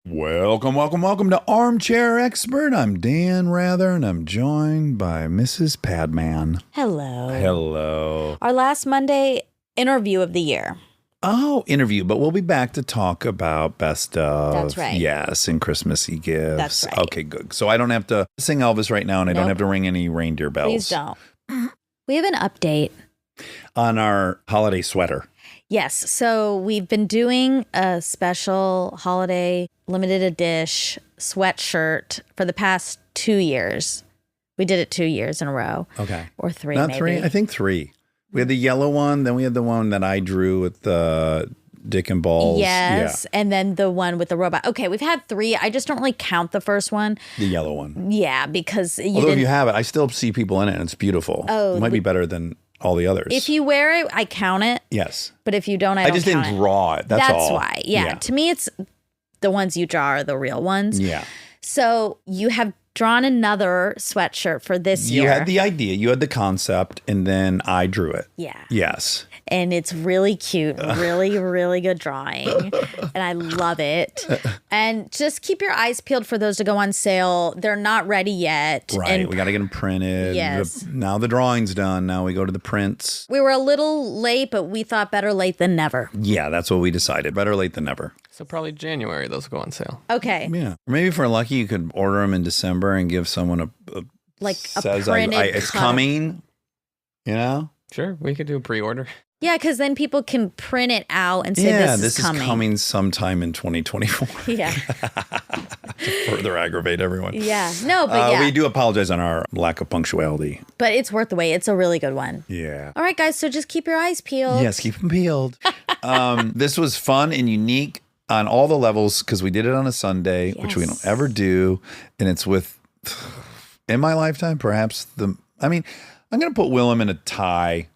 Welcome to Armchair Expert. I'm Dan Rather, and I'm joined by Mrs. Padman. Hello. Our last Monday interview of the year. Oh, interview, but we'll be back to talk about best of. That's right. Yes, and Christmassy gifts. That's right. Okay, good. So I don't have to sing Elvis right now, and I don't have to ring any reindeer bells. Please don't. We have an update on our holiday sweater. Yes. So we've been doing a special holiday limited edition sweatshirt for the past 2 years. We did it 2 years in a row. Okay. Or three, Not maybe. three? I think three. We had the yellow one. Then we had the one that I drew with the dick and balls. Yes. Yeah. And then the one with the robot. Okay. We've had three. I just don't really count the first one. The yellow one. Yeah. Because although if you have it, I still see people in it and it's beautiful. Oh, it might be better than all the others. If you wear it, I count it. Yes. But if you don't, I just didn't draw it. That's all. Why. Yeah. To me, it's the ones you draw are the real ones. Yeah. So you have drawn another sweatshirt for this year. You had the idea, you had the concept, and then I drew it. Yeah. Yes. And it's really cute, really, really good drawing. And I love it. And just keep your eyes peeled for those to go on sale. They're not ready yet. Right. And we got to get them printed. Yes. Now the drawing's done. Now we go to the prints. We were a little late, but we thought better late than never. Yeah, that's what we decided. Better late than never. So probably January, those will go on sale. Okay. Yeah. Or maybe if we're lucky, you could order them in December and give someone a says printed it's coming, you know? Sure, we could do a pre-order. Yeah, because then people can print it out and say this is coming sometime in 2024. Yeah. To further aggravate everyone. Yeah. No, but we do apologize on our lack of punctuality. But it's worth the wait. It's a really good one. Yeah. All right, guys. So just keep your eyes peeled. Yes, keep them peeled. This was fun and unique on all the levels because we did it on a Sunday, which we don't ever do. And it's with, in my lifetime, perhaps I'm going to put Willem in a tie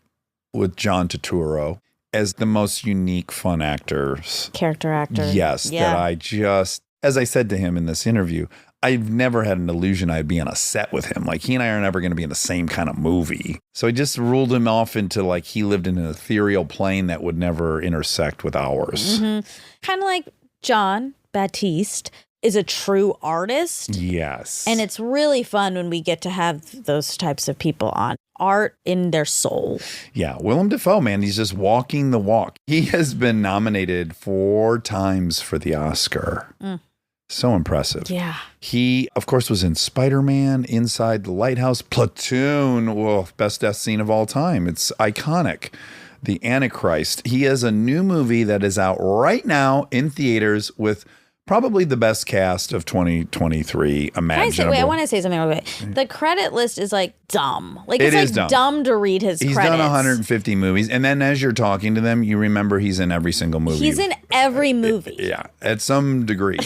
with John Turturro as the most unique, fun actors. Character actor. Yes, that I just, as I said to him in this interview, I've never had an illusion I'd be on a set with him. Like, he and I are never going to be in the same kind of movie. So I just ruled him off into like he lived in an ethereal plane that would never intersect with ours. Mm-hmm. Kind of like John Baptiste is a true artist. Yes. And it's really fun when we get to have those types of people on. Art in their soul. Yeah. Willem Dafoe, man, he's just walking the walk. He has been nominated 4 times for the Oscar. So impressive. Yeah. He, of course, was in Spider-Man, Inside the Lighthouse, Platoon. Whoa, best death scene of all time. It's iconic. The Antichrist. He has a new movie that is out right now in theaters with probably the best cast of 2023 imaginable. I want to say something real quick. The credit list is like dumb. Like it it's is like dumb to read his He's credits. done 150 movies. And then as you're talking to them, you remember he's in every single movie. He's in every movie. Yeah, at some degree.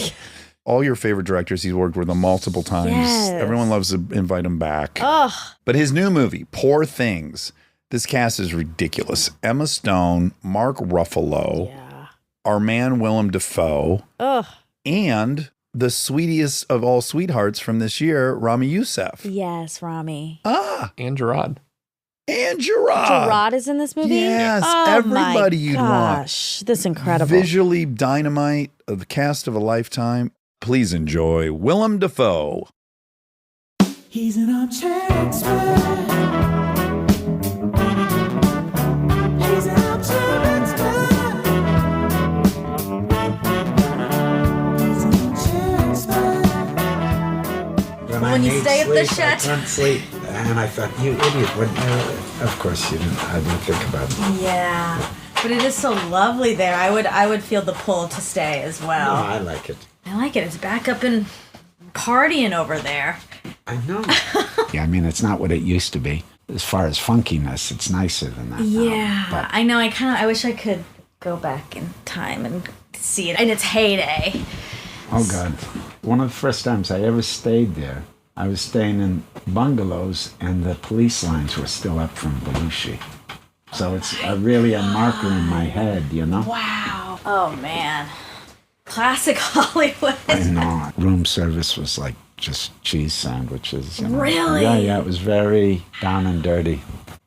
All your favorite directors he's worked with multiple times. Yes. Everyone loves to invite him back. Ugh. But his new movie, Poor Things, this cast is ridiculous. Emma Stone, Mark Ruffalo, our man Willem Dafoe, and the sweetest of all sweethearts from this year, Rami Youssef. Yes, Rami. And Gerard. And Gerard. Gerard is in this movie? Yes, everybody you'd want. This is incredible. Visually dynamite, of the cast of a lifetime. Please enjoy Willem Dafoe. He's an armchair expert. He's an armchair expert. He's an armchair expert. When you stay at the I can't sleep. And I thought, you idiot. Of course you didn't. I didn't think about it. Yeah. But it is so lovely there. I would feel the pull to stay as well. No, I like it. I like it. It's back up and partying over there. I know. Yeah, I mean, it's not what it used to be. As far as funkiness, it's nicer than that. Yeah. But I know. I wish I could go back in time and see it in its heyday. oh, God. One of the first times I ever stayed there, I was staying in bungalows, and the police lines were still up from Belushi. So it's really a marker in my head, you know? Wow. Oh, man. Classic Hollywood. I know. Room service was like just cheese sandwiches. You know? Really? Yeah, it was very down and dirty.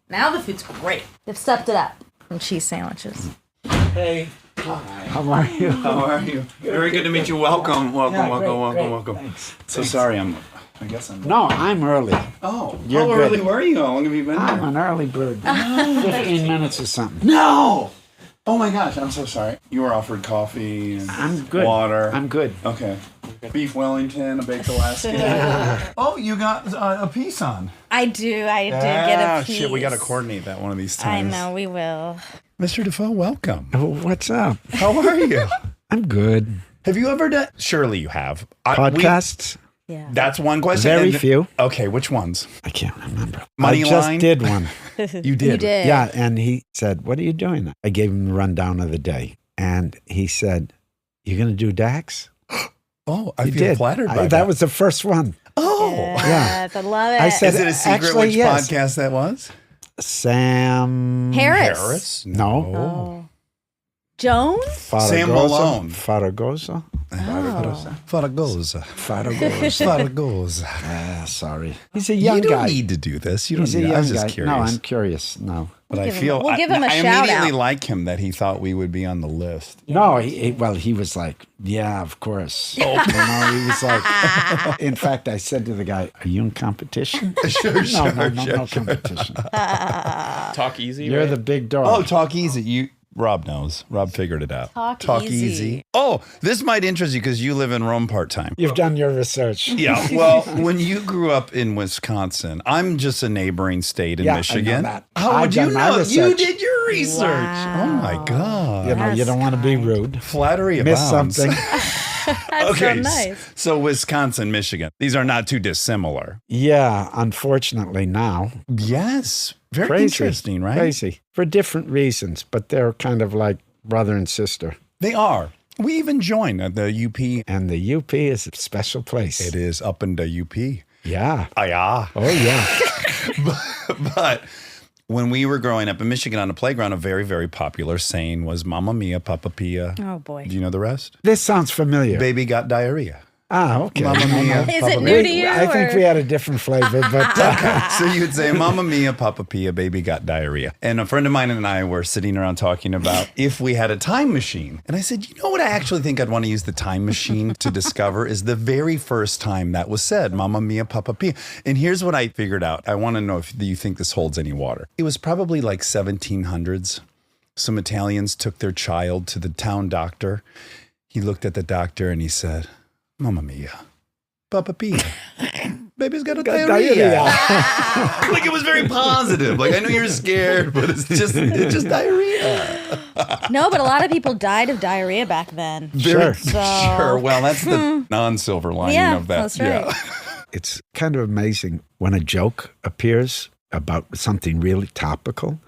Now the food's great. They've stepped it up from cheese sandwiches. Hey, How are you? How are you? Very good to meet you. Welcome. Welcome. Thanks. So sorry, I guess I'm. No, I'm early. Oh, You're how good. early were you? How long have you been I'm here? an early bird. 15 minutes or something. No! Oh my gosh, I'm so sorry. You were offered coffee and I'm good. water. I'm good. Okay. Beef Wellington, a baked Alaska. Oh, you got a piece on. I do get a piece. Shit, we got to coordinate that one of these I times. know, we will. Mr. Dafoe, welcome. Oh, what's up? How are you? I'm good. Have you ever done? Surely you have. Podcasts? Yeah. That's one question. Very And- few. Okay, which ones? I can't remember. Money I just line? did one. You did. You did. Yeah, and he said, "What are you doing?" I gave him the rundown of the day, and he said, "You're going to do Dax?" Oh, I He feel did. flattered by that. That was the first one. Oh. Yes, I love it. I said- Is it a secret Actually, which yes. podcast that was? Sam Harris. No. Oh. Joan? Sam Malone. Faragosa. Faragosa. Faragosa. Sorry. He's a young You don't guy. need to do this. You don't He's a need. I young was just guy. curious. No, I'm curious. No. But I give him- feel we'll give him a I shout immediately out. like him that he thought we would be on the list. No, he was like, yeah, of course. Oh. He was like, in fact, I said to the guy, are you in competition? Sure, No competition. Talk easy. You're right? the big dog. Oh, talk easy. Rob knows. Rob figured it out. Talk easy. Oh, this might interest you because you live in Rome part time. You've done your research. Yeah. Well, when you grew up in Wisconsin, I'm just a neighboring state in Yeah, I know Michigan. that. How I've would you done my know? You research. did your research. Wow. Oh my God. You know, you That's don't want to be rude. Flattery Miss abounds. something. That's Okay. so nice. So Wisconsin, Michigan. These are not too dissimilar. Yeah, unfortunately now. Yes. Very Crazy. interesting, right? Crazy. For different reasons, but they're kind of like brother and sister. They are. We even joined the UP. And the UP is a special place. It is up in the UP. Yeah. Yeah. Oh, yeah. But when we were growing up in Michigan on the playground, a very, very popular saying was Mamma Mia, Papa Pia. Oh, boy. Do you know the rest? This sounds familiar. Baby got diarrhea. Ah, okay. Mamma Mia. Is Papa it new to Pia. you? I think or- we had a different flavor, but So you would say, Mamma Mia, Papa Pia, baby got diarrhea. And a friend of mine and I were sitting around talking about if we had a time machine. And I said, you know what I actually think I'd want to use the time machine to discover is the very first time that was said, Mamma Mia, Papa Pia. And here's what I figured out. I want to know if you think this holds any water. It was probably like 1700s. Some Italians took their child to the town doctor. He looked at the doctor and he said, Mamma Mia. Papa Pia. Baby's got a diarrhea. Like it was very positive. Like I know you're scared, but it's just diarrhea. No, but a lot of people died of diarrhea back then. Sure. Sure. Well, that's the non-silver lining Yeah, of that. that's right. it's kind of amazing when a joke appears about something really topical.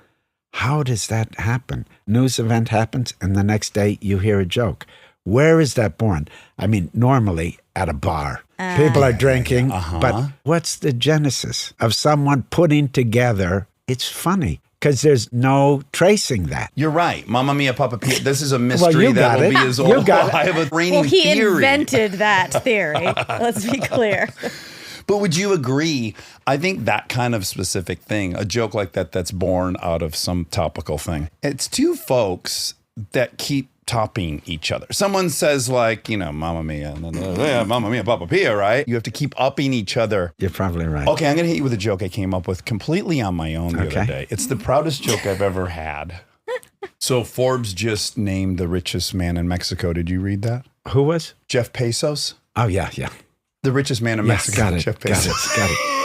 How does that happen? News event happens, and the next day you hear a joke. Where is that born? I mean, normally at a bar. People are drinking, but what's the genesis of someone putting together? It's funny because there's no tracing that. You're right. Mamma Mia, Papa Pia. This is a mystery you that got will it. be as You old. got it. I have a reigning Well, he theory. invented that theory. Let's be clear. But would you agree? I think that kind of specific thing, a joke like that that's born out of some topical thing. It's two folks that keep topping each other. Someone says like, you know, Mamma Mia, and then yeah, Mamma Mia, Papa Pia, right? You have to keep upping each other. You're probably right. Okay, I'm going to hit you with a joke I came up with completely on my own the other day. It's the proudest joke I've ever had. So Forbes just named the richest man in Mexico. Did you read that? Who was? Jeff Bezos. Oh, yeah, yeah. The richest man in Yes, Mexico. got it. Jeff Got Bezos. it. Got it.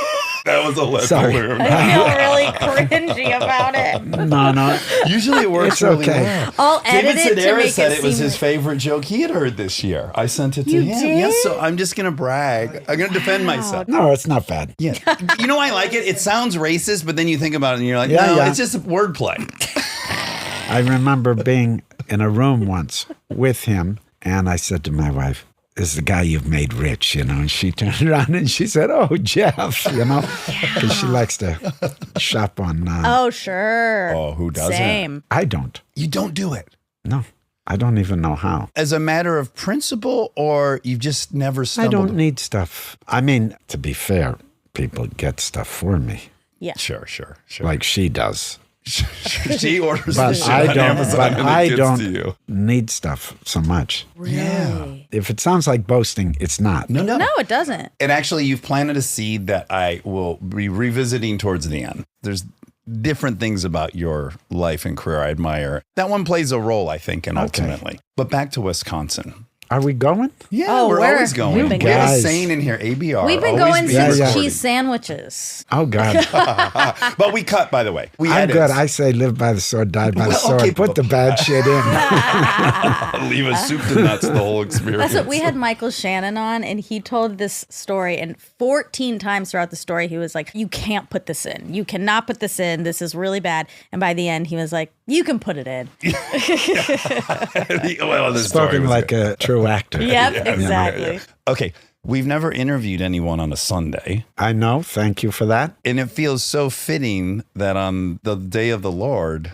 That was a lesson Sorry. learned. I feel really cringy about it. No. Usually it works It's really okay. well. I'll edit David it to Sedaris make said it it was seem his favorite joke he had heard this year. I sent it to You him. did? Yes, so I'm just going to brag. I'm going to defend myself. No, it's not bad. Yeah. You know why I like it? It sounds racist, but then you think about it and you're like, Yeah, no, yeah. it's just wordplay. I remember being in a room once with him, and I said to my wife, "This is the guy you've made rich," you know, and she turned around and she said, "Oh, Jeff," you know, because she likes to shop on. Oh, sure. Oh, who doesn't? Same. I don't. You don't do it. No, I don't even know how. As a matter of principle, or you've just never I stumbled? don't need stuff. I mean, to be fair, people get stuff for me, Yeah. Sure. like she does. She orders But the shit I on don't. Amazon But and I it gets don't to you. need stuff so much. Really? If it sounds like boasting, it's not. No. No, it doesn't. And actually, you've planted a seed that I will be revisiting towards the end. There's different things about your life and career I admire. That one plays a role, I think, and ultimately. But back to Wisconsin. Are we going? Yeah, Oh, we're where- always going. You've We been have a guys. saying in here, ABR. We've been always going be since recorded. cheese sandwiches. Oh, God. But we cut, by the way. We I'm edit. good. I say live by the sword, die by the Well, sword. okay, Put the bad shit in. Leave us soup to nuts the whole experience. That's what we had Michael Shannon on, and he told this story, and 14 times throughout the story, he was like, "You can't put this in. You cannot put this in. This is really bad." And by the end, he was like, "You can put it in." Well, the story Spoken was like good. a true actor. Yep, exactly. Okay, we've never interviewed anyone on a Sunday, I know. Thank you for that. and it feels so fitting that on the day of the Lord,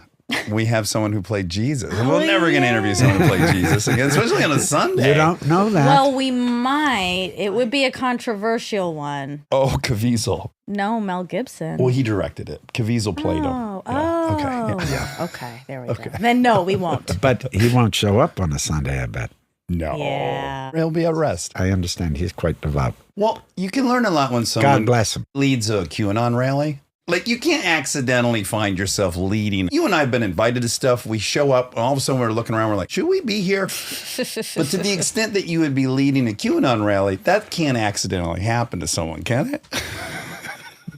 we have someone who played Jesus. And we're never going to interview someone who played Jesus again, especially on a Sunday. You don't know that. Well, we might. It would be a controversial one. Oh, Caviezel. No, Mel Gibson. Well, he directed it. Caviezel played him. Oh, Yeah. Okay. oh. Yeah. Okay, there we go. Then no, we won't. But he won't show up on a Sunday, I bet. No. Yeah. He'll be at rest. I understand he's quite devout. Well, you can learn a lot when someone God bless him. leads a QAnon rally. Like, you can't accidentally find yourself leading. You and I have been invited to stuff. We show up, and all of a sudden we're looking around. We're like, should we be here? But to the extent that you would be leading a QAnon rally, that can't accidentally happen to someone, can it?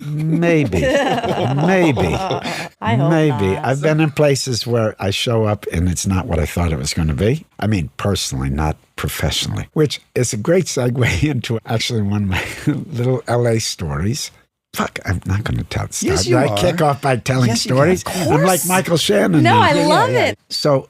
Maybe. Maybe. I hope Maybe. not. I've been in places where I show up and it's not what I thought it was going to be. I mean, personally, not professionally, which is a great segue into actually one of my little LA stories. Fuck, I'm not going to tell the story. Yes, you I are. kick off by telling Yes, you stories. can. I'm like Michael Shannon. No, now. I love it. So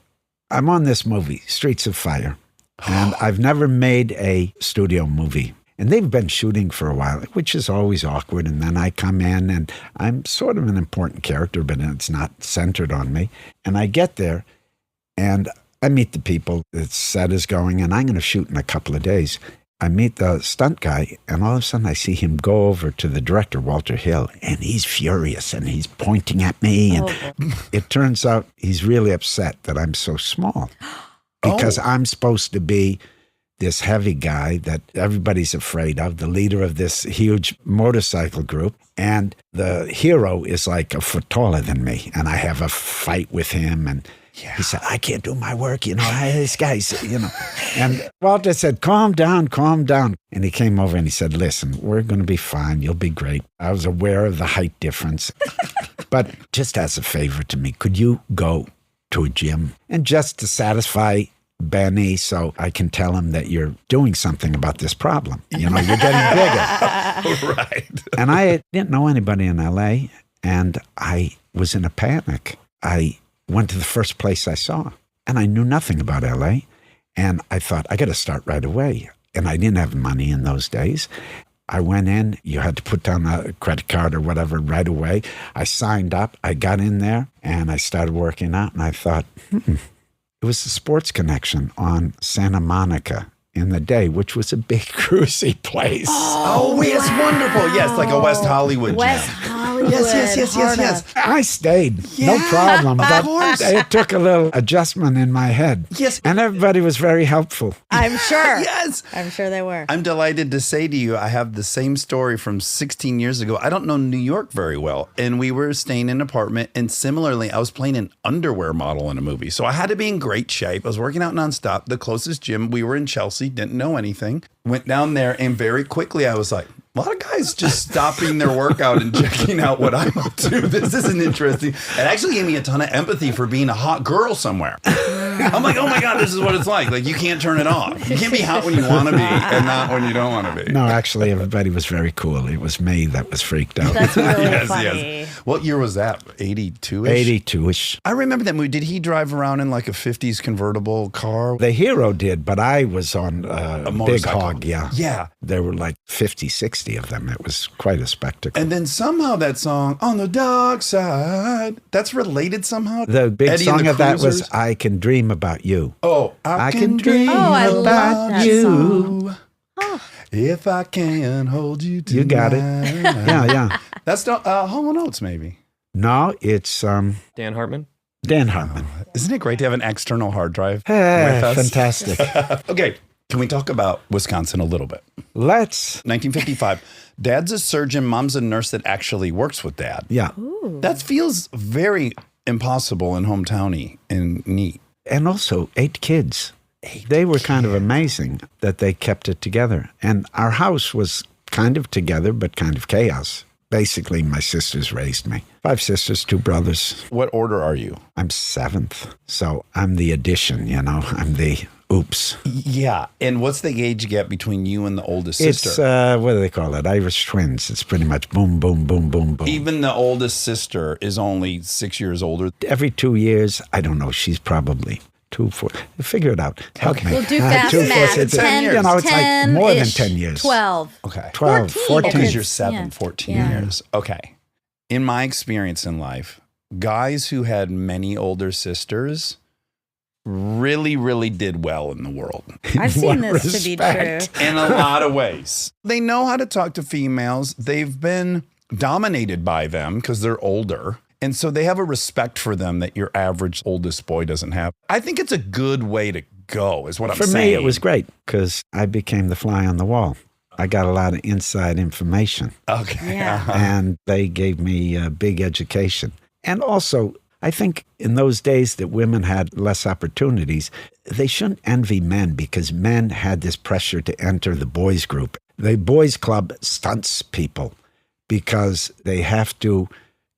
I'm on this movie, Streets of Fire, and I've never made a studio movie. And they've been shooting for a while, which is always awkward. And then I come in and I'm sort of an important character, but it's not centered on me. And I get there and I meet the people. The set is going and I'm going to shoot in a couple of days. I meet the stunt guy and all of a sudden I see him go over to the director, Walter Hill, and he's furious and he's pointing at me. And it turns out he's really upset that I'm so small because I'm supposed to be this heavy guy that everybody's afraid of, the leader of this huge motorcycle group. And the hero is like a foot taller than me. And I have a fight with him. And he said, I can't do my work. This guy's, And Walter said, calm down, calm down. And he came over and he said, listen, we're going to be fine. You'll be great. I was aware of the height difference. But just as a favor to me, could you go to a gym? And just to satisfy Benny, so I can tell him that you're doing something about this problem. You're getting bigger. Right. And I didn't know anybody in LA, and I was in a panic. I went to the first place I saw, and I knew nothing about LA. And I thought, I got to start right away. And I didn't have money in those days. I went in, you had to put down a credit card or whatever right away. I signed up, I got in there, and I started working out, and I thought, It was the Sports Connection on Santa Monica in the day, which was a big cruisy place. Oh, it's wonderful. Yes, like a West Hollywood West gym. Hollywood. Yes. I stayed, no Yeah, problem. of But course. it took a little adjustment in my head. Yes. And everybody was very helpful. I'm sure. Yes. I'm sure they were. I'm delighted to say to you, I have the same story from 16 years ago. I don't know New York very well. And we were staying in an apartment. And similarly, I was playing an underwear model in a movie. So I had to be in great shape. I was working out nonstop. The closest gym, we were in Chelsea, didn't know anything. Went down there and very quickly I was like, a lot of guys just stopping their workout and checking out what I'm up to. This isn't interesting. It actually gave me a ton of empathy for being a hot girl somewhere. I'm like, oh my God, this is what it's like. Like, you can't turn it off. You can't be hot when you want to be and not when you don't want to be. No, actually, everybody was very cool. It was me that was freaked out. That's really Yes, funny. yes. What year was that? 82-ish? 82-ish. I remember that movie. Did he drive around in like a 50s convertible car? The hero did, but I was on a big motorcycle. hog, yeah. Yeah. There were like 50, 60 of them. It was quite a spectacle. And then somehow that song, On the Dark Side, that's related somehow? The big Eddie and song the of that was Cruisers? I Can Dream About You. Oh, I can dream Oh, I love about that you. song. If I can hold you tonight. You got it. Yeah. That's the Hall & Oates, maybe. No, it's Dan Hartman? Dan Hartman. Isn't it great to have an external hard drive Hey, with us? fantastic. Okay, can we talk about Wisconsin a little bit? Let's. 1955. Dad's a surgeon, mom's a nurse that actually works with dad. Yeah. That feels very impossible and hometowny and neat. And also 8 kids. They were kind of amazing that they kept it together. And our house was kind of together, but kind of chaos. Basically, my sisters raised me. 5 sisters, 2 brothers. What order are you? I'm 7th. So I'm the addition, I'm the oops. Yeah. And what's the age gap between you and the oldest sister? It's, what do they call it? Irish twins. It's pretty much boom, boom, boom, boom, boom. Even the oldest sister is only 6 years older. Every 2 years, I don't know, she's probably 2, 4. Figure it out. Help me. We'll do fast 2, 4, math. 6, 10, it's like more than 10-ish, 10 years. 12. Okay. 12, 14. Because you're 7, Yeah. 14 Yeah. years. Okay. In my experience in life, guys who had many older sisters really, really did well in the world I've seen What this to be true. respect. in a lot of ways. They know how to talk to females. They've been dominated by them because they're older. And so they have a respect for them that your average oldest boy doesn't have. I think it's a good way to go, is what I'm For saying. me, it was great because I became the fly on the wall. I got a lot of inside information, Okay. Yeah. and they gave me a big education. And also, I think in those days that women had less opportunities, they shouldn't envy men because men had this pressure to enter the boys group. The boys club stunts people because they have to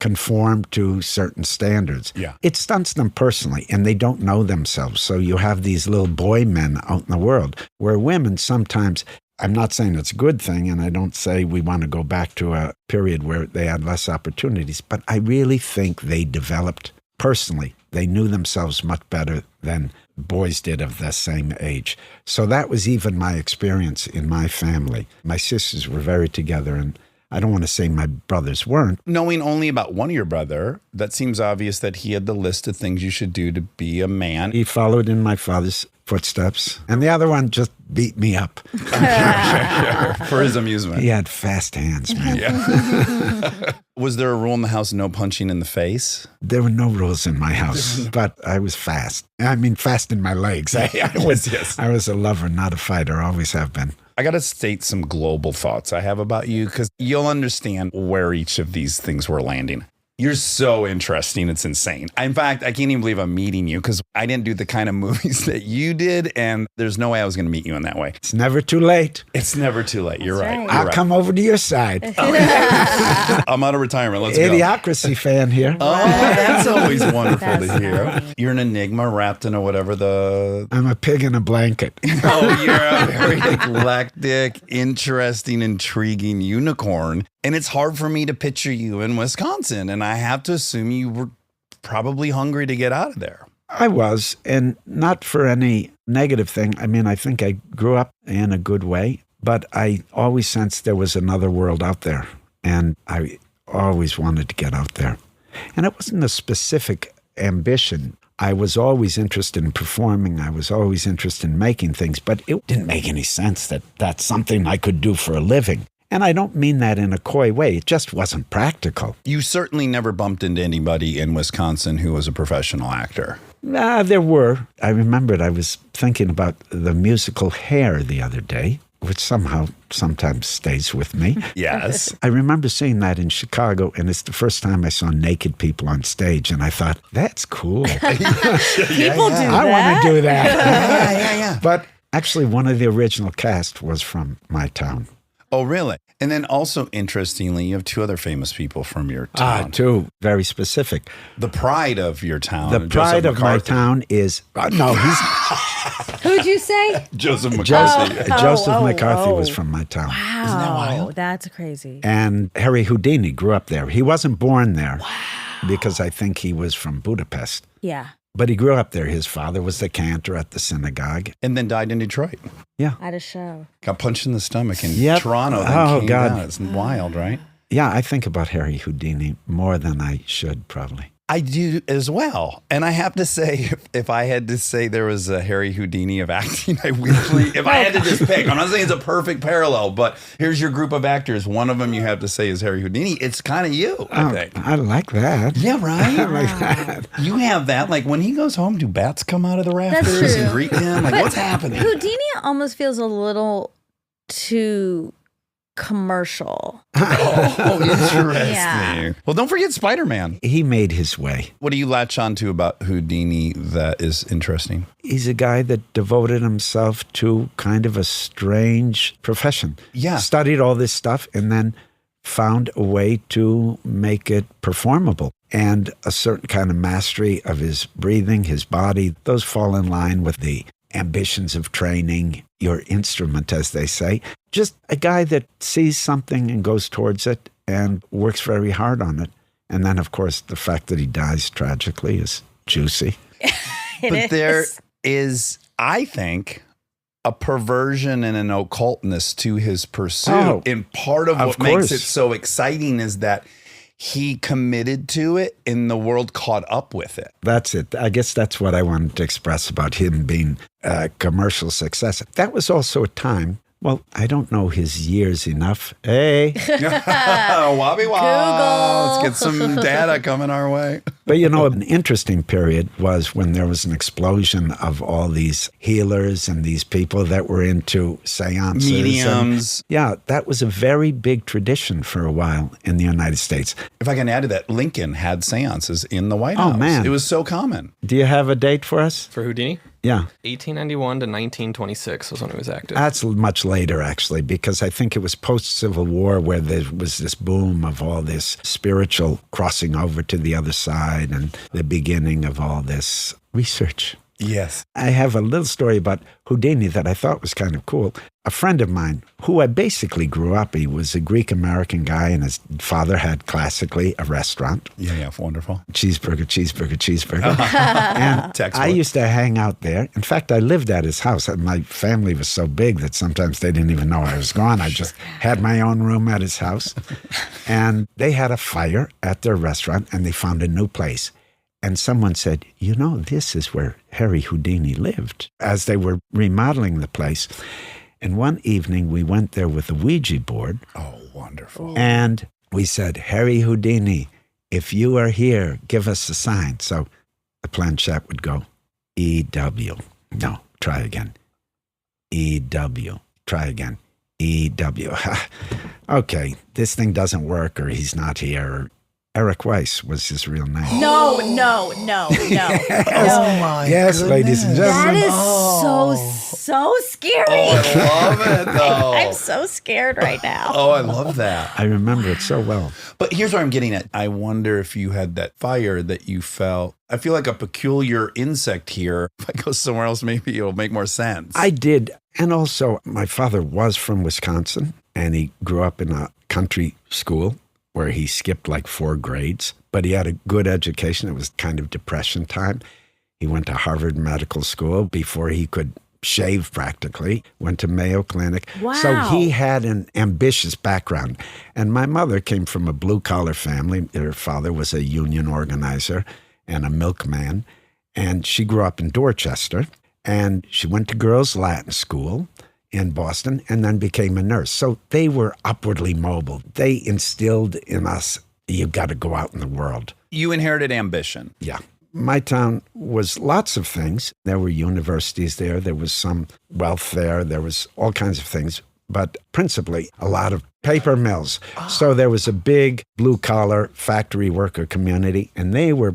conform to certain standards. Yeah. It stunts them personally, and they don't know themselves. So you have these little boy men out in the world where women sometimes, I'm not saying it's a good thing, and I don't say we want to go back to a period where they had less opportunities, but I really think they developed personally. They knew themselves much better than boys did of the same age. So that was even my experience in my family. My sisters were very together, and I don't want to say my brothers weren't. Knowing only about one of your brother, that seems obvious that he had the list of things you should do to be a man. He followed in my father's footsteps, and the other one just beat me up. For his amusement. He had fast hands, man. Yeah. Was there a rule in the house, no punching in the face? There were no rules in my house, but I was fast. I mean, fast in my legs. I was a lover, not a fighter, always have been. I got to state some global thoughts I have about you because you'll understand where each of these things were landing. You're so interesting. It's insane. In fact, I can't even believe I'm meeting you because I didn't do the kind of movies that you did. And there's no way I was going to meet you in that way. It's never too late. It's never too late. You're right. right. You're I'll right. come over to your side. I'm out of retirement. Let's go. Idiocracy fan here. Oh, that's always wonderful That's to hear. funny. You're an enigma wrapped in a whatever the... I'm a pig in a blanket. Oh, you're a very eclectic, interesting, intriguing unicorn. And it's hard for me to picture you in Wisconsin. And I have to assume you were probably hungry to get out of there. I was, and not for any negative thing. I mean, I think I grew up in a good way, but I always sensed there was another world out there. And I always wanted to get out there. And it wasn't a specific ambition. I was always interested in performing. I was always interested in making things, but it didn't make any sense that that's something I could do for a living. And I don't mean that in a coy way. It just wasn't practical. You certainly never bumped into anybody in Wisconsin who was a professional actor. There were. I remembered I was thinking about the musical Hair the other day, which somehow sometimes stays with me. Yes. I remember seeing that in Chicago, and it's the first time I saw naked people on stage, and I thought, that's cool. People do that. I want to do that. yeah. But actually, one of the original cast was from my town. Oh, really? And then also, interestingly, you have 2 other famous people from your town. Two, very specific. The pride of your town. The Joseph pride of my McCarthy. town is, no, he's Who'd you say? Joseph McCarthy. Joseph McCarthy was from my town. Wow. Isn't that wild? That's crazy. And Harry Houdini grew up there. He wasn't born there because I think he was from Budapest. Yeah. But he grew up there. His father was the cantor at the synagogue. And then died in Detroit. At a show. Got punched in the stomach in Yep. Toronto. Then Oh, came God. down. It's wild, right? Yeah, I think about Harry Houdini more than I should, probably. I do as well. And I have to say, if I had to say there was a Harry Houdini of acting, I weirdly, if I had to just pick, I'm not saying it's a perfect parallel, but here's your group of actors. One of them you have to say is Harry Houdini. It's kind of you, I think. I like that. Yeah, right? I like that. You have that. Like when he goes home, do bats come out of the rafters true. and greet him? Like what's happening? Houdini almost feels a little too commercial. Oh, interesting. Yeah. Well, don't forget Spider-Man. He made his way. What do you latch on to about Houdini that is interesting? He's a guy that devoted himself to kind of a strange profession. Yeah. Studied all this stuff and then found a way to make it performable. And a certain kind of mastery of his breathing, his body, those fall in line with the ambitions of training your instrument, as they say. Just a guy that sees something and goes towards it and works very hard on it. And then, of course, the fact that he dies tragically is juicy. But there is, I think, a perversion and an occultness to his pursuit. Oh, and part of what of course. makes it so exciting is that he committed to it and the world caught up with it. That's it. I guess that's what I wanted to express about him being a commercial success. That was also a time, well, I don't know his years enough. Hey. Wobby wah. Let's get some data coming our way. But you know, an interesting period was when there was an explosion of all these healers and these people that were into seances. Mediums. Yeah, that was a very big tradition for a while in the United States. If I can add to that, Lincoln had seances in the White Oh, House. man. It was so common. Do you have a date for us? For Houdini? Yeah. 1891 to 1926 was when he was active. That's much later, actually, because I think it was post-Civil War where there was this boom of all this spiritual crossing over to the other side and the beginning of all this research. Yes. I have a little story about Houdini that I thought was kind of cool. A friend of mine, who I basically grew up, he was a Greek-American guy, and his father had classically a restaurant. Yeah, wonderful. Cheeseburger. And Textbook. I used to hang out there. In fact, I lived at his house. My family was so big that sometimes they didn't even know I was gone. I just had my own room at his house. And they had a fire at their restaurant, and they found a new place. And someone said, you know, this is where Harry Houdini lived, as they were remodeling the place. And one evening, we went there with a Ouija board. Oh, wonderful. And we said, Harry Houdini, if you are here, give us a sign. So the planchette would go, E-W. No, try again. E-W. Try again. E-W. Okay, this thing doesn't work, or he's not here. Eric Weiss was his real name. No. Oh, my Yes, ladies and That gentlemen. is so scary. I love it, though. I'm so scared right now. Oh, I love that. I remember it so well. But here's where I'm getting at. I wonder if you had that fire that you felt. I feel like a peculiar insect here. If I go somewhere else, maybe it'll make more sense. I did. And also, my father was from Wisconsin, and he grew up in a country school where he skipped like 4 grades, but he had a good education. It was kind of depression time. He went to Harvard Medical School before he could shave practically, went to Mayo Clinic. Wow. So he had an ambitious background. And my mother came from a blue-collar family. Her father was a union organizer and a milkman. And she grew up in Dorchester. And she went to girls' Latin school in Boston and then became a nurse. So they were upwardly mobile. They instilled in us, you've got to go out in the world. You inherited ambition. Yeah. My town was lots of things. There were universities there. There was some wealth there. There was all kinds of things, but principally a lot of paper mills. So there was a big blue-collar factory worker community, and they were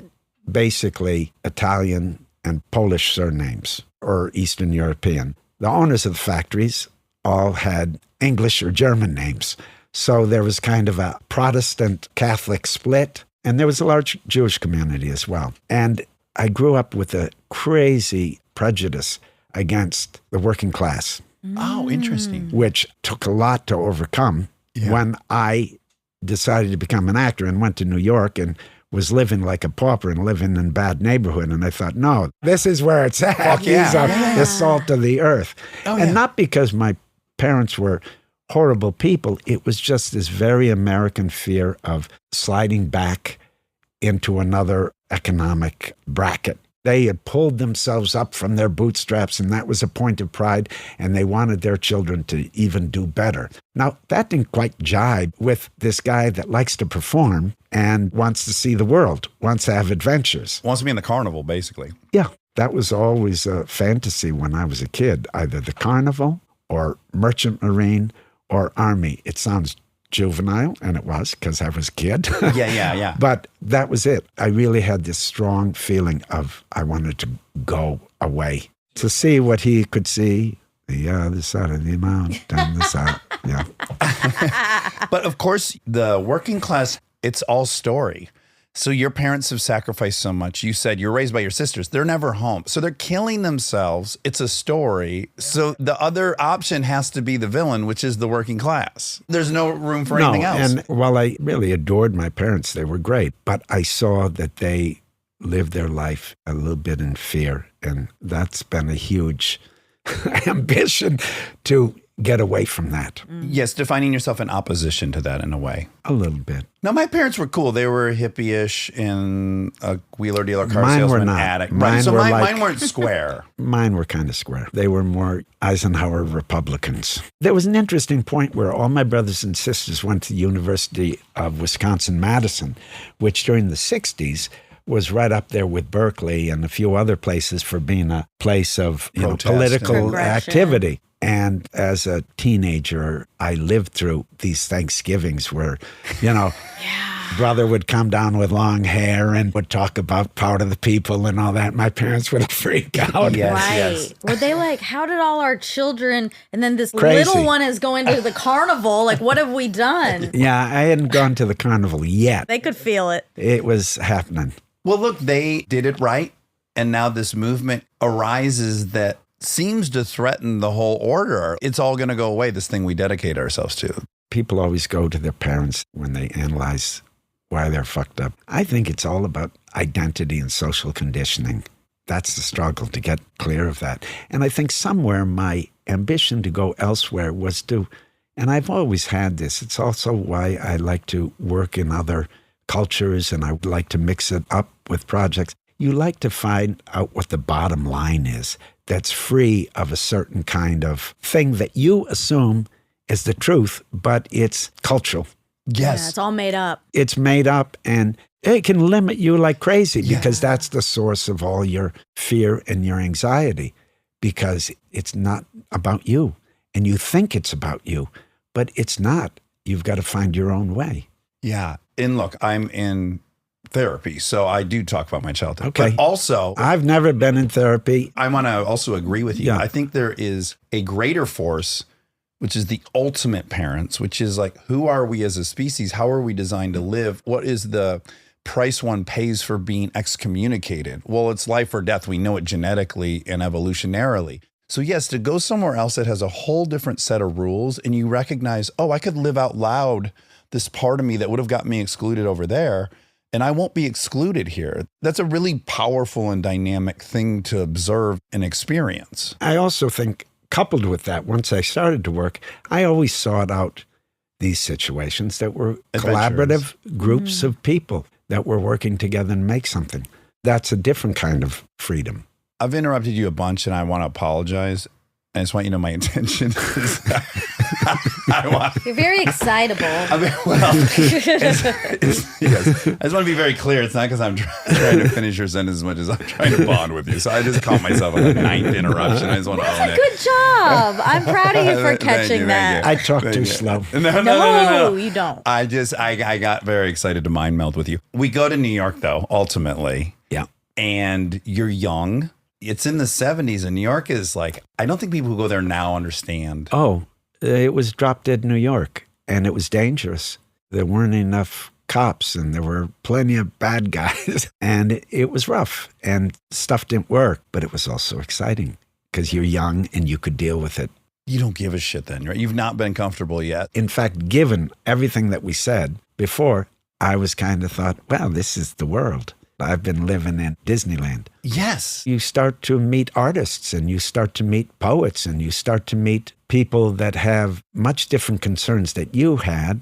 basically Italian and Polish surnames or Eastern European. The owners of the factories all had English or German names. So there was kind of a Protestant Catholic split, and there was a large Jewish community as well. And I grew up with a crazy prejudice against the working class, Oh, interesting. which took a lot to overcome when I decided to become an actor and went to New York and was living like a pauper and living in a bad neighborhood. And I thought, no, this is where it's at. Fuck yeah. These are the salt of the earth. Oh, and yeah. not because my parents were horrible people. It was just this very American fear of sliding back into another economic bracket. They had pulled themselves up from their bootstraps, and that was a point of pride, and they wanted their children to even do better. Now, that didn't quite jibe with this guy that likes to perform and wants to see the world, wants to have adventures. Wants to be in the carnival, basically. Yeah, that was always a fantasy when I was a kid, either the carnival or merchant marine or army. It sounds juvenile, and it was because I was a kid. Yeah. But that was it. I really had this strong feeling of I wanted to go away to see what he could see. The other side of the mountain, the side. Yeah. But of course, the working class, it's all story. So your parents have sacrificed so much. You said you're raised by your sisters. They're never home. So they're killing themselves. It's a story. So the other option has to be the villain, which is the working class. There's no room for anything else. And while I really adored my parents, they were great, but I saw that they lived their life a little bit in fear. And that's been a huge ambition to get away from that. Yes, defining yourself in opposition to that in a way. A little bit. No, my parents were cool. They were hippie-ish in a wheeler-dealer car Mine were salesman not. addict. Mine Right, so were mine weren't square. Mine were kind of square. They were more Eisenhower Republicans. There was an interesting point where all my brothers and sisters went to the University of Wisconsin-Madison, which during the 60s was right up there with Berkeley and a few other places for being a place of Protest political and progression. activity. And as a teenager, I lived through these Thanksgivings where, brother would come down with long hair and would talk about part of the people and all that. My parents would freak out. Yes, Right. yes. Were they like, how did all our children, and then this Crazy. little one is going to the carnival? Like, what have we done? Yeah, I hadn't gone to the carnival yet. They could feel it. It was happening. Well, look, they did it right. And now this movement arises that seems to threaten the whole order. It's all going to go away, this thing we dedicate ourselves to. People always go to their parents when they analyze why they're fucked up. I think it's all about identity and social conditioning. That's the struggle to get clear of that. And I think somewhere my ambition to go elsewhere was to, and I've always had this, it's also why I like to work in other cultures and I would like to mix it up with projects. You like to find out what the bottom line is that's free of a certain kind of thing that you assume is the truth, but it's cultural. Yeah, it's all made up. It's made up and it can limit you like crazy because that's the source of all your fear and your anxiety because it's not about you and you think it's about you, but it's not. You've got to find your own way. Yeah. And look, I'm in therapy, so I do talk about my childhood. Okay. But also, I've never been in therapy. I want to also agree with you. Yeah. I think there is a greater force, which is the ultimate parents, which is like, who are we as a species? How are we designed to live? What is the price one pays for being excommunicated? Well, it's life or death. We know it genetically and evolutionarily. So yes, to go somewhere else that has a whole different set of rules and you recognize, oh, I could live out loud this part of me that would have got me excluded over there, and I won't be excluded here. That's a really powerful and dynamic thing to observe and experience. I also think, coupled with that, once I started to work, I always sought out these situations that were collaborative groups of people that were working together and make something. That's a different kind of freedom. I've interrupted you a bunch and I want to apologize. I just want you to know my intention is You're very excitable. yes. I just want to be very clear. It's not because I'm trying to finish your sentence as much as I'm trying to bond with you. So I just caught myself on the 9th interruption. I just want to own it. Good job. I'm proud of you for Thank catching you, that. I talk Thank too you. slow. No, you don't. I got very excited to mind meld with you. We go to New York, though, ultimately. Yeah. And you're young. It's in the 70s, and New York is like, I don't think people who go there now understand. Oh, it was drop dead New York, and it was dangerous. There weren't enough cops, and there were plenty of bad guys, and it was rough, and stuff didn't work, but it was also exciting because you're young and you could deal with it. You don't give a shit then, right? You've not been comfortable yet. In fact, given everything that we said before, I was kind of thought, well, this is the world. I've been living in Disneyland. Yes. You start to meet artists and you start to meet poets and you start to meet people that have much different concerns that you had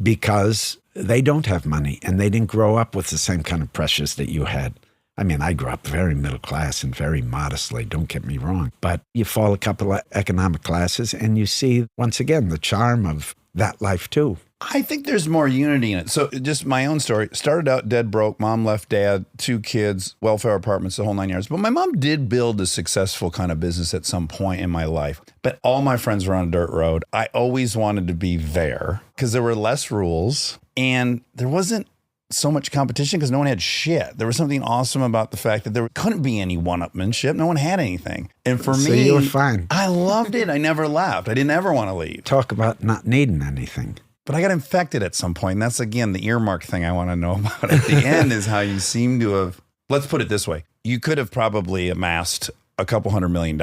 because they don't have money and they didn't grow up with the same kind of pressures that you had. I mean, I grew up very middle class and very modestly, don't get me wrong. But you fall a couple of economic classes and you see, once again, the charm of that life too. I think there's more unity in it. So just my own story. Started out dead broke. Mom left dad, 2 kids, welfare apartments, the whole 9 yards. But my mom did build a successful kind of business at some point in my life. But all my friends were on a dirt road. I always wanted to be there because there were less rules and there wasn't so much competition because no one had shit. There was something awesome about the fact that there couldn't be any one-upmanship. No one had anything. And for So me, you were fine. I loved it. I never left. I didn't ever want to leave. Talk about not needing anything. But I got infected at some point. And that's, again, the earmark thing I want to know about at the end is how you seem to have, let's put it this way. You could have probably amassed a couple $100 million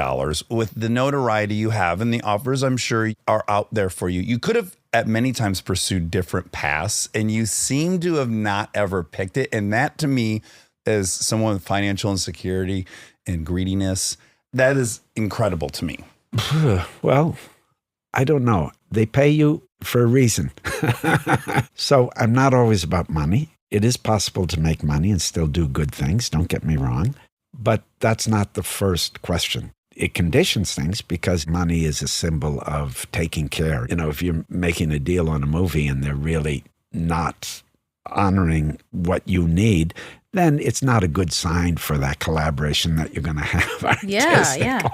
with the notoriety you have and the offers I'm sure are out there for you. You could have at many times pursued different paths and you seem to have not ever picked it. And that to me, as someone with financial insecurity and greediness, that is incredible to me. Well, I don't know. They pay you for a reason. So I'm not always about money. It is possible to make money and still do good things. Don't get me wrong. But that's not the first question. It conditions things because money is a symbol of taking care. You know, if you're making a deal on a movie and they're really not honoring what you need, then it's not a good sign for that collaboration that you're going to have. Yeah.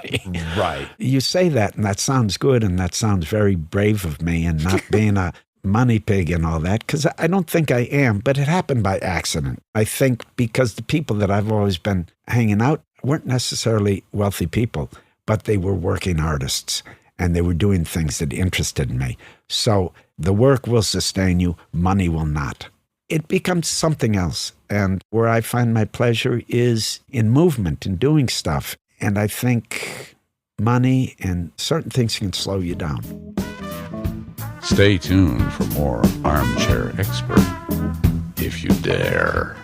Right. You say that and that sounds good and that sounds very brave of me and not being a money pig and all that, because I don't think I am, but it happened by accident. I think because the people that I've always been hanging out weren't necessarily wealthy people, but they were working artists and they were doing things that interested me. So the work will sustain you, money will not. It becomes something else. And where I find my pleasure is in movement and doing stuff. And I think money and certain things can slow you down. Stay tuned for more Armchair Expert, if you dare.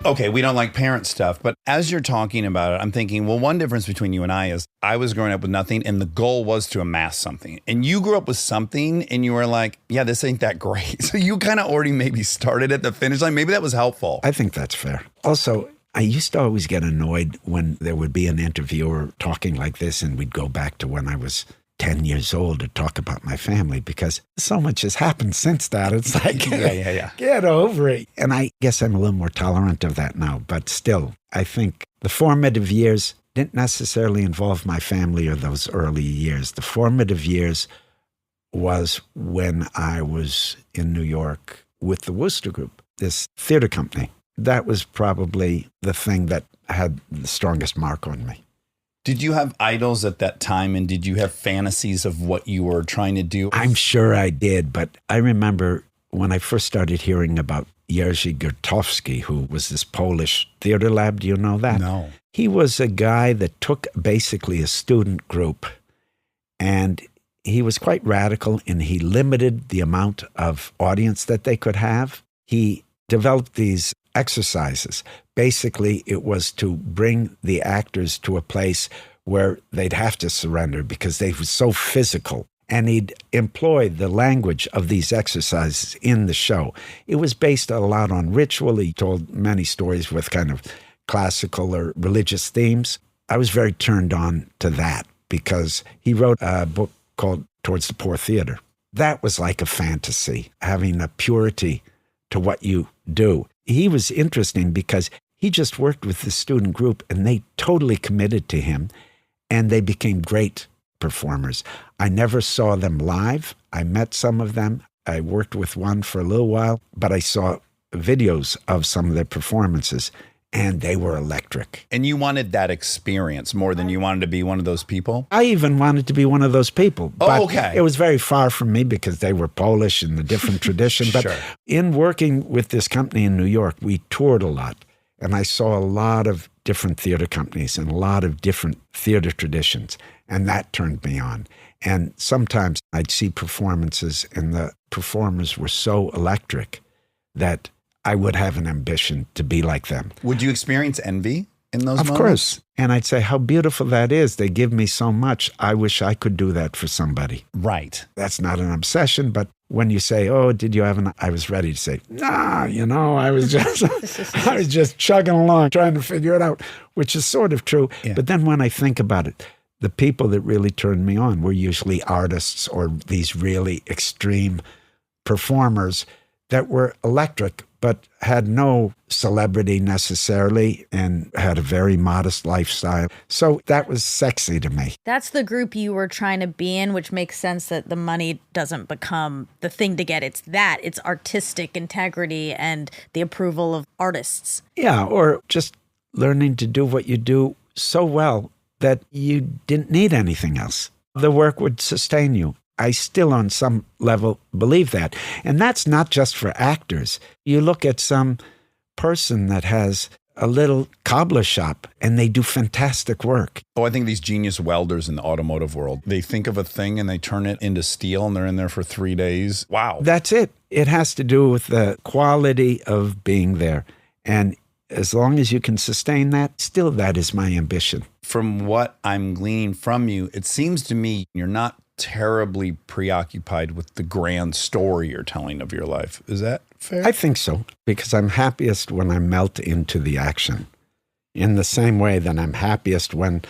Okay, we don't like parent stuff, but as you're talking about it, I'm thinking, well, one difference between you and I is I was growing up with nothing and the goal was to amass something. And you grew up with something and you were like, yeah, this ain't that great. So you kind of already maybe started at the finish line. Maybe that was helpful. I think that's fair. Also, I used to always get annoyed when there would be an interviewer talking like this and we'd go back to when I was 10 years old to talk about my family because so much has happened since that. It's like, Yeah. get over it. And I guess I'm a little more tolerant of that now. But still, I think the formative years didn't necessarily involve my family or those early years. The formative years was when I was in New York with the Wooster Group, this theater company. That was probably the thing that had the strongest mark on me. Did you have idols at that time and did you have fantasies of what you were trying to do? I'm sure I did, but I remember when I first started hearing about Jerzy Grotowski, who was this Polish theater lab. Do you know that? No. He was a guy that took basically a student group and he was quite radical and he limited the amount of audience that they could have. He developed these exercises. Basically, it was to bring the actors to a place where they'd have to surrender because they were so physical. And he'd employ the language of these exercises in the show. It was based a lot on ritual. He told many stories with kind of classical or religious themes. I was very turned on to that because he wrote a book called Towards the Poor Theater. That was like a fantasy, having a purity to what you do. He was interesting because he just worked with the student group and they totally committed to him and they became great performers. I never saw them live. I met some of them. I worked with one for a little while, but I saw videos of some of their performances and they were electric. And you wanted that experience more than you wanted to be one of those people? I even wanted to be one of those people. But okay. It was very far from me because they were Polish and a different tradition. But Sure. in working with this company in New York, we toured a lot. And I saw a lot of different theater companies and a lot of different theater traditions. And that turned me on. And sometimes I'd see performances and the performers were so electric that I would have an ambition to be like them. Would you experience envy? in those Of moments? course. And I'd say, how beautiful that is. They give me so much. I wish I could do that for somebody. Right. That's not an obsession, but when you say, oh, did you have an, I was ready to say, nah, I was just chugging along, trying to figure it out, which is sort of true. Yeah. But then when I think about it, the people that really turned me on were usually artists or these really extreme performers that were electric, but had no celebrity necessarily and had a very modest lifestyle. So that was sexy to me. That's the group you were trying to be in, which makes sense that the money doesn't become the thing to get. It's artistic integrity and the approval of artists. Yeah, or just learning to do what you do so well that you didn't need anything else. The work would sustain you. I still, on some level, believe that. And that's not just for actors. You look at some person that has a little cobbler shop and they do fantastic work. Oh, I think these genius welders in the automotive world, they think of a thing and they turn it into steel and they're in there for 3 days. Wow. That's it. It has to do with the quality of being there. And as long as you can sustain that, still that is my ambition. From what I'm gleaning from you, it seems to me you're not terribly preoccupied with the grand story you're telling of your life. Is that fair? I think so, because I'm happiest when I melt into the action. In the same way that I'm happiest when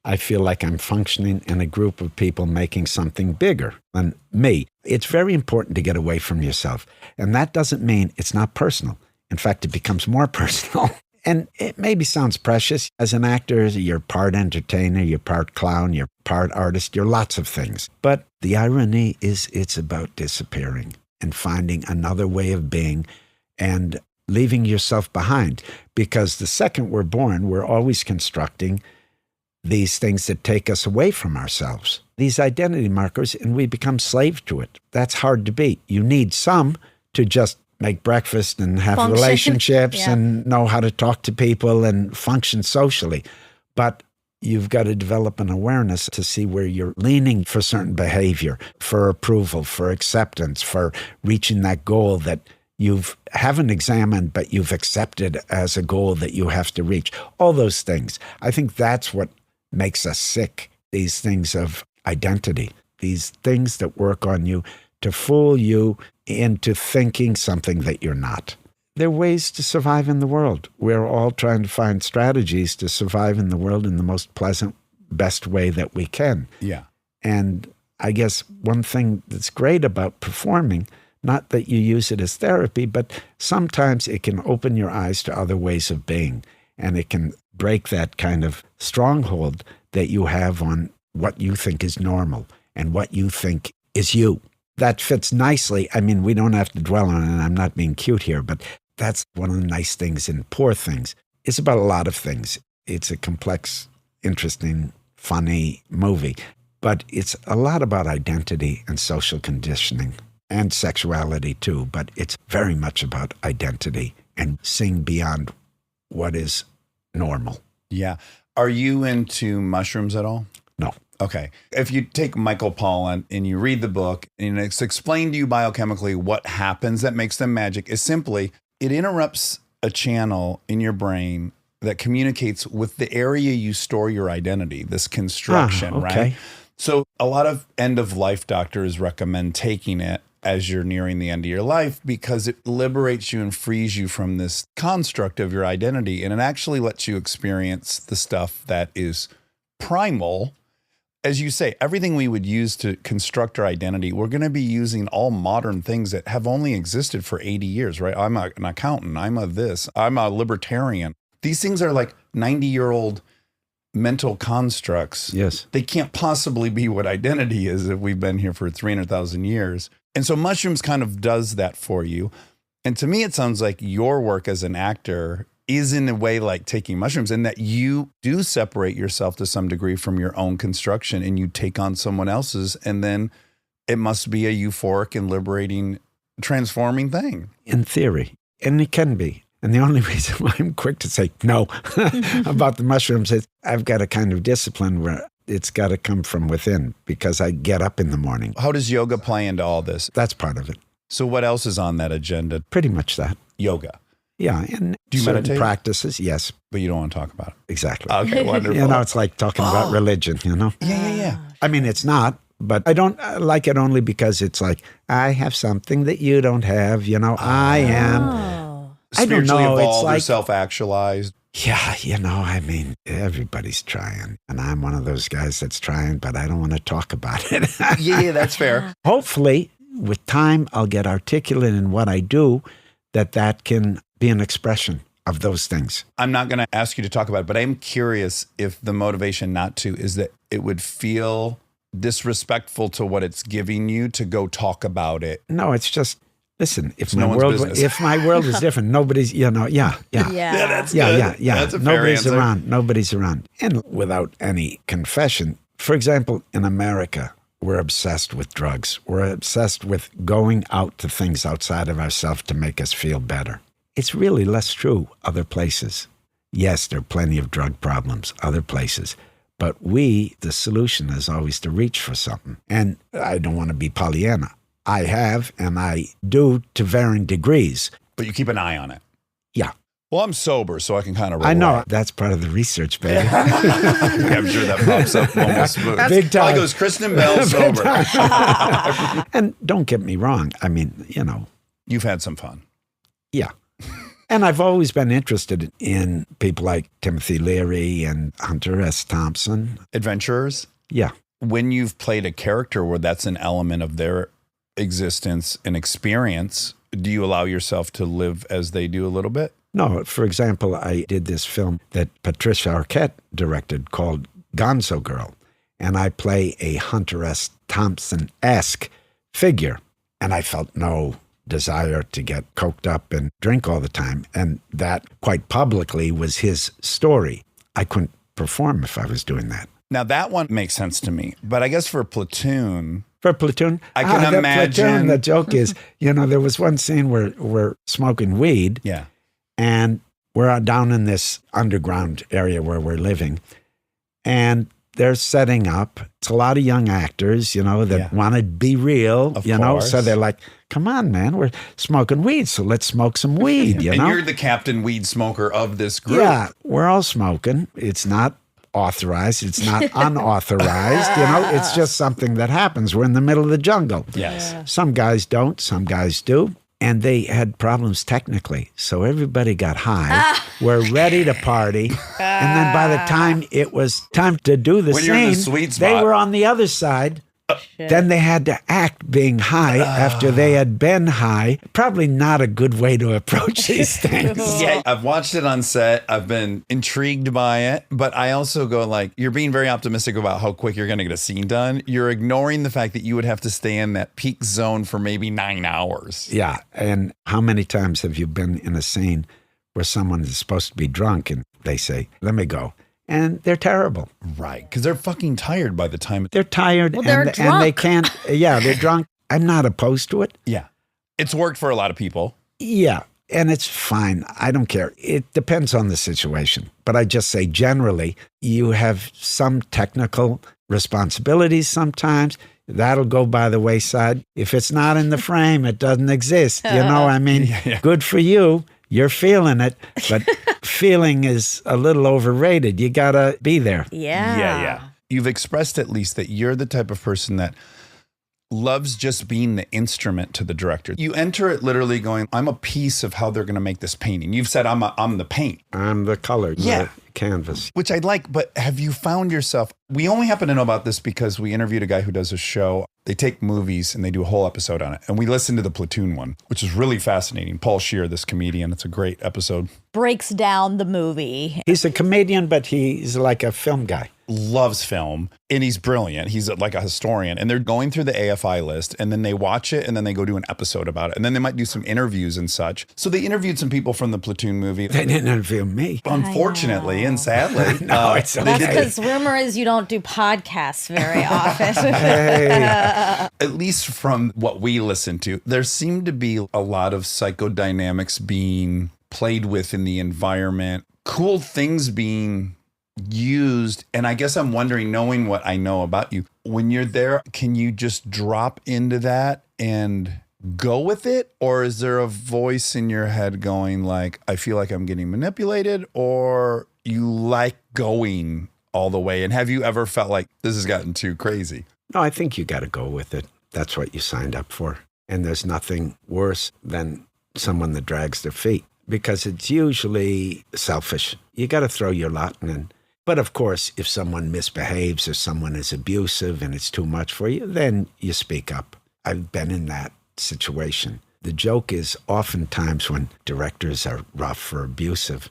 I feel like I'm functioning in a group of people making something bigger than me. It's very important to get away from yourself. And that doesn't mean it's not personal. In fact, it becomes more personal. And it maybe sounds precious. As an actor, you're part entertainer, you're part clown, you're part artist, you're lots of things. But the irony is it's about disappearing and finding another way of being and leaving yourself behind. Because the second we're born, we're always constructing these things that take us away from ourselves, these identity markers, and we become slave to it. That's hard to beat. You need some to just make breakfast and have Function. relationships Yeah. and know how to talk to people and function socially. But you've got to develop an awareness to see where you're leaning for certain behavior, for approval, for acceptance, for reaching that goal that you haven't examined, but you've accepted as a goal that you have to reach. All those things. I think that's what makes us sick, these things of identity, these things that work on you to fool you into thinking something that you're not. There are ways to survive in the world. We're all trying to find strategies to survive in the world in the most pleasant, best way that we can. Yeah. And I guess one thing that's great about performing, not that you use it as therapy, but sometimes it can open your eyes to other ways of being. And it can break that kind of stronghold that you have on what you think is normal and what you think is you. That fits nicely. I mean, we don't have to dwell on it, and I'm not being cute here, but that's one of the nice things in Poor Things. It's about a lot of things. It's a complex, interesting, funny movie, but it's a lot about identity and social conditioning and sexuality too, but it's very much about identity and seeing beyond what is normal. Yeah. Are you into mushrooms at all? No. Okay. If you take Michael Pollan and you read the book and it's explained to you biochemically what happens that makes them magic is simply it interrupts a channel in your brain that communicates with the area you store your identity, this construction, okay. right? So a lot of end-of-life doctors recommend taking it as you're nearing the end of your life because it liberates you and frees you from this construct of your identity. And it actually lets you experience the stuff that is primal. As you say, everything we would use to construct our identity, we're going to be using all modern things that have only existed for 80 years, right? I'm an accountant. I'm a libertarian. These things are like 90-year-old mental constructs. Yes. They can't possibly be what identity is if we've been here for 300,000 years. And so mushrooms kind of does that for you. And to me, it sounds like your work as an actor is in a way like taking mushrooms, and that you do separate yourself to some degree from your own construction and you take on someone else's, and then it must be a euphoric and liberating, transforming thing. In theory, and it can be. And the only reason why I'm quick to say no about the mushrooms is I've got a kind of discipline where it's got to come from within because I get up in the morning. How does yoga play into all this? That's part of it. So what else is on that agenda? Pretty much that. Yoga. Yeah, and Do you certain meditate? practices, yes, But you don't want to talk about it. exactly. Okay, wonderful. You know, it's like talking about religion, you know? Yeah. I mean, it's not, but I don't like it only because it's like, I have something that you don't have, you know, I am. Oh. I don't Spiritually know, it's evolved or like- self-actualized. Yeah, you know, I mean, everybody's trying. And I'm one of those guys that's trying, but I don't want to talk about it. Yeah, that's fair. Hopefully, with time, I'll get articulate in what I do, that can be an expression of those things. I'm not going to ask you to talk about it, but I'm curious if the motivation not to is that it would feel disrespectful to what it's giving you to go talk about it. No, it's just, listen, if no my one's world, business. if my world is different, nobody's, you know, yeah. Yeah. That's Yeah, good. yeah. That's a fair Nobody's answer. around. Nobody's around. And without any confession, for example, in America, we're obsessed with drugs. We're obsessed with going out to things outside of ourselves to make us feel better. It's really less true other places. Yes, there are plenty of drug problems other places. But the solution is always to reach for something. And I don't want to be Pollyanna. I have, and I do to varying degrees. But you keep an eye on it. Yeah. Well, I'm sober, so I can kind of I know. That's part of the research, baby. I'm sure that pops up almost. Big time. Probably goes Kristen Bell sober. And don't get me wrong. I mean, you know, You've had some fun. yeah. And I've always been interested in people like Timothy Leary and Hunter S. Thompson. Adventurers, Yeah. when you've played a character where that's an element of their existence and experience, do you allow yourself to live as they do a little bit? No, for example, I did this film that Patricia Arquette directed called Gonzo Girl, and I play a Hunter S. Thompson-esque figure, and I felt no desire to get coked up and drink all the time, and that quite publicly was his story. I couldn't perform if I was doing that. Now, that one makes sense to me. But I guess for Platoon, For Platoon, I can the imagine- Platoon, the joke is, you know, there was one scene where we're smoking weed, yeah. and we're down in this underground area where we're living, and they're setting up. It's a lot of young actors, you know, that Yeah. want to be real, Of you know. So course. they're like, "Come on, man, we're smoking weed, so let's smoke some weed," you And know. you're the captain weed smoker of this group. Yeah, we're all smoking. It's not authorized. It's not unauthorized. You know, it's just something that happens. We're in the middle of the jungle. Yes. Some guys don't, some guys do. And they had problems technically. So everybody got high. We're ready to party. And then by the time it was time to do the When you're in the scene, sweet they spot. were on the other side. Then they had to act being high after they had been high. Probably not a good way to approach these things. Yeah, I've watched it on set. I've been intrigued by it, but I also go like, you're being very optimistic about how quick you're going to get a scene done. You're ignoring the fact that you would have to stay in that peak zone for maybe 9 hours. Yeah. And how many times have you been in a scene where someone is supposed to be drunk and they say, "Let me go"? And they're terrible. Right, because they're fucking tired by the time. They're tired Well, they're and they drunk. can't. Yeah, they're drunk. I'm not opposed to it. Yeah, it's worked for a lot of people. Yeah. And it's fine. I don't care. It depends on the situation. But I just say generally, you have some technical responsibilities sometimes. That'll go by the wayside. If it's not in the frame, it doesn't exist. You know, I mean, good for you. You're feeling it, but feeling is a little overrated. You got to be there. Yeah. You've expressed at least that you're the type of person that loves just being the instrument to the director. You enter it literally going, I'm a piece of how they're going to make this painting. You've said I'm the paint, I'm the color, Yeah. the canvas. which I'd like, but have you found yourself, we only happen to know about this because we interviewed a guy who does a show. They take movies and they do a whole episode on it. And we listened to the Platoon one, which is really fascinating. Paul Scheer, this comedian, it's a great episode. Breaks down the movie. He's a comedian, but he's like a film guy. Loves film and he's brilliant. He's like a historian and they're going through the AFI list and then they watch it and then they go do an episode about it. And then they might do some interviews and such. So they interviewed some people from the Platoon movie. They didn't interview me. Unfortunately and sadly. No, it's they okay. That's did- because rumor is you don't do podcasts very often. Hey, at least from what we listened to, there seemed to be a lot of psychodynamics being played with in the environment, cool things being used. And I guess I'm wondering, knowing what I know about you, when you're there, can you just drop into that and go with it, or is there a voice in your head going like, I feel like I'm getting manipulated, or you like going all the way? And have you ever felt like this has gotten too crazy? No, I think you got to go with it. That's what you signed up for. And there's nothing worse than someone that drags their feet, because it's usually selfish. You got to throw your lot in. But of course, if someone misbehaves or someone is abusive and it's too much for you, then you speak up. I've been in that situation. The joke is oftentimes when directors are rough or abusive,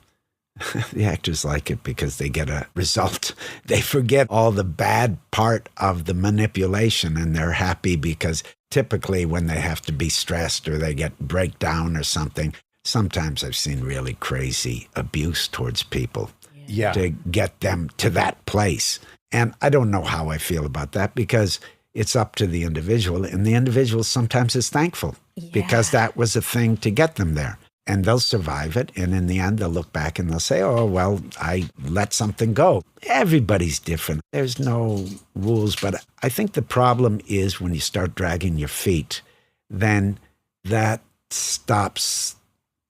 the actors like it because they get a result. They forget all the bad part of the manipulation, and they're happy because typically when they have to be stressed or they get breakdown or something, sometimes I've seen really crazy abuse towards people to get them to that place. And I don't know how I feel about that, because it's up to the individual, and the individual sometimes is thankful because that was a thing to get them there. And they'll survive it. And in the end, they'll look back and they'll say, oh, well, I let something go. Everybody's different. There's no rules. But I think the problem is when you start dragging your feet, then that stops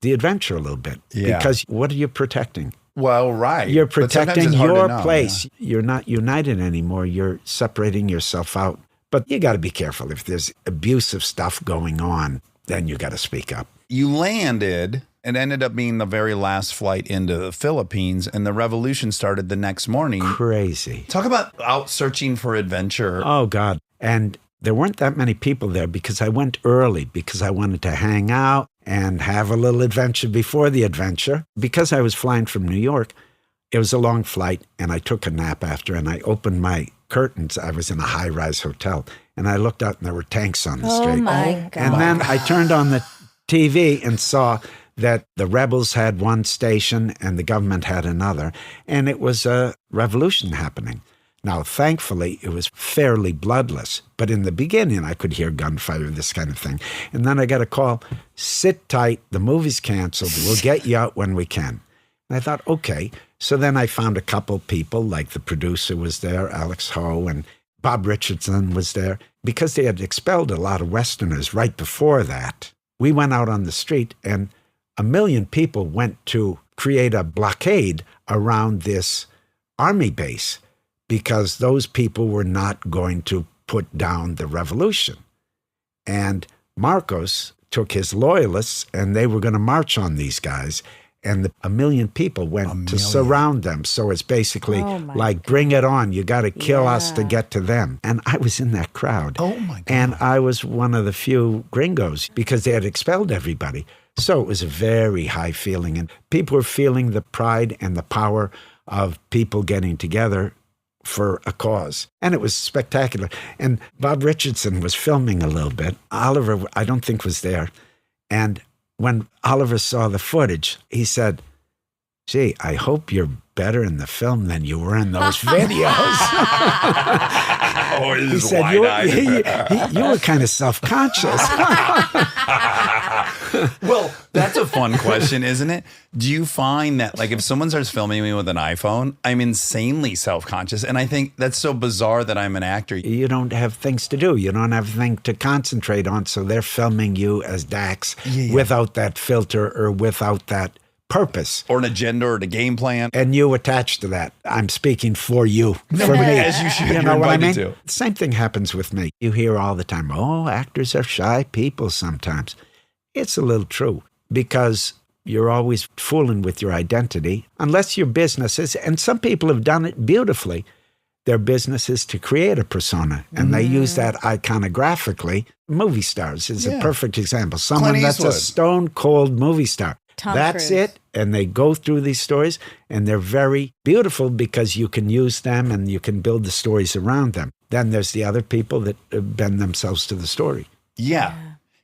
the adventure a little bit. Yeah. Because what are you protecting? Well, right. You're But sometimes protecting it's hard to your know, place. You're not united anymore. You're separating yourself out. But you got to be careful. If there's abusive stuff going on, then you got to speak up. You landed, it ended up being the very last flight into the Philippines, and the revolution started the next morning. Crazy. Talk about out searching for adventure. Oh, God. And there weren't that many people there because I went early, because I wanted to hang out and have a little adventure before the adventure. Because I was flying from New York, it was a long flight, and I took a nap after, and I opened my curtains. I was in a high-rise hotel, and I looked out, and there were tanks on the street. Oh, my God. And then I turned on the TV and saw that the rebels had one station and the government had another, and it was a revolution happening. Now, thankfully, it was fairly bloodless, but in the beginning, I could hear gunfire, this kind of thing. And then I got a call, sit tight, the movie's canceled, we'll get you out when we can. And I thought, okay. So then I found a couple people, like the producer was there, Alex Ho, and Bob Richardson was there, because they had expelled a lot of Westerners right before that. We went out on the street, and 1 million people went to create a blockade around this army base because those people were not going to put down the revolution. And Marcos took his loyalists, and they were going to march on these guys. And 1 million people went to surround them. So it's basically like, bring it on. You got to kill us to get to them. And I was in that crowd. Oh, my God. And I was one of the few gringos because they had expelled everybody. So it was a very high feeling. And people were feeling the pride and the power of people getting together for a cause. And it was spectacular. And Bob Richardson was filming a little bit. Oliver, I don't think, was there. And when Oliver saw the footage, he said, gee, I hope you're better in the film than you were in those videos. He said, you were kind of self-conscious. Well, that's a fun question, isn't it? Do you find that, like, if someone starts filming me with an iPhone, I'm insanely self-conscious, and I think that's so bizarre that I'm an actor. You don't have things to do. You don't have things to concentrate on, so they're filming you as Dax without that filter or without that purpose. Or an agenda or a game plan. And you attach to that. I'm speaking for you, for me. As you should. You know You're what I invited mean? to. Same thing happens with me. You hear all the time, oh, actors are shy people sometimes. It's a little true, because you're always fooling with your identity, unless your business is, and some people have done it beautifully, their business is to create a persona, and they use that iconographically. Movie stars is a perfect example. Someone Clint that's a Eastwood. stone cold movie star. Tom That's Cruise. it. And they go through these stories, and they're very beautiful because you can use them and you can build the stories around them. Then there's the other people that bend themselves to the story. Yeah.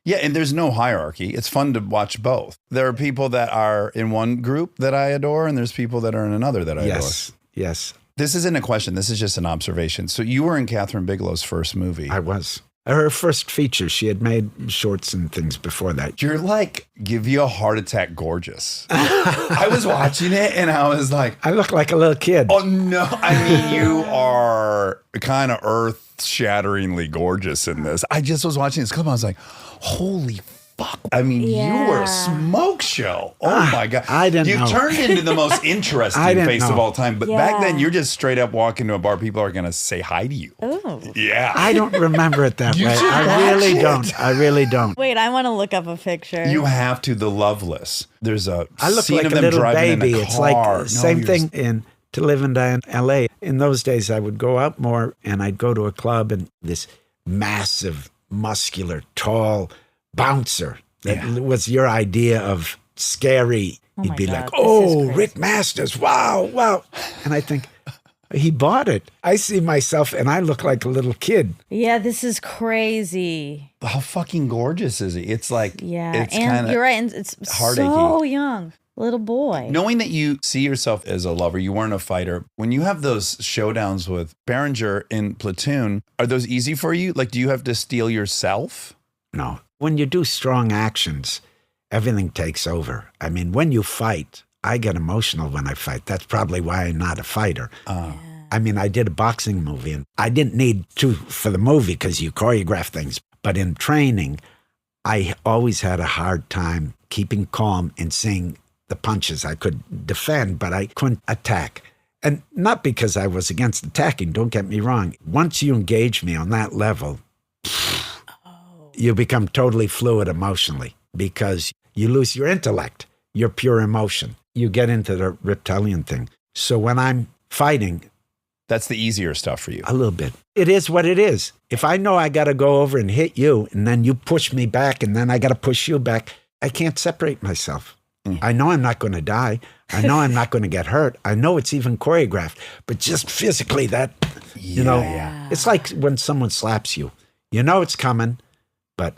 Yeah, and there's no hierarchy. It's fun to watch both. There are people that are in one group that I adore, and there's people that are in another that I adore. Yes. This isn't a question. This is just an observation. So you were in Catherine Bigelow's first movie. I was. Her first feature. She had made shorts and things before that. You're like, give you a heart attack gorgeous. I was watching it and I was like, I look like a little kid. oh no. I mean, you are kind of earth-shatteringly gorgeous in this. I just was watching this clip. I was like, holy fuck. I mean, you were a smoke show. Oh my God. I didn't know. You turned into the most interesting face of all time. But back then, you're just straight up walking to a bar. People are going to say hi to you. Oh. Yeah. I don't remember it that You way. should I really watch don't. it. I really don't. Wait, I want to look up a picture. You have to. The Loveless. There's a I look scene like of a them little driving baby. in a It's car. like No, same you're thing in To Live and Die in L.A. In those days, I would go out more and I'd go to a club and this massive, muscular, tall bouncer that was your idea of scary. You'd my be God, like, this oh, is crazy. Rick Masters, wow, wow. And I think, he bought it. I see myself and I look like a little kid. Yeah, this is crazy. How fucking gorgeous is he? It's like, Yeah, it's and kind you're of right. And it's heartachy. so young, little boy. Knowing that you see yourself as a lover, you weren't a fighter. When you have those showdowns with Berenger in Platoon, are those easy for you? Like, do you have to steel yourself? No. When you do strong actions, everything takes over. I mean, when you fight, I get emotional when I fight. That's probably why I'm not a fighter. I mean, I did a boxing movie, and I didn't need to for the movie because you choreograph things. But in training, I always had a hard time keeping calm and seeing the punches. I could defend, but I couldn't attack. And not because I was against attacking, don't get me wrong. Once you engage me on that level, you become totally fluid emotionally because you lose your intellect, your pure emotion. You get into the reptilian thing. So when I'm fighting, That's the easier stuff for you. a little bit, it is what it is. If I know I got to go over and hit you and then you push me back and then I got to push you back, I can't separate myself. I know I'm not going to die. I know I'm not going to get hurt. I know it's even choreographed, but just physically that, it's like when someone slaps you, you know it's coming, but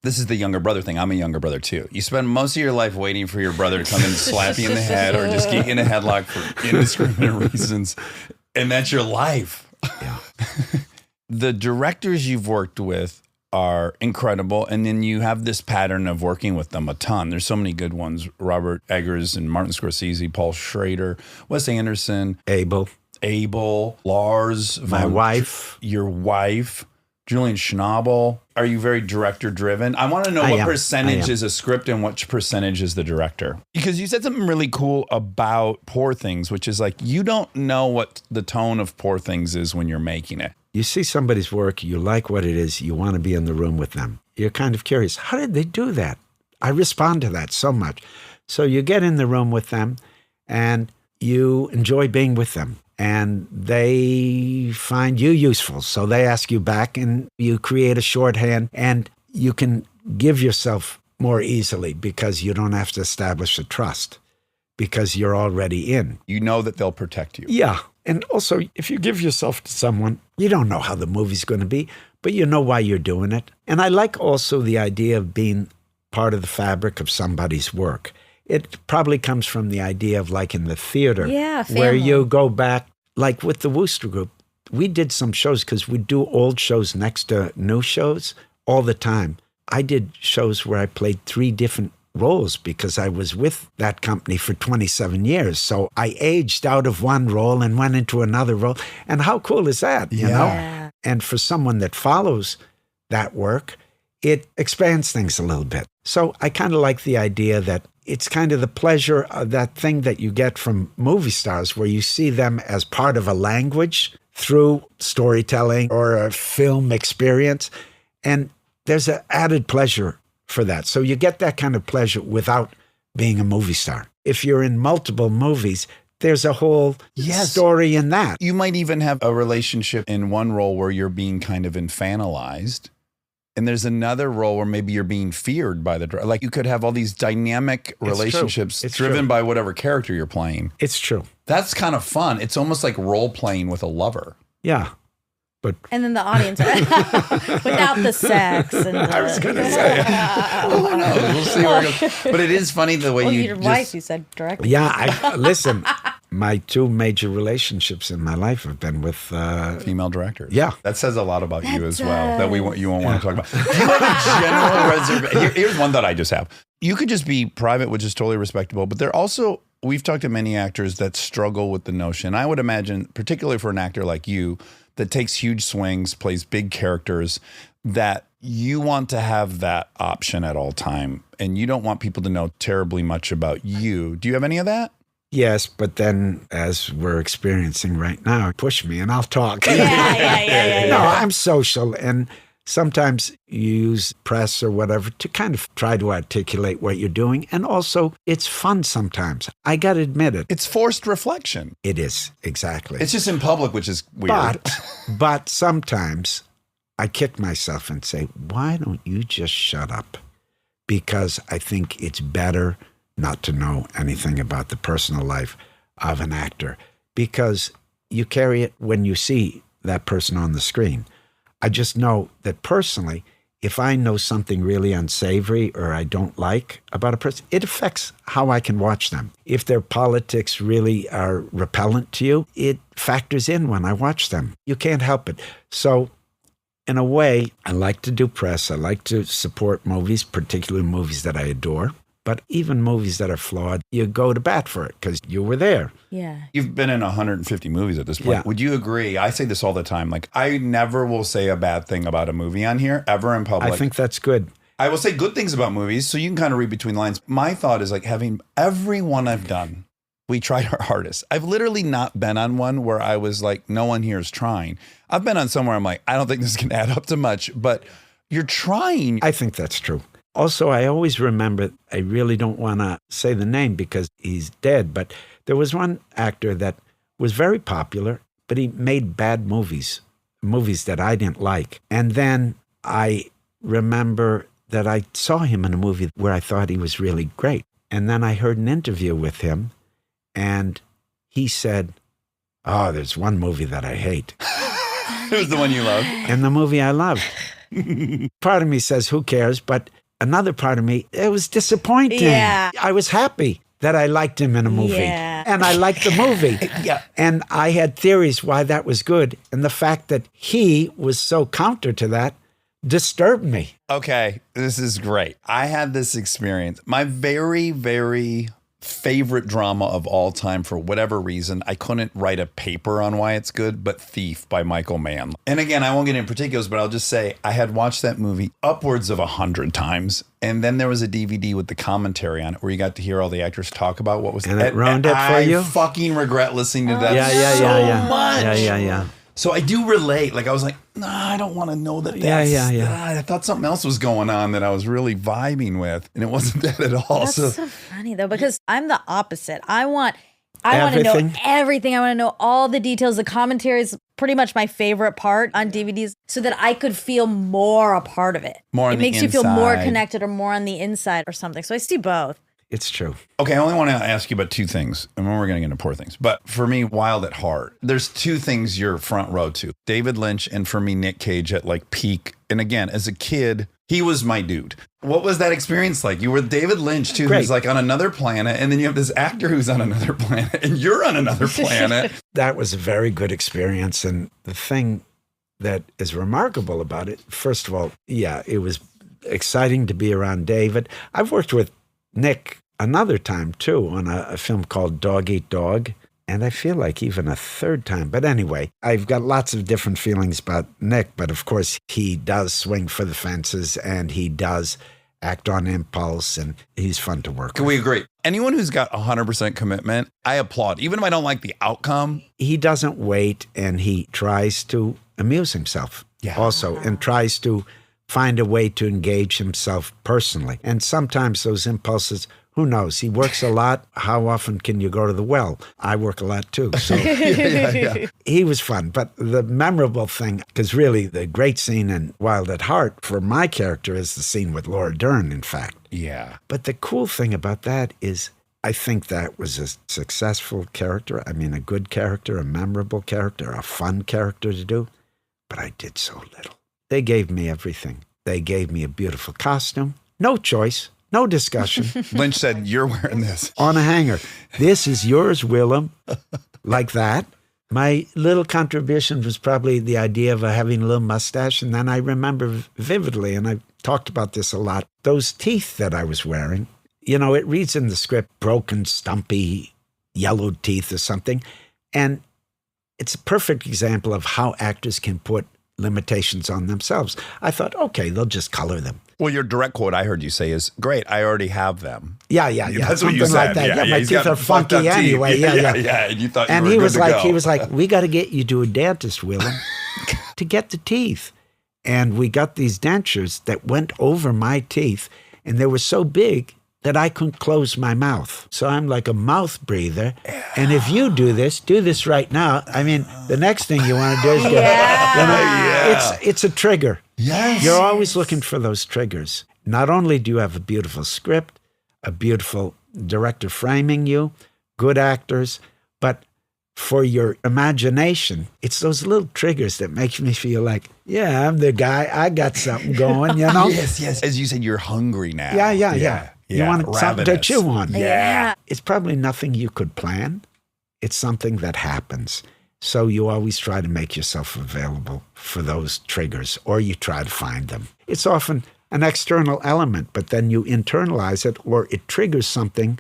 This is the younger brother thing. I'm a younger brother too. You spend most of your life waiting for your brother to come and slap you in the head or just get you in a headlock for indiscriminate reasons. And that's your life. yeah. The directors you've worked with are incredible. And then you have this pattern of working with them a ton. There's so many good ones. Robert Eggers and Martin Scorsese, Paul Schrader, Wes Anderson, Abel, Lars, my wife. your wife, Julian Schnabel. Are you very director driven? I want to know I what am. percentage I am. is a script and what percentage is the director. Because you said something really cool about Poor Things, which is like, you don't know what the tone of Poor Things is when you're making it. You see somebody's work, you like what it is, you want to be in the room with them. You're kind of curious, how did they do that? I respond to that so much. So you get in the room with them and you enjoy being with them and they find you useful. So they ask you back and you create a shorthand and you can give yourself more easily because you don't have to establish a trust because you're already in. You know that they'll protect you. Yeah. And also, if you give yourself to someone, you don't know how the movie's going to be, but you know why you're doing it. And I like also the idea of being part of the fabric of somebody's work. It probably comes from the idea of like in the theater, Yeah, where family. you go back, like with the Wooster Group. We did some shows because we do old shows next to new shows all the time. I did shows where I played 3 different roles because I was with that company for 27 years. So I aged out of one role and went into another role. And how cool is that, you know? And for someone that follows that work, it expands things a little bit. So I kind of like the idea that it's kind of the pleasure of that thing that you get from movie stars where you see them as part of a language through storytelling or a film experience. And there's an added pleasure for that. So you get that kind of pleasure without being a movie star. If you're in multiple movies, there's a whole story in that. You might even have a relationship in one role where you're being kind of infantilized. And there's another role where maybe you're being feared by the director. Like you could have all these dynamic relationships It's driven true. by whatever character you're playing. It's true. That's kind of fun. It's almost like role playing with a lover. Yeah. But And then the audience without the sex. And I was going to say, Who knows? We'll see where it goes. But it is funny the way well, you your just, wife, you said directly. yeah, listen, My two major relationships in my life have been with Female directors. Yeah. That says a lot about you as well, that you won't want to talk about. Do you have a general reservation? Here's one that I just have. You could just be private, which is totally respectable, but there also, we've talked to many actors that struggle with the notion. I would imagine, particularly for an actor like you, that takes huge swings, plays big characters, that you want to have that option at all time, and you don't want people to know terribly much about you. Do you have any of that? Yes, but then, as we're experiencing right now, push me and I'll talk. Yeah. No, I'm social, and sometimes you use press or whatever to kind of try to articulate what you're doing. And also, it's fun sometimes. I got to admit it. It's forced reflection. It is, exactly. It's just in public, which is weird. But sometimes I kick myself and say, why don't you just shut up? Because I think it's better not to know anything about the personal life of an actor, because you carry it when you see that person on the screen. I just know that personally, if I know something really unsavory or I don't like about a person, it affects how I can watch them. If their politics really are repellent to you, it factors in when I watch them. You can't help it. So in a way, I like to do press. I like to support movies, particularly movies that I adore. But even movies that are flawed, you go to bat for it because you were there. Yeah. You've been in 150 movies at this point. Yeah. Would you agree? I say this all the time. Like, I never will say a bad thing about a movie on here, ever in public. I think that's good. I will say good things about movies, so you can kind of read between the lines. My thought is like having every one I've done, we tried our hardest. I've literally not been on one where I was like, no one here is trying. I've been on somewhere I'm like, I don't think this can add up to much, but you're trying. I think that's true. Also, I always remember, I really don't want to say the name because he's dead, but there was one actor that was very popular, but he made bad movies that I didn't like. And then I remember that I saw him in a movie where I thought he was really great. And then I heard an interview with him, and he said, oh, there's one movie that I hate. It was the one you loved. And the movie I loved. Part of me says, who cares? But another part of me, it was disappointing. Yeah. I was happy that I liked him in a movie. Yeah. And I liked the movie. Yeah. And I had theories why that was good. And the fact that he was so counter to that disturbed me. Okay, this is great. I had this experience. My very, very favorite drama of all time, for whatever reason, I couldn't write a paper on why it's good, but Thief by Michael Mann. And again, I won't get into particulars, but I'll just say I had watched that movie upwards of 100 times. And then there was a DVD with the commentary on it where you got to hear all the actors talk about what was. And it ruined it for you? I fucking regret listening to that much. Yeah. So I do relate. Like I was like, nah, I don't want to know that. I thought something else was going on that I was really vibing with, and it wasn't that at all. That's so funny though, because I'm the opposite. I want to know everything. I want to know all the details. The commentary is pretty much my favorite part on DVDs, so that I could feel more a part of it. It makes you feel more connected or more on the inside or something. So I see both. It's true. Okay, I only want to ask you about two things, and then we're going to get into poor things. But for me, Wild at Heart, there's two things you're front row to. David Lynch, and for me, Nick Cage at like peak. And again, as a kid, he was my dude. What was that experience like? You were David Lynch, too, who's like on another planet, and then you have this actor who's on another planet, and you're on another planet. That was a very good experience. And the thing that is remarkable about it, first of all, yeah, it was exciting to be around David. I've worked with Nick another time, too, on a film called Dog Eat Dog. And I feel like even a third time. But anyway, I've got lots of different feelings about Nick. But of course, he does swing for the fences and he does act on impulse. And he's fun to work Can with. we agree? Anyone who's got 100% commitment, I applaud. Even if I don't like the outcome. He doesn't wait, and he tries to amuse himself also, and tries to find a way to engage himself personally. And sometimes those impulses, who knows? He works a lot. How often can you go to the well? I work a lot too. So he was fun. But the memorable thing, because really the great scene in Wild at Heart for my character is the scene with Laura Dern, in fact. Yeah. But the cool thing about that is I think that was a successful character. I mean, a good character, a memorable character, a fun character to do. But I did so little. They gave me everything. They gave me a beautiful costume. No choice. No discussion. Lynch said, "You're wearing this." On a hanger. This is yours, Willem. Like that. My little contribution was probably the idea of having a little mustache. And then I remember vividly, and I've talked about this a lot, those teeth that I was wearing. You know, it reads in the script, broken, stumpy, yellowed teeth or something. And it's a perfect example of how actors can put limitations on themselves. I thought, okay, they'll just color them. Well, your direct quote I heard you say is, "Great, I already have them." Yeah. That's what you Something said. like that. Yeah, my he's teeth got are funky fucked up teeth. anyway. Yeah. And you thought And you were he good was to like, go. we got to get you to a dentist, Willem, to get the teeth. And we got these dentures that went over my teeth, and they were so big that I couldn't close my mouth. So I'm like a mouth breather. And if you do this right now. I mean, the next thing you want to do is it's a trigger. Yes. You're always looking for those triggers. Not only do you have a beautiful script, a beautiful director framing you, good actors, but for your imagination, it's those little triggers that make me feel like, yeah, I'm the guy. I got something going, you know? Yes. As you said, you're hungry now. Yeah. You want something to Ravenous. chew on. Yeah. It's probably nothing you could plan. It's something that happens. So you always try to make yourself available for those triggers, or you try to find them. It's often an external element, but then you internalize it, or it triggers something.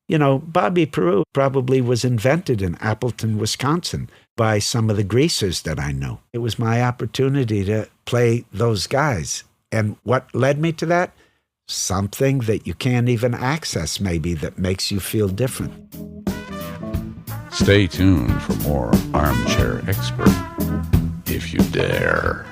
You know, Bobby Peru probably was invented in Appleton, Wisconsin by some of the greasers that I know. It was my opportunity to play those guys. And what led me to that? Something that you can't even access, maybe, that makes you feel different. Stay tuned for more Armchair Expert, if you dare.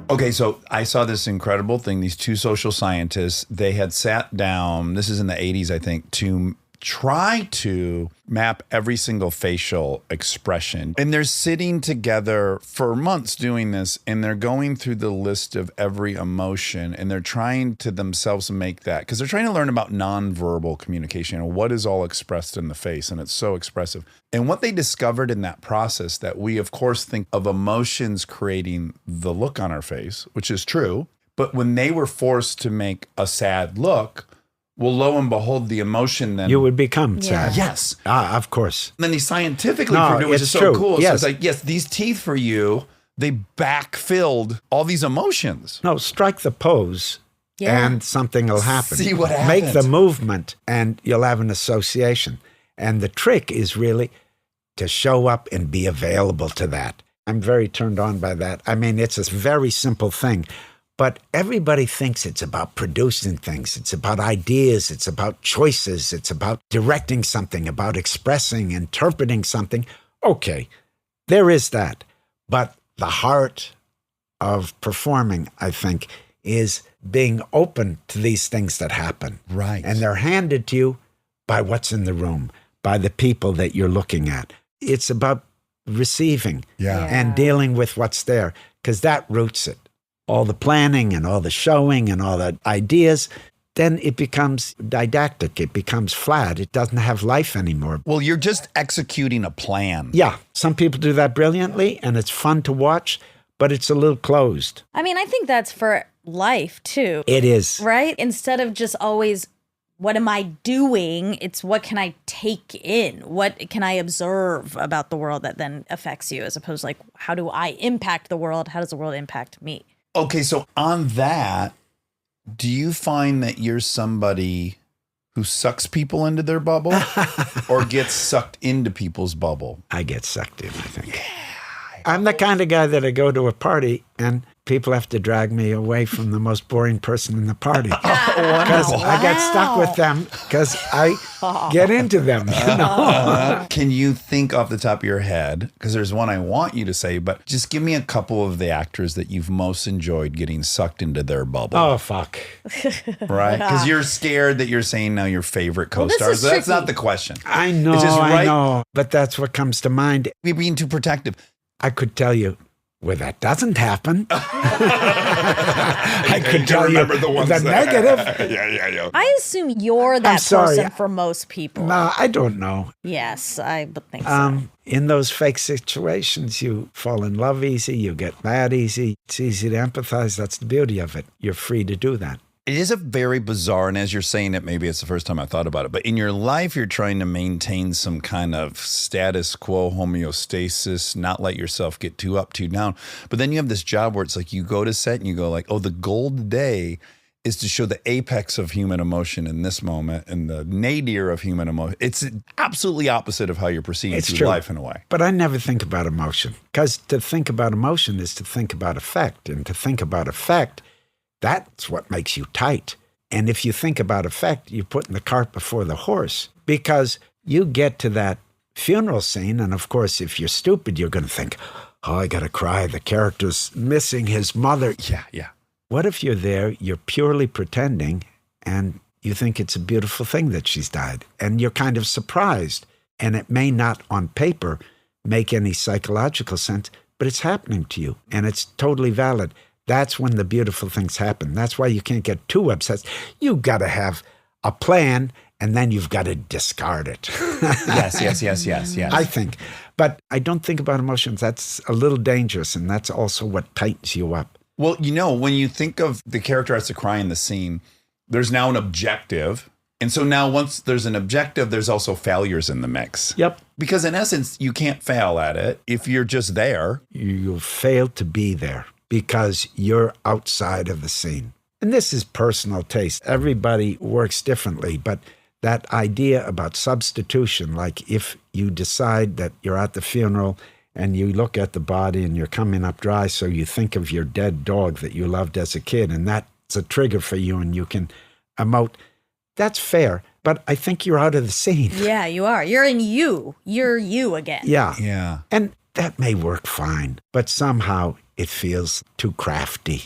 Okay, so I saw this incredible thing. These two social scientists, they had sat down, this is in the 80s, I think, to try to map every single facial expression. And they're sitting together for months doing this, and they're going through the list of every emotion, and they're trying to themselves make that, because they're trying to learn about nonverbal communication and what is all expressed in the face, and it's so expressive. And what they discovered in that process, that we, of course, think of emotions creating the look on our face, which is true, but when they were forced to make a sad look, well, lo and behold, the emotion then... You would become sad. Yes. Of course. And then they scientifically proved it, which is so cool. Yes. So it's like, yes, these teeth for you, they backfilled all these emotions. No, strike the pose and something will happen. See what happens. Make the movement and you'll have an association. And the trick is really to show up and be available to that. I'm very turned on by that. I mean, it's a very simple thing. But everybody thinks it's about producing things. It's about ideas. It's about choices. It's about directing something, about expressing, interpreting something. Okay, there is that. But the heart of performing, I think, is being open to these things that happen. Right. And they're handed to you by what's in the room, by the people that you're looking at. It's about receiving and dealing with what's there, because that roots it. All the planning and all the showing and all the ideas, then it becomes didactic. It becomes flat. It doesn't have life anymore. Well, you're just executing a plan. Yeah, some people do that brilliantly, and it's fun to watch, but it's a little closed. I mean, I think that's for life too. It is. Right? Instead of just always, what am I doing? It's what can I take in? What can I observe about the world that then affects you, as opposed to like, how do I impact the world? How does the world impact me? Okay, so on that, do you find that you're somebody who sucks people into their bubble or gets sucked into people's bubble? I get sucked in, I think. I'm the kind of guy that I go to a party and people have to drag me away from the most boring person in the party. Because I get stuck with them because I get into them, you know. Can you think off the top of your head, because there's one I want you to say, but just give me a couple of the actors that you've most enjoyed getting sucked into their bubble. Oh, fuck. Right? Because you're scared that you're saying now your favorite Well, this co-stars. is That's not tricky. the question. I know, It's just I right- know. But that's what comes to mind. We're being too protective. I could tell you where that doesn't happen. I You can tell you remember the ones that- negative. Yeah. I assume you're that sorry. person for most people. No, I don't know. Yes, I would think so. In those fake situations, you fall in love easy, you get mad easy. It's easy to empathize. That's the beauty of it. You're free to do that. It is a very bizarre, and as you're saying it, maybe it's the first time I thought about it, but in your life, you're trying to maintain some kind of status quo homeostasis, not let yourself get too up, too down. But then you have this job where it's like you go to set and you go like, oh, the goal today is to show the apex of human emotion in this moment and the nadir of human emotion. It's absolutely opposite of how you're proceeding It's through true. life in a way. But I never think about emotion, because to think about emotion is to think about effect. And to think about effect, that's what makes you tight. And if you think about effect, you're putting the cart before the horse, because you get to that funeral scene. And of course, if you're stupid, you're going to think, oh, I got to cry. The character's missing his mother. Yeah. What if you're there, you're purely pretending, and you think it's a beautiful thing that she's died, and you're kind of surprised, and it may not on paper make any psychological sense, but it's happening to you, and it's totally valid. That's when the beautiful things happen. That's why you can't get too upset. You've got to have a plan, and then you've got to discard it. Yes. I think. But I don't think about emotions. That's a little dangerous, and that's also what tightens you up. Well, when you think of the character has to cry in the scene, there's now an objective. And so now once there's an objective, there's also failures in the mix. Yep. Because in essence, you can't fail at it if you're just there. You fail to be there because you're outside of the scene. And this is personal taste. Everybody works differently, but that idea about substitution, like if you decide that you're at the funeral and you look at the body and you're coming up dry, so you think of your dead dog that you loved as a kid, and that's a trigger for you and you can emote, that's fair. But I think you're out of the scene. Yeah, you are. You're in you. You're you again. Yeah. And that may work fine, but somehow it feels too crafty.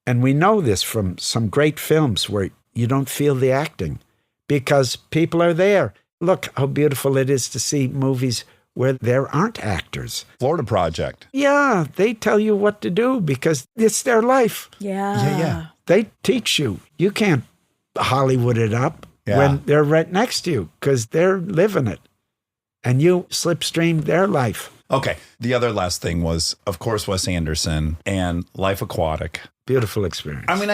And we know this from some great films where you don't feel the acting because people are there. Look how beautiful it is to see movies where there aren't actors. Florida Project. Yeah, they tell you what to do because it's their life. Yeah. They teach you. You can't Hollywood it up when they're right next to you because they're living it. And you slipstream their life. Okay. The other last thing was, of course, Wes Anderson and Life Aquatic. Beautiful experience. I mean,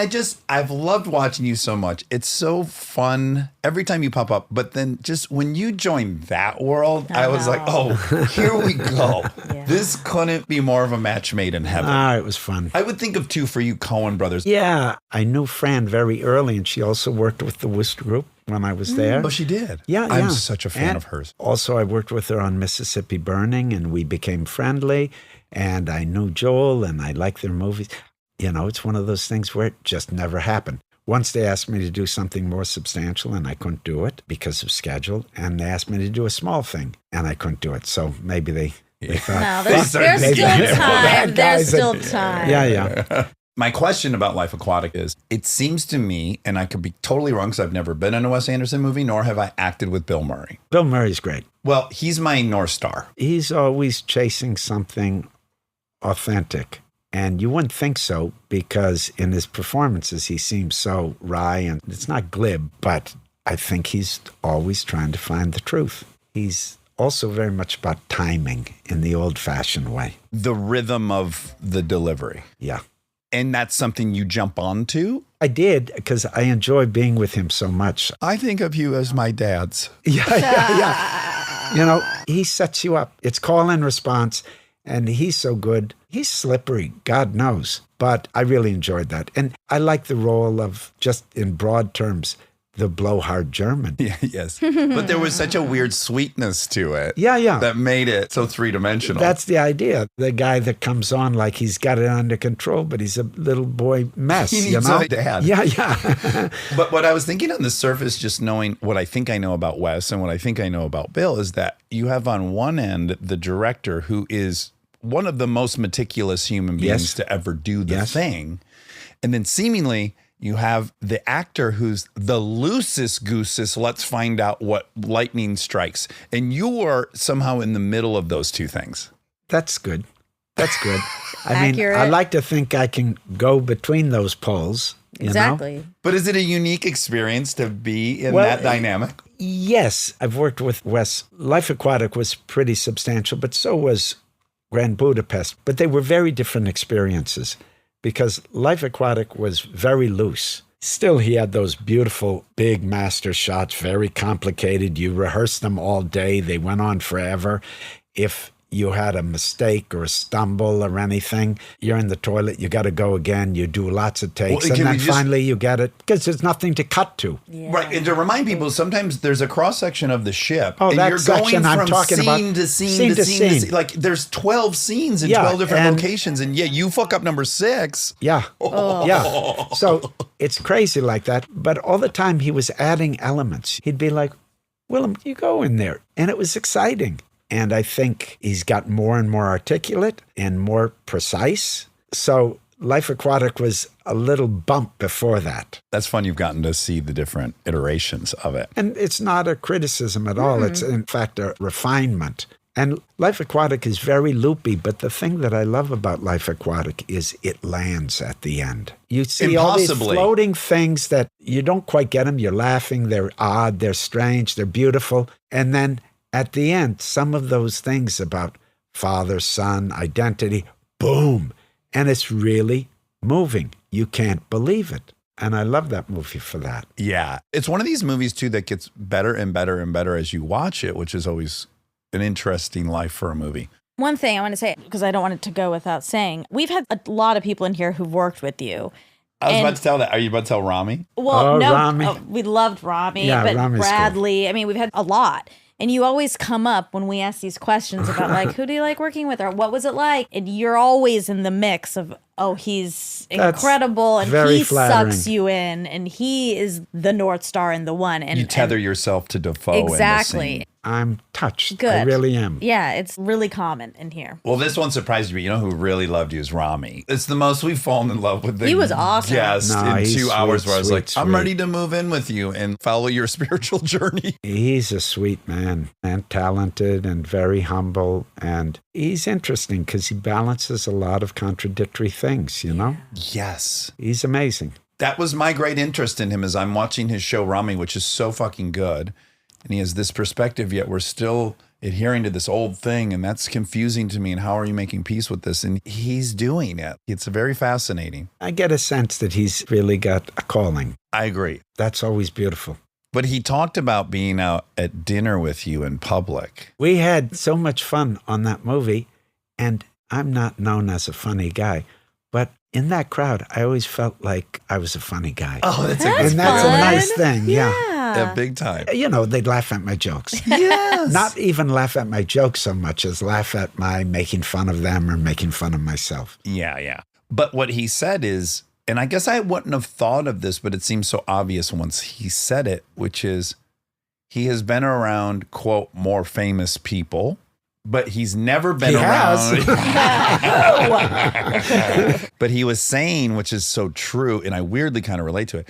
I've loved watching you so much. It's so fun every time you pop up. But then just when you joined that world, I was like, oh, here we go. Yeah. This couldn't be more of a match made in heaven. It was fun. I would think of two for you Coen brothers. Yeah, I knew Fran very early, and she also worked with the Wooster Group when I was there. Oh, she did? Yeah. I'm such a fan And of hers. Also, I worked with her on Mississippi Burning, and we became friendly, and I knew Joel, and I liked their movies. It's one of those things where it just never happened. Once they asked me to do something more substantial, and I couldn't do it because of schedule, and they asked me to do a small thing, and I couldn't do it. So maybe they thought, No, there's still time. There's still time. Yeah. My question about Life Aquatic is, it seems to me, and I could be totally wrong because I've never been in a Wes Anderson movie, nor have I acted with Bill Murray. Bill Murray's great. Well, he's my North Star. He's always chasing something authentic. And you wouldn't think so because in his performances, he seems so wry and it's not glib, but I think he's always trying to find the truth. He's also very much about timing in the old-fashioned way. The rhythm of the delivery. Yeah. And that's something you jump onto? I did because I enjoy being with him so much. I think of you as my dad's. Yeah. He sets you up. It's call and response. And he's so good. He's slippery, God knows. But I really enjoyed that. And I like the role of, just in broad terms, the blowhard German. Yeah, yes. But there was such a weird sweetness to it. Yeah. That made it so three-dimensional. That's the idea. The guy that comes on like he's got it under control, but he's a little boy mess. He needs a dad. Yeah. But what I was thinking on the surface, just knowing what I think I know about Wes and what I think I know about Bill, is that you have on one end the director who is one of the most meticulous human beings to ever do the thing. And then seemingly you have the actor who's the loosest goosest, let's find out what lightning strikes. And you are somehow in the middle of those two things. That's good. That's good. I mean, Accurate. I like to think I can go between those poles. You know? Exactly. But is it a unique experience to be in that dynamic? Yes. I've worked with Wes. Life Aquatic was pretty substantial, but so was Grand Budapest. But they were very different experiences because Life Aquatic was very loose. Still, he had those beautiful big master shots, very complicated. You rehearsed them all day. They went on forever. If you had a mistake or a stumble or anything, you're in the toilet, you got to go again. You do lots of takes, and then finally you get it because there's nothing to cut to. Yeah. Right, and to remind people, sometimes there's a cross-section of the ship, Oh, and that you're going section from I'm talking scene about. to scene to scene. Like, there's 12 scenes in 12 different locations, and you fuck up number 6. Yeah. Yeah. So it's crazy like that. But all the time he was adding elements. He'd be like, Willem, you go in there. And it was exciting. And I think he's got more and more articulate and more precise. So Life Aquatic was a little bump before that. That's fun. You've gotten to see the different iterations of it. And it's not a criticism at all. It's, in fact, a refinement. And Life Aquatic is very loopy, but the thing that I love about Life Aquatic is it lands at the end. You see all these floating things that you don't quite get them. You're laughing. They're odd. They're strange. They're beautiful. And then at the end, some of those things about father, son, identity, boom. And it's really moving. You can't believe it. And I love that movie for that. Yeah. It's one of these movies, too, that gets better and better and better as you watch it, which is always an interesting life for a movie. One thing I want to say, because I don't want it to go without saying, we've had a lot of people in here who've worked with you. I was about to tell that. Are you about to tell Rami? Well, no, Rami. We loved Rami, Yeah, but Rami's Bradley. Cool. I mean, we've had a lot. And you always come up when we ask these questions about, like, who do you like working with or what was it like? And you're always in the mix of, oh, he's incredible and he sucks you in and he is the North Star and the one. And you tether yourself to Dafoe. Exactly. In the scene. I'm touched. Good. I really am. Yeah, it's really common in here. Well, this one surprised me. You know who really loved you is Rami. It's the most we've fallen in love with. He was awesome. Yes, No, in 2 he's hours sweet, where I was like, sweet, I'm sweet. ready to move in with you and follow your spiritual journey. He's a sweet man and talented and very humble. And he's interesting because he balances a lot of contradictory things, you know? Yes. He's amazing. That was my great interest in him as I'm watching his show Rami, which is so fucking good. And he has this perspective, yet we're still adhering to this old thing. And that's confusing to me. And how are you making peace with this? And he's doing it. It's very fascinating. I get a sense that he's really got a calling. I agree. That's always beautiful. But he talked about being out at dinner with you in public. We had so much fun on that movie. And I'm not known as a funny guy. But in that crowd, I always felt like I was a funny guy. Oh, that's a That's good and that's fun. a nice thing. Yeah. Yeah, big time. You know, they'd laugh at my jokes. Yes. Not even laugh at my jokes so much as laugh at my making fun of them or making fun of myself. Yeah, yeah. But what he said is, and I guess I wouldn't have thought of this, but it seems so obvious once he said it, which is he has been around, quote, more famous people, but he's never been around. But he was saying, which is so true, and I weirdly kind of relate to it,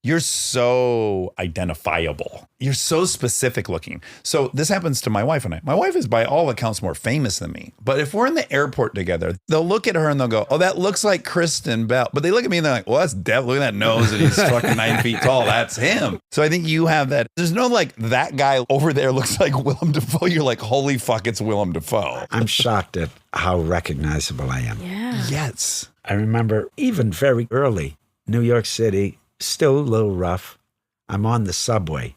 you're so identifiable. You're so specific looking. So this happens to my wife and I. My wife is by all accounts more famous than me. But if we're in the airport together, they'll look at her and they'll go, oh, that looks like Kristen Bell. But they look at me and they're like, well, that's Dev. Look at that nose and he's fucking 9 feet tall. That's him. So I think you have that. There's no like, that guy over there looks like Willem Dafoe. You're like, holy fuck, it's Willem Dafoe. I'm shocked at how recognizable I am. Yeah. Yes. I remember even very early, New York City, still a little rough. I'm on the subway.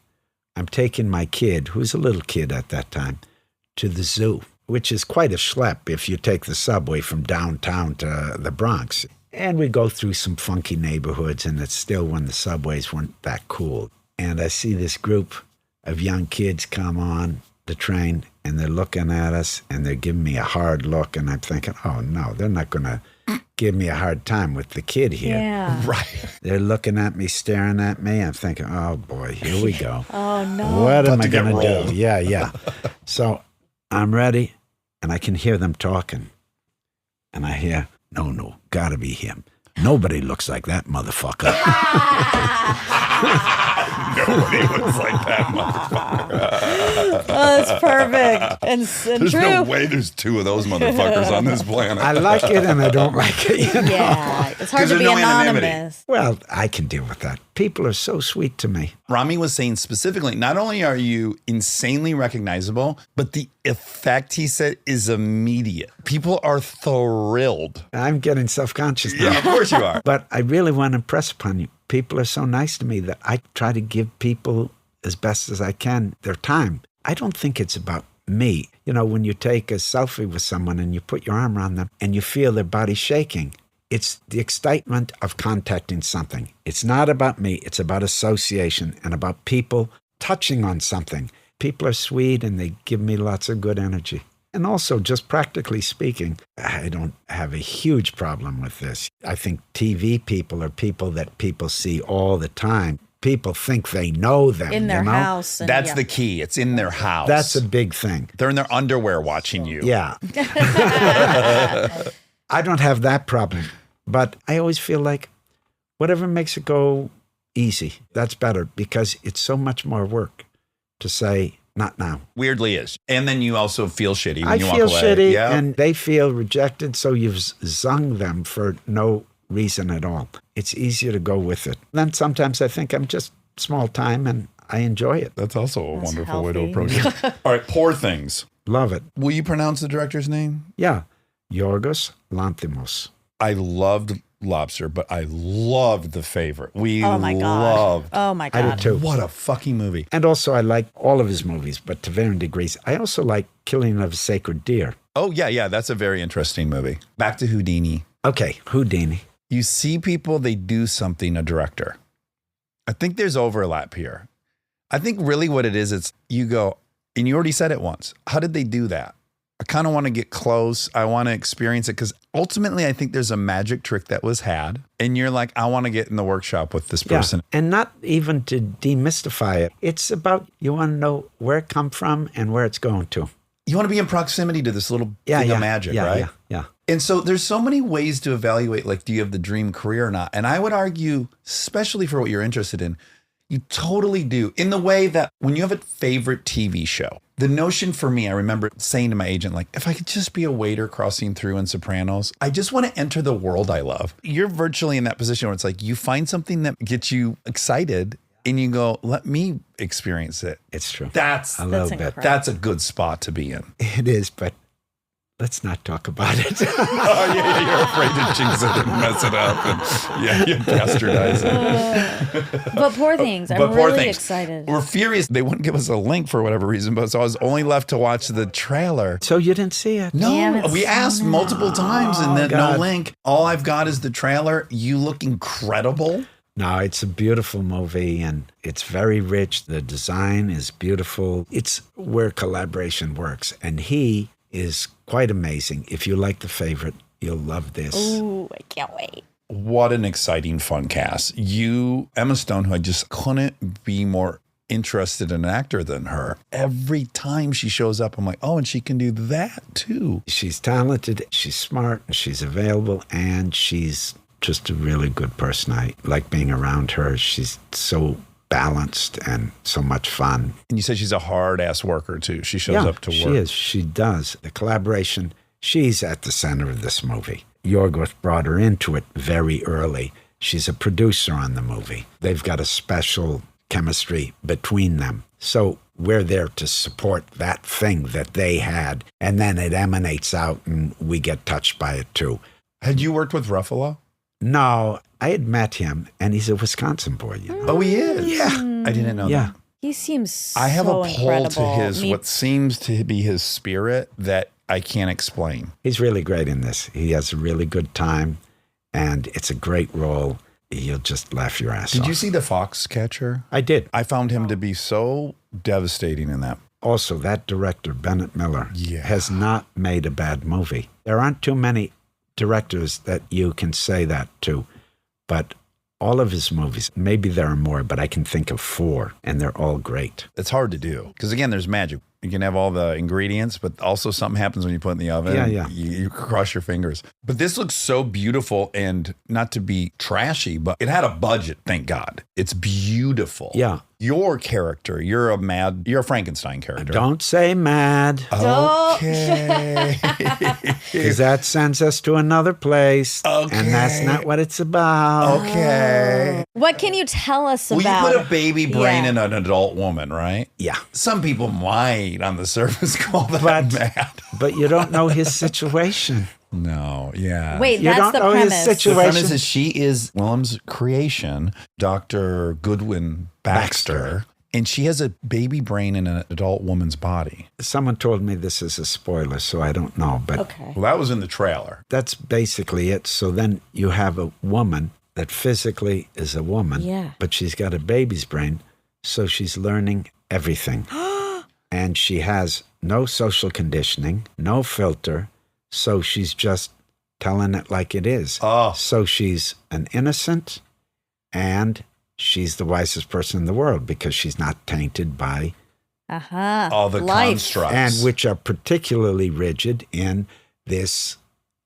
I'm taking my kid, who's a little kid at that time, to the zoo, which is quite a schlep if you take the subway from downtown to the Bronx. And we go through some funky neighborhoods, and it's still when the subways weren't that cool. And I see this group of young kids come on the train, and they're looking at us, and they're giving me a hard look, and I'm thinking, oh, no, they're not going to give me a hard time with the kid here. Yeah. Right. They're looking at me, staring at me. I'm thinking, oh, boy, here we go. Oh, no. What am About I to get going to rolled. do? Yeah, yeah. So I'm ready, and I can hear them talking. And I hear, no, gotta be him. Nobody looks like that motherfucker. Nobody looks like that motherfucker. Oh, that's perfect and There's true. no way there's two of those motherfuckers on this planet. I like it and I don't like it. You know? Yeah, it's hard 'Cause to there's be no anonymity. anonymous. Well, I can deal with that. People are so sweet to me. Rami was saying specifically, not only are you insanely recognizable, but the effect, he said, is immediate. People are thrilled. I'm getting self-conscious now. Yeah, of course you are. But I really want to impress upon you. People are so nice to me that I try to give people as best as I can their time. I don't think it's about me. You know, when you take a selfie with someone and you put your arm around them and you feel their body shaking, it's the excitement of contacting something. It's not about me. It's about association and about people touching on something. People are sweet and they give me lots of good energy. And also, just practically speaking, I don't have a huge problem with this. I think TV people are people that people see all the time. People think they know them. In their you know? house. And, That's the key. It's in their house. That's a big thing. They're in their underwear watching you. Yeah. I don't have that problem, but I always feel like whatever makes it go easy, that's better because it's so much more work to say, not now. Weirdly is. And then you also feel shitty when I you walk feel away. shitty Yeah. and they feel rejected, so you've zung them for no reason at all. It's easier to go with it. Then sometimes I think I'm just small time and I enjoy it. That's also a That's wonderful way to healthy. approach it. All right, Poor Things. Love it. Will you pronounce the director's name? Yeah. Yorgos Lanthimos. I loved Lobster, but I loved The Favorite. We Oh my god. loved. Oh my I god. did too. What a fucking movie. And also I like all of his movies, but to varying degrees. I also like Killing of a Sacred Deer. Oh, yeah. That's a very interesting movie. Back to Houdini. Okay, Houdini. You see people, they do something, a director. I think there's overlap here. I think really what it is, it's you go, and you already said it once. How did they do that? I kind of want to get close. I want to experience it because ultimately I think there's a magic trick that was had. And you're like, I want to get in the workshop with this person. Yeah. And not even to demystify it. It's about you want to know where it come from and where it's going to. You want to be in proximity to this little thing of magic, right? Yeah. And so there's so many ways to evaluate, like, do you have the dream career or not? And I would argue, especially for what you're interested in, you totally do. In the way that when you have a favorite TV show, the notion for me, I remember saying to my agent, like, if I could just be a waiter crossing through in Sopranos, I just want to enter the world I love. You're virtually in that position where it's like you find something that gets you excited and you go, let me experience it. It's true. That's a little incredible. bit. that's a good spot to be in. It is, but let's not talk about it. Oh, yeah, you're afraid to jinx it and mess it up. And yeah, you bastardize it. But Poor Things. I'm But Poor really Things. excited. We're furious. They wouldn't give us a link for whatever reason, but so I was only left to watch the trailer. So you didn't see it? Damn No, it, we asked Simon. multiple times and then no God. link. All I've got is the trailer. You look incredible. No, it's a beautiful movie and it's very rich. The design is beautiful. It's where collaboration works. And he is quite amazing. If you like The Favorite, you'll love this. Ooh, I can't wait. What an exciting, fun cast. You, Emma Stone, who I just couldn't be more interested in an actor than her. Every time she shows up, I'm like, oh, and she can do that too. She's talented, she's smart, she's available, and she's just a really good person. I like being around her. She's so balanced and so much fun. And you said she's a hard-ass worker too. She shows up to work. She is. She does. The collaboration, she's at the center of this movie. Yorgos brought her into it very early. She's a producer on the movie. They've got a special chemistry between them. So we're there to support that thing that they had, and then it emanates out and we get touched by it too. Had you worked with Ruffalo? No, I had met him, and he's a Wisconsin boy, you know. Oh, he is? Yeah. I didn't know Yeah. that. He seems so I have a pull incredible. to his, Me- what seems to be his spirit that I can't explain. He's really great in this. He has a really good time, and it's a great role. You'll just laugh your ass off. Did you see The Foxcatcher? I did. I found him to be so devastating in that. Also, that director, Bennett Miller, Yeah. has not made a bad movie. There aren't too many directors that you can say that to, but all of his movies, maybe there are more, but I can think of 4, and they're all great. It's hard to do because, again, there's magic. You can have all the ingredients, but also something happens when you put it in the oven. Yeah. You cross your fingers. But this looks so beautiful, and not to be trashy, but it had a budget, thank God. It's beautiful. Yeah, Your character, you're a Frankenstein character. Don't say mad, Okay. because that sends us to another place. Okay. And that's not what it's about. Okay. What can you tell us Well, about? you put a baby brain Yeah. in an adult woman, right? Yeah. Some people might, on the surface, call that But- mad. But you don't know his situation. No, yeah. Wait, You that's don't the know his premise. The situation. premise is she is Willem's creation, Dr. Goodwin Baxter, and she has a baby brain in an adult woman's body. Someone told me this is a spoiler, so I don't know. But Okay. Well, that was in the trailer. that's basically it. So then you have a woman that physically is a woman, Yeah. but she's got a baby's brain, so she's learning everything. And she has no social conditioning, no filter, so she's just telling it like it is. Oh. So she's an innocent, and she's the wisest person in the world because she's not tainted by, All the Life. constructs. and which are particularly rigid in this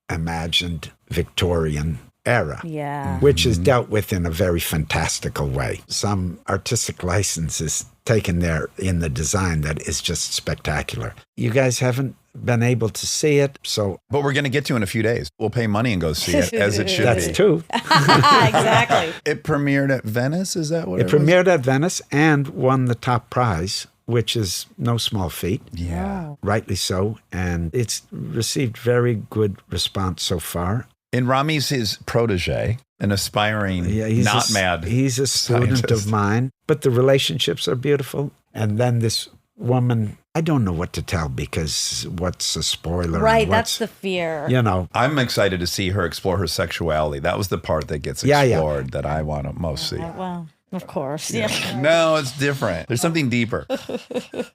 imagined Victorian era. Yeah. Which is dealt with in a very fantastical way. Some artistic license is taken there in the design that is just spectacular. You guys haven't been able to see it, so But we're going to get to in a few days. We'll pay money and go see it as it should that's be. two. Exactly. It premiered at Venice, is that what It it was? premiered at Venice and won the top prize, which is no small feat. Yeah. Rightly so. And it's received very good response so far. And Rami's his protege, an aspiring, not mad. He's a student scientist. of mine, but the relationships are beautiful. And then this woman, I don't know what to tell because what's a spoiler? and Right. what's- That's the fear. You know, I'm excited to see her explore her sexuality. That was the part that gets Yeah, yeah. explored that I want to most see. Well, of course. Yeah. No, it's different. There's something deeper.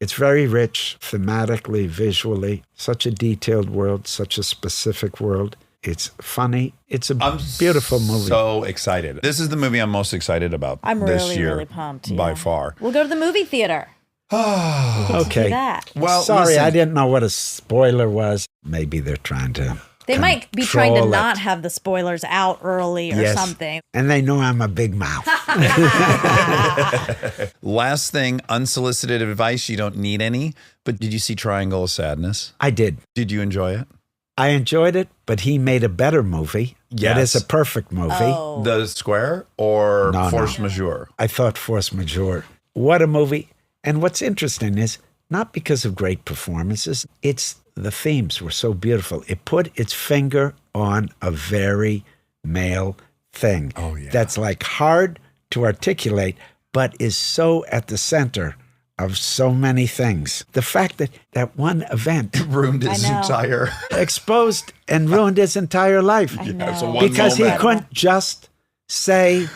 it's very rich thematically, visually, such a detailed world, such a specific world. It's funny. It's a I'm beautiful movie. So excited. This is the movie I'm most excited about I'm this really, year. really pumped. By yeah. far. We'll go to the movie theater. See Okay. that. Well, Sorry, listen, I didn't know what a spoiler was. Maybe they're trying to. They might be trying to control it. not have the spoilers out early or Yes. something. And they know I'm a big mouth. Last thing, unsolicited advice. You don't need any. But did you see Triangle of Sadness? I did. Did you enjoy it? I enjoyed it, but he made a better movie. That Yes. is a perfect movie. Oh. The Square or No, Force no. Majeure? I thought Force Majeure. What a movie. And what's interesting is not because of great performances, it's the themes were so beautiful. It put its finger on a very male thing. Oh, yeah. That's like hard to articulate, but is so at the center of so many things. The fact that that one event Ruined his I know. entire. exposed and ruined his entire life. know. So one Because moment. he couldn't just say,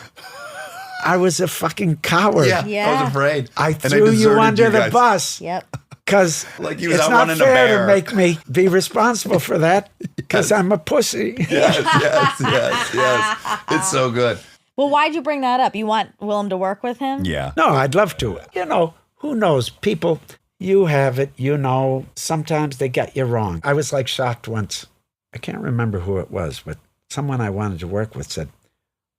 I was a fucking coward. Yeah, I Yeah. was afraid. I And threw you deserted under the guys. bus Yep. because Like he was it's out not running a fair to bear. make me be responsible for that because I'm a pussy. Yes. It's so good. Well, why'd you bring that up? You want Willem to work with him? Yeah. No, I'd love to. You know, who knows? People, you have it, you know, sometimes they get you wrong. I was like shocked once. I can't remember who it was, but someone I wanted to work with said,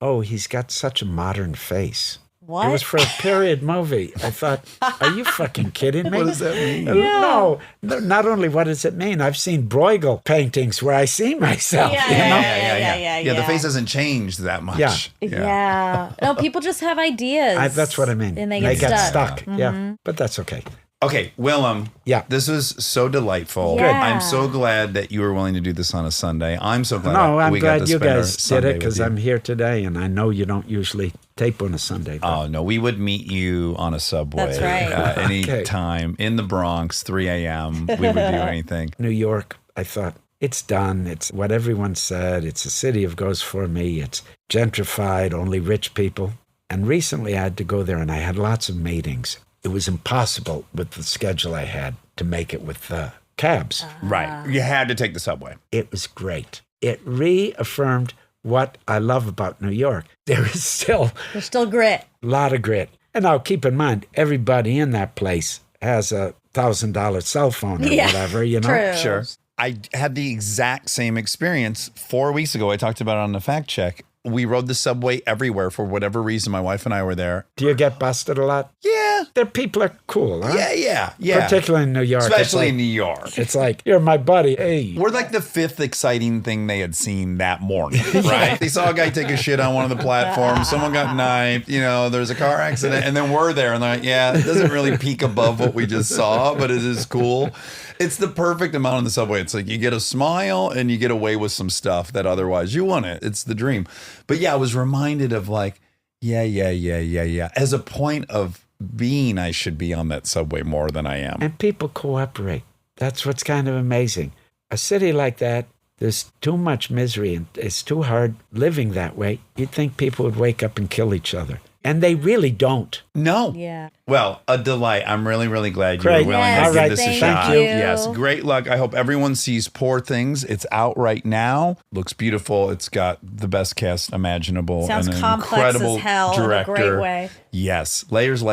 oh, he's got such a modern face. What? It was for a period movie. I thought, are you fucking kidding me? What does that mean? No, not only what does it mean? I've seen Bruegel paintings where I see myself. Yeah, you know? yeah. The face hasn't changed that much. Yeah. Yeah. No, people just have ideas. That's what I mean. And they get stuck. Yeah, but that's okay. Okay, Willem. Yeah. This was so delightful. Good. I'm so glad that you were willing to do this on a Sunday. I'm so glad No, I'm we got glad to you spend our guys did Sunday it with because you. I'm here today, and I know you don't usually tape on a Sunday. but- Oh, no, we would meet you on a subway. That's right. Any Okay. time in the Bronx, 3 a.m. We would do anything. New York, I thought, it's done. It's what everyone said. It's a city of goes for me. It's gentrified, only rich people. And recently I had to go there, and I had lots of meetings. It was impossible with the schedule I had to make it with cabs. Right. You had to take the subway. It was great. It reaffirmed what I love about New York. There is still There's still grit. a lot of grit. And now keep in mind, everybody in that place has a $1,000 cell phone or Yeah, whatever, you know? true. Sure. I had the exact same experience 4 weeks ago. I talked about it on the fact check. We rode the subway everywhere for whatever reason. My wife and I were there. Do you get busted a lot? Yeah. The people are cool, huh? Yeah. Particularly in New York. Especially in New York. It's like, you're my buddy. Hey. We're like the fifth exciting thing they had seen that morning, right? They saw a guy take a shit on one of the platforms. Someone got knifed. There's a car accident. And then we're there. And they're like, yeah, it doesn't really peak above what we just saw, but it is cool. It's the perfect amount on the subway. It's like you get a smile and you get away with some stuff that otherwise you wouldn't. It's the dream. But yeah, I was reminded of like, yeah. As a point of being, I should be on that subway more than I am. And people cooperate. That's what's kind of amazing. A city like that, there's too much misery and it's too hard living that way. You'd think people would wake up and kill each other. And they really don't. No. Yeah. Well, a delight. I'm really, really glad you Great. were willing Yes, to give this a thank shot. you. Yes. Great luck. I hope everyone sees Poor Things. It's out right now. Looks beautiful. It's got the best cast imaginable. Sounds and an complex incredible as hell director. in a great way. Yes. Layers.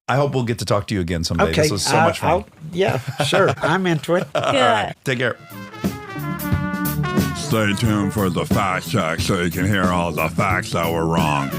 I hope we'll get to talk to you again someday. Okay. This was so much fun. Yeah, sure. I'm into it. All right. Take care. Stay tuned for the fact check so you can hear all the facts that were wrong.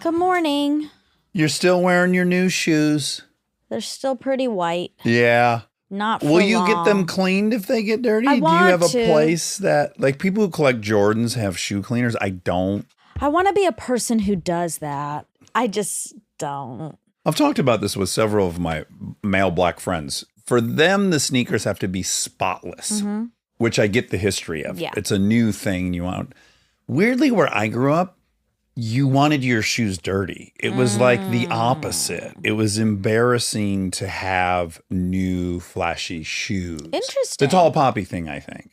Good morning. You're still wearing your new shoes. They're still pretty white. Yeah. Not for Will you get long. them cleaned if they get dirty? I Do you want have a to. place that, like, people who collect Jordans have shoe cleaners? I don't. I want to be a person who does that. I just don't. I've talked about this with several of my male black friends. For them, the sneakers have to be spotless, which I get the history of. Yeah. It's a new thing you want. Weirdly, where I grew up, you wanted your shoes dirty. It was like the opposite. It was embarrassing to have new flashy shoes. Interesting. The tall poppy thing, I think.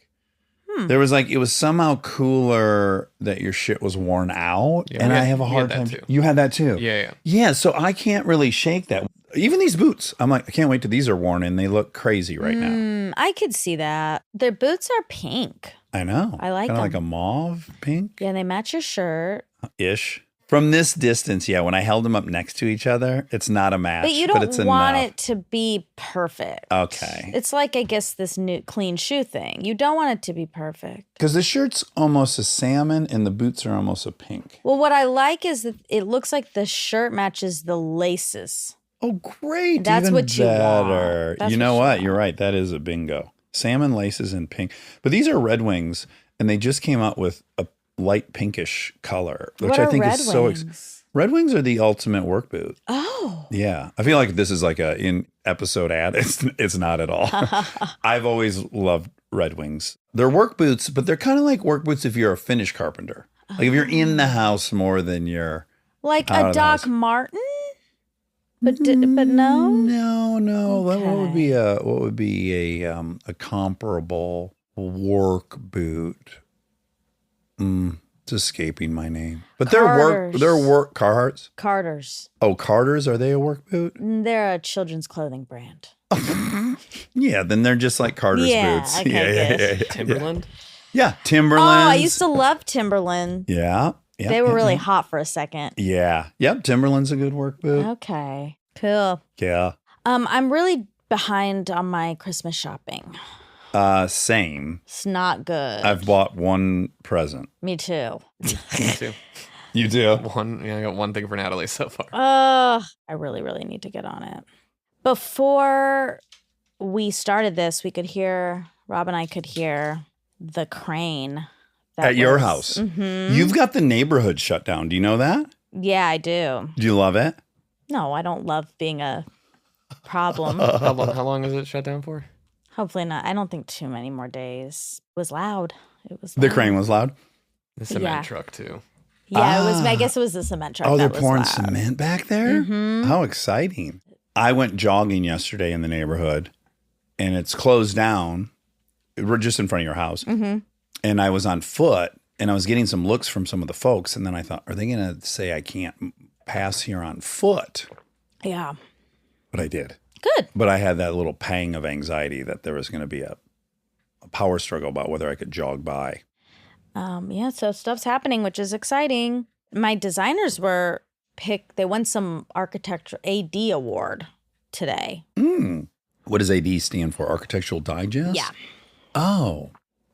There was like, it was somehow cooler that your shit was worn out. Yeah, and we I had- have a we hard had time. that too. You had that too? Yeah. Yeah, so I can't really shake that. Even these boots, I'm like, I can't wait till these are worn and they look crazy right now. I could see that. Their boots are pink. I know. I like Kind of like them. a mauve pink Yeah, they match your shirt. ish. From this distance, yeah, when I held them up next to each other, it's not a match. But you it's don't want enough. it to be perfect. Okay. It's like, I guess, this new clean shoe thing. You don't want it to be perfect. Because the shirt's almost a salmon and the boots are almost a pink. Well, what I like is that it looks like the shirt matches the laces. Oh, great. That's Even what you want. better. That's You know what you what? You're right. That is a bingo. Salmon laces and pink. But these are Red Wings, and they just came out with a light pinkish color, which What I are think Red is so Wings? Red Wings are the ultimate work boot. Oh. Yeah. I feel like this is like a in episode ad. It's not at all. I've always loved Red Wings. They're work boots, but they're kind of like work boots if you're a finish carpenter. Like if you're in the house more than you're Like out a of the Doc house. Martin? But no? No. What Okay. would be a comparable work boot? It's escaping my name. But Carter's. they're work Carhartts. Carter's. Oh, Carter's, are they a work boot? They're a children's clothing brand. Yeah, then they're just like Carter's Yeah, boots. okay, good. Timberland. Yeah, Timberland. Oh, I used to love Timberland. Yeah. They were really hot for a second. Yeah. Yep, Timberland's a good work boot. Okay. Cool. Yeah. I'm really behind on my Christmas shopping. Same. It's not good. I've bought one present. Me too. Me too. You do? I got one thing for Natalie so far. I really, really need to get on it. Before we started this, Rob and I could hear the crane. At your house. Mm-hmm. You've got the neighborhood shut down. Do you know that? Yeah, I do. Do you love it? No, I don't love being a problem. How long is it shut down for? Hopefully not. I don't think too many more days. It was loud. The crane was loud? The cement Yeah. truck too. Yeah, it was. I guess it was the cement truck. Oh, they're that was pouring loud. cement back there? Mhm. How exciting. I went jogging yesterday in the neighborhood and it's closed down. We're just in front of your house. Mm-hmm. And I was on foot and I was getting some looks from some of the folks. And then I thought, are they going to say I can't pass here on foot? Yeah. But I did. Good. But I had that little pang of anxiety that there was going to be a power struggle about whether I could jog by. Yeah, so stuff's happening, which is exciting. My designers were picked. They won some architecture AD award today. What does AD stand for? Architectural Digest? Yeah. Oh.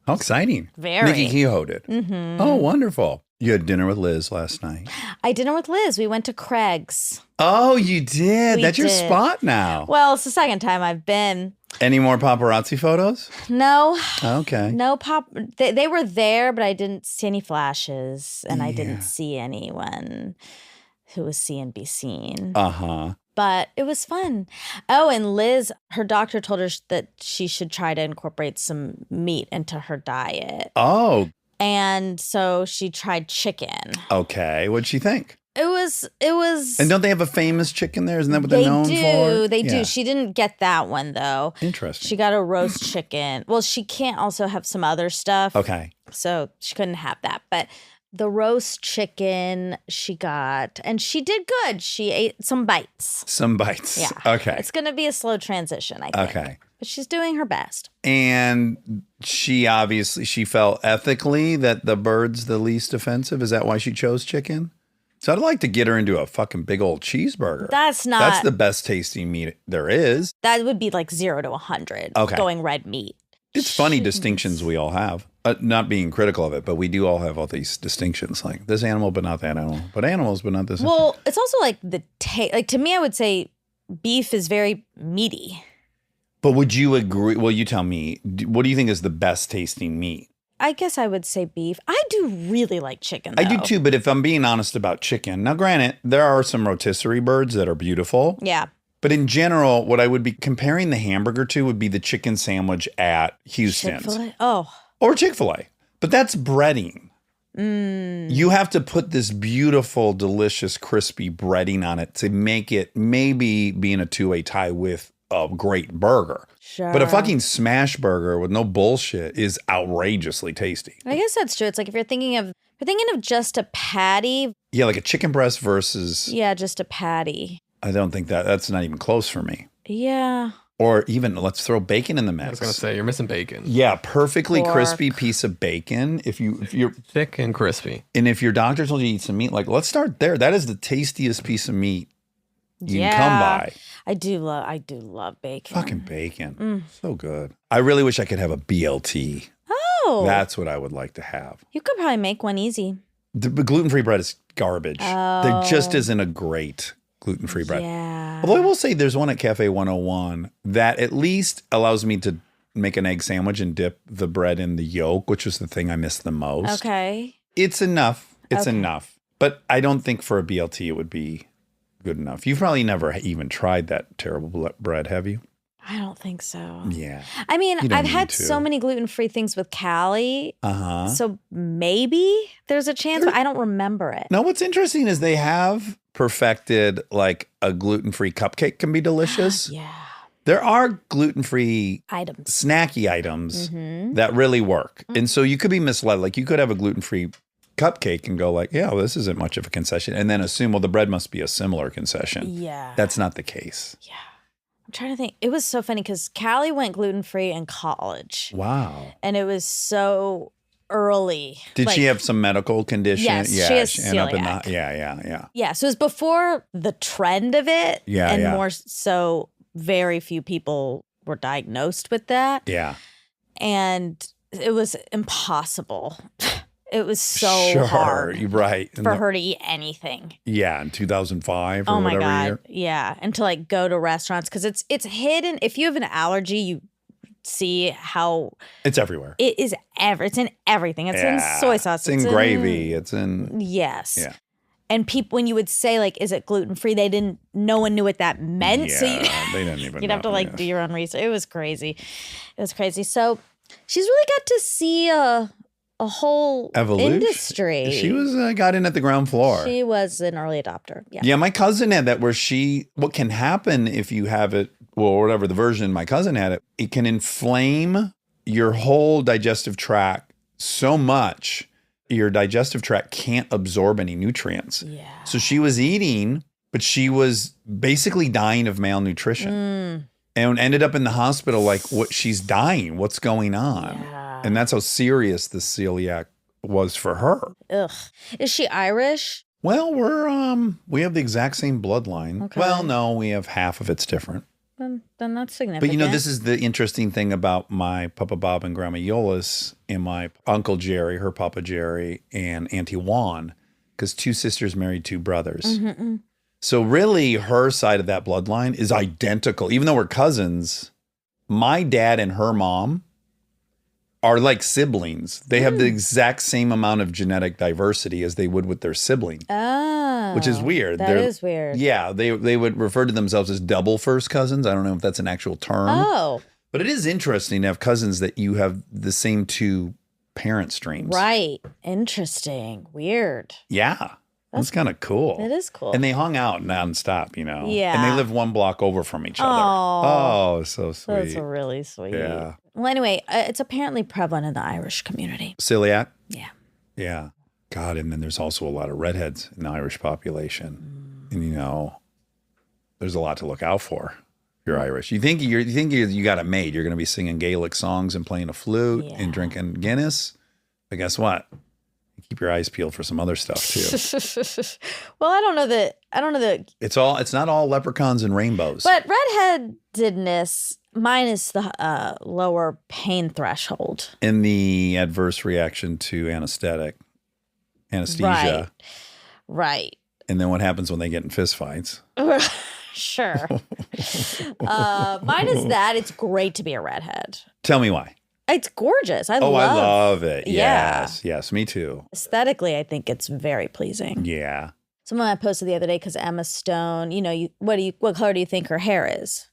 How exciting. Very. Nikki Kehoe did. Mm-hmm. Oh, wonderful. You had dinner with Liz last night. I dinner with Liz. We went to Craig's. Oh, you did? We That's your did. spot now. Well, it's the second time I've been. Any more paparazzi photos? No. Okay. No pop. They were there, but I didn't see any flashes, and I didn't see anyone who was seeing be seen. Uh-huh. But it was fun. Oh, and Liz, her doctor told her that she should try to incorporate some meat into her diet. Oh, And so she tried chicken. okay. What'd she think? It was. And don't they have a famous chicken there? Isn't that what they're known for? They Yeah. do. She didn't get that one though. Interesting. She got a roast chicken. Well, she can't also have some other stuff. Okay. So she couldn't have that. But the roast chicken she got, and she did good. She ate some bites. Some bites. Yeah. Okay. It's going to be a slow transition, I think. Okay. But she's doing her best. And she felt ethically that the bird's the least offensive. Is that why she chose chicken? So I'd like to get her into a fucking big old cheeseburger. That's not. That's the best tasting meat there is. That would be like 0 to 100. Okay. Going red meat. It's funny distinctions we all have. Not being critical of it, but we do all have all these distinctions. Like this animal, but not that animal. But animals, but not this animal. Well, it's also like the taste. Like to me, I would say beef is very meaty. But would you agree? Well, you tell me. What do you think is the best tasting meat? I guess I would say beef. I do really like chicken, though. I do too, but if I'm being honest about chicken, now granted, there are some rotisserie birds that are beautiful. Yeah. But in general, what I would be comparing the hamburger to would be the chicken sandwich at Houston's. Chick-fil-A? Oh. Or Chick-fil-A. But that's breading. You have to put this beautiful, delicious, crispy breading on it to make it maybe be in a two-way tie with a great burger. Sure. But a fucking smash burger with no bullshit is outrageously tasty. I guess that's true. It's like if you're thinking of just a patty. Yeah, like a chicken breast versus, Yeah, just a patty. I don't think that's not even close for me. Yeah. Or even let's throw bacon in the mix. I was gonna say you're missing bacon. Yeah, perfectly Pork. crispy piece of bacon. If you're Thick and crispy. and if your doctor told you to eat some meat, like let's start there. That is the tastiest piece of meat you Yeah. can come by. I do love bacon. Fucking bacon. So good. I really wish I could have a BLT. Oh. That's what I would like to have. You could probably make one easy. The gluten-free bread is garbage. There just isn't a great gluten-free bread. Yeah. Although I will say there's one at Cafe 101 that at least allows me to make an egg sandwich and dip the bread in the yolk, which was the thing I missed the most. Okay. It's enough. It's Okay. enough. But I don't think for a BLT it would be good enough. You've probably never even tried that terrible bread, have you? I don't think so. Yeah. I mean, You don't I've had need to. so many gluten-free things with Callie. Uh-huh. So maybe there's a chance, but I don't remember it. Now, what's interesting is they have perfected like a gluten-free cupcake can be delicious. Yeah. There are gluten-free Items. snacky items Mm-hmm. that really work. And so you could be misled. Like you could have a gluten-free cupcake and go like, yeah, well, this isn't much of a concession. And then assume, well, the bread must be a similar concession. Yeah. That's not the case. Yeah. I'm trying to think. It was so funny because Callie went gluten-free in college. Wow. And it was so early. Did she Like, have some medical condition? Yes, she has ended up in celiac. the, yeah. Yeah. So it was before the trend of it. Yeah, And yeah. more so, very few people were diagnosed with that. Yeah. And it was impossible. It was so Sure. hard You're right. In for the- her to eat anything. Yeah, in 2005 or Oh my whatever God. year. Yeah. And to like go to restaurants because it's hidden. If you have an allergy, you see how It's everywhere. it is it's in everything. It's in soy sauce. It's in gravy. It's in, Yes. Yeah. And people, when you would say like, "Is it gluten free?" No one knew what that meant. So they didn't even you'd have to know, like yes. do your own research. It was crazy. So she's really got to see a whole Evolution. industry. She was got in at the ground floor. She was an early adopter. Yeah. Yeah, my cousin had that where what can happen if you have it, well, whatever the version my cousin had it can inflame your whole digestive tract so much your digestive tract can't absorb any nutrients. Yeah. So she was eating, but she was basically dying of malnutrition and ended up in the hospital like, what? She's dying. What's going on? Yeah. And that's how serious the celiac was for her. Ugh. Is she Irish? Well, we have the exact same bloodline. Okay. Well, no, we have half of it's different. then that's significant. But you know, this is the interesting thing about my Papa Bob and Grandma Yolis and my Uncle Jerry, her Papa Jerry, and Auntie Juan, because 2 sisters married 2 brothers. Mm-hmm. So really, her side of that bloodline is identical. Even though we're cousins, my dad and her mom are like siblings. They have the exact same amount of genetic diversity as they would with their sibling. Oh. Which is weird. That is weird. Yeah, they would refer to themselves as double first cousins. I don't know if that's an actual term. Oh. But it is interesting to have cousins that you have the same 2 parent streams. Right. Interesting. Weird. Yeah. That's kind of cool. It is cool. And they hung out nonstop, you know. Yeah. And they live 1 block over from each other. Oh. Oh, so sweet. That's really sweet. Yeah. Well, anyway, it's apparently prevalent in the Irish community. Celiac? Yeah. Yeah. God, and then there's also a lot of redheads in the Irish population. And, you know, there's a lot to look out for if you're Irish. You think you got it made. You're going to be singing Gaelic songs and playing a flute and drinking Guinness. But guess what? Keep your eyes peeled for some other stuff too. Well, I don't know that It's not all leprechauns and rainbows. but redheadedness minus the lower pain threshold. In the adverse reaction to anesthesia. Right. And then what happens when they get in fistfights? Sure. Minus that, it's great to be a redhead. Tell me why. It's gorgeous. I I love it. Yeah. Yes, me too. Aesthetically, I think it's very pleasing. Yeah. Someone I posted the other day because Emma Stone, you know, what color do you think her hair is?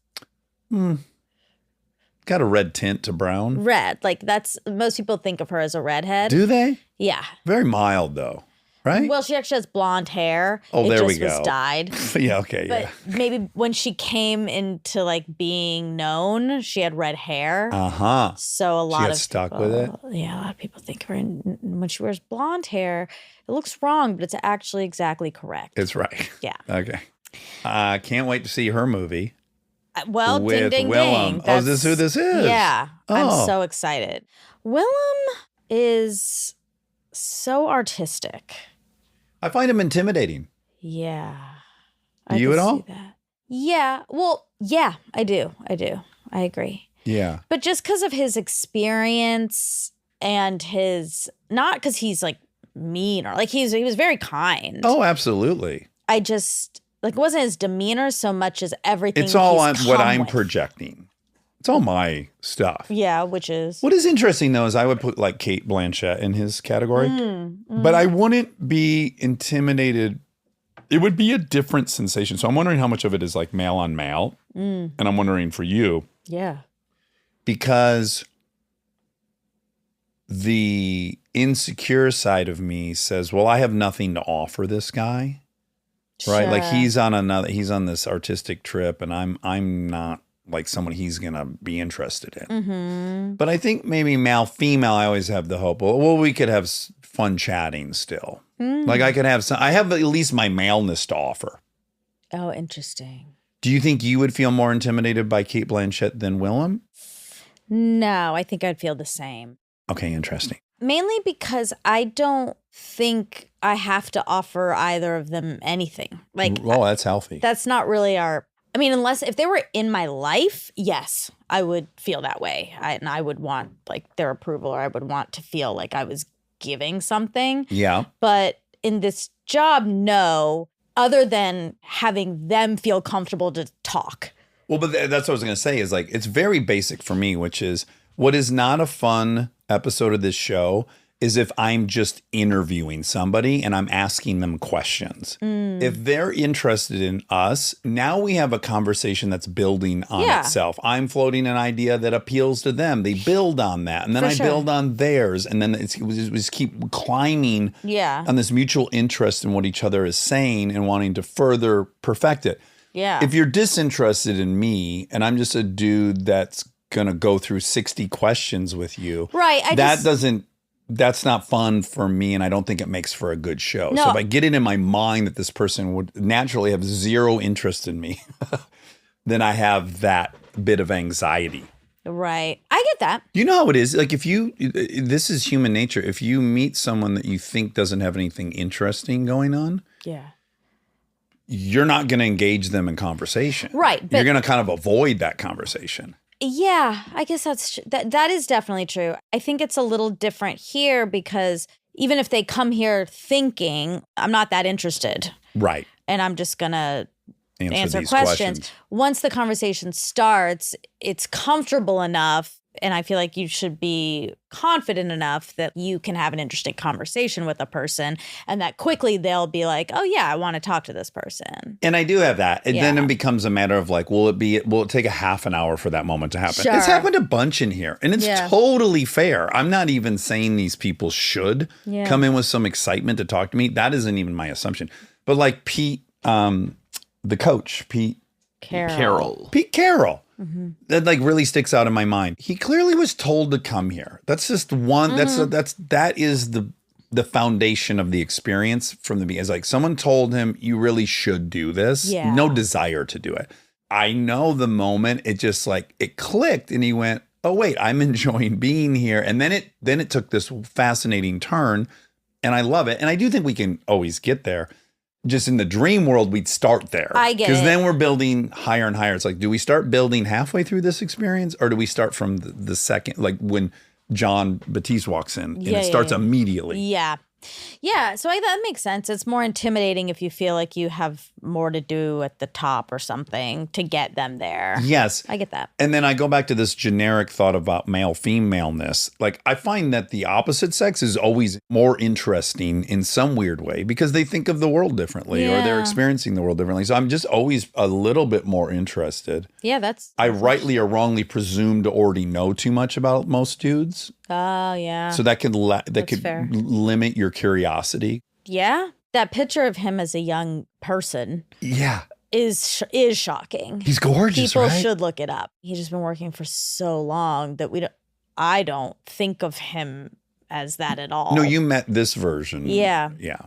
Got a red tint to brown. Red. Like most people think of her as a redhead. Do they? Yeah. Very mild though, right? Well, she actually has blonde hair. Oh, it there just we go. was dyed. Yeah, okay, But yeah. maybe when she came into like being known, she had red hair. Uh-huh. So a lot got of stuck people, with it? Yeah, a lot of people think of her. And when she wears blonde hair, it looks wrong, but it's actually exactly correct. It's right. Yeah. Okay. Can't wait to see her movie. Well, with ding, ding, Willem. ding. Oh, is this who this is? Yeah. Oh. I'm so excited. Willem is so artistic. I find him intimidating. Yeah. You can at all? see that. Yeah. Well, yeah, I do. I agree. Yeah. But just because of his experience and not because he's like mean or like he was very kind. Oh, absolutely. I just it wasn't his demeanor so much as everything. It's all on he's what come I'm with. projecting. It's all my stuff. Yeah, which is What is interesting though is I would put like Kate Blanchett in his category, but I wouldn't be intimidated. It would be a different sensation. So I'm wondering how much of it is like male on male, and I'm wondering for you yeah. because the insecure side of me says, "Well, I have nothing to offer this guy." Right? Like Sure. he's on this artistic trip and I'm not like someone he's going to be interested in. Mm-hmm. But I think maybe male, female, I always have the hope. Well, we could have fun chatting still. Like I could have I have at least my maleness to offer. Oh, interesting. Do you think you would feel more intimidated by Kate Blanchett than Willem? No, I think I'd feel the same. Okay, interesting. Mainly because I don't think I have to offer either of them anything. Like, Oh, that's healthy. that's not really unless if they were in my life, yes, I would feel that way. And I would want like their approval or I would want to feel like I was giving something. Yeah. But in this job, no, other than having them feel comfortable to talk. Well, but that's what I was going to say is like, it's very basic for me, which is what is not a fun episode of this show is if I'm just interviewing somebody and I'm asking them questions. If they're interested in us, now we have a conversation that's building on Yeah. itself. I'm floating an idea that appeals to them. They build on that. And then For I sure. build on theirs. And then we just keep climbing Yeah. on this mutual interest in what each other is saying and wanting to further perfect it. Yeah. If you're disinterested in me and I'm just a dude that's going to go through 60 questions with you, Right, that's not fun for me, and I don't think it makes for a good show. No. So if I get it in my mind that this person would naturally have zero interest in me, then I have that bit of anxiety. Right. I get that. You know how it is? Like this is human nature. If you meet someone that you think doesn't have anything interesting going on, Yeah. you're not going to engage them in conversation. Right, You're but- going to kind of avoid that conversation. Yeah, I guess that is definitely true. I think it's a little different here because even if they come here thinking, I'm not that interested Right. and I'm just going to answer these questions. Once the conversation starts, it's comfortable enough. And I feel like you should be confident enough that you can have an interesting conversation with a person and that quickly they'll be like, oh, yeah, I want to talk to this person. And I do have that. And then Yeah. it becomes a matter of like, will it take a half an hour for that moment to happen? Sure. It's happened a bunch in here. And it's Yeah. totally fair. I'm not even saying these people should Yeah. come in with some excitement to talk to me. That isn't even my assumption. But like Pete, the coach, Pete Carol. that like really sticks out in my mind. He clearly was told to come here. That's just one. That is the foundation of the experience from the beginning. It's like someone told him you really should do this. Yeah. No desire to do it. I know the moment it just like it clicked and he went, oh wait, I'm enjoying being here. And then it took this fascinating turn, and I love it. And I do think we can always get there. Just in the dream world, we'd start there. I get it. Because then we're building higher and higher. It's like, do we start building halfway through this experience, or do we start from the second, like when John Batiste walks in and it starts immediately? Yeah. Yeah. So that makes sense. It's more intimidating if you feel like you have more to do at the top or something to get them there. Yes. I get that. And then I go back to this generic thought about male femaleness. Like I find that the opposite sex is always more interesting in some weird way because they think of the world differently or they're Yeah. experiencing the world differently. So I'm just always a little bit more interested. Yeah, I rightly or wrongly presume to already know too much about most dudes. Oh, yeah. So that could fair. limit your curiosity. Yeah. That picture of him as a young person Yeah. is shocking. He's gorgeous, People right? should look it up. He's just been working for so long that I don't think of him as that at all. No, you met this version. Yeah. Yeah.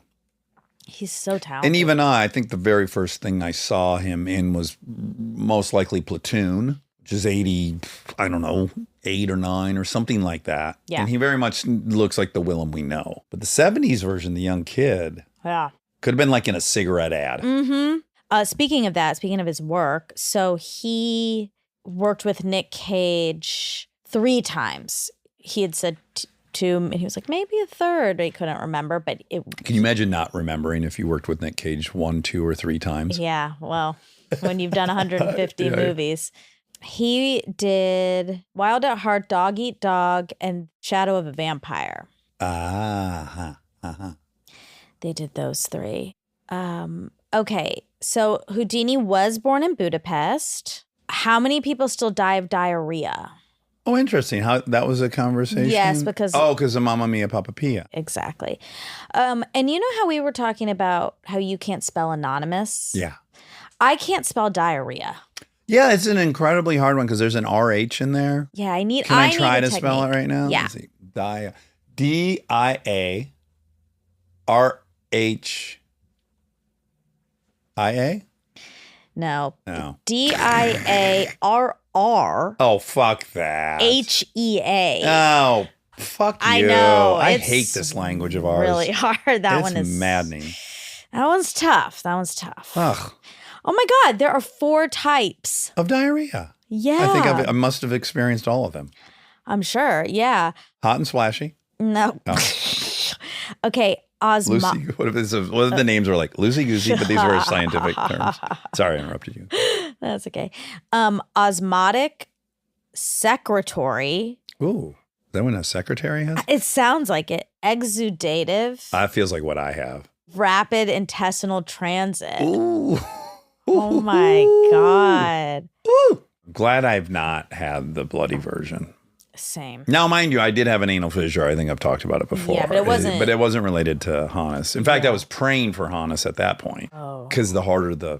He's so talented. And even I think the very first thing I saw him in was most likely Platoon, which is 80, I don't know, 8 or 9 or something like that. Yeah. And he very much looks like the Willem we know. But the 70s version, the young kid, Yeah. could have been like in a cigarette ad. Mm-hmm. Speaking of his work, so he worked with Nick Cage 3 times. He had said two, and he was like, maybe a third. He couldn't remember, but Can you imagine not remembering if you worked with Nick Cage 1, 2, or 3 times? yeah, well, when you've done 150 Yeah. movies. He did Wild at Heart, Dog Eat Dog, and Shadow of a Vampire. They did those 3. Okay, so Houdini was born in Budapest. How many people still die of diarrhea? Oh, interesting. How that was a conversation? Yes, because- because of Mamma Mia, Papa Pia. Exactly. And you know how we were talking about how you can't spell anonymous? Yeah. I can't spell diarrhea. Yeah, it's an incredibly hard one because there's an RH in there. Yeah, I need. Can I need try a to spell it technique. right now? Yeah. Let's see. D-I-A-R-H-I-A? No. No. D-I-A-R-R-H-E-A. Oh, fuck that. H-E-A. Oh, fuck you. I know. I It's hate this language of ours. Really hard. That it's one is maddening. That one's tough. Ugh. Oh my God, there are 4 types. Of diarrhea. Yeah. I think I must have experienced all of them. I'm sure. Yeah. Hot and splashy. No. No. Okay. Lucy, what if the names were like loosey goosey, but these were scientific terms. Sorry, I interrupted you. That's okay. Osmotic, secretory. Ooh, is that what a secretary has? It sounds like it. Exudative. That feels like what I have. Rapid intestinal transit. Ooh. Oh my God. Ooh. Glad I've not had the bloody version. Same. Now, mind you, I did have an anal fissure. I think I've talked about it before. Yeah, but it wasn't- But it wasn't related to Hannes. In fact, I was praying for Hannes at that point. Oh. Because the harder the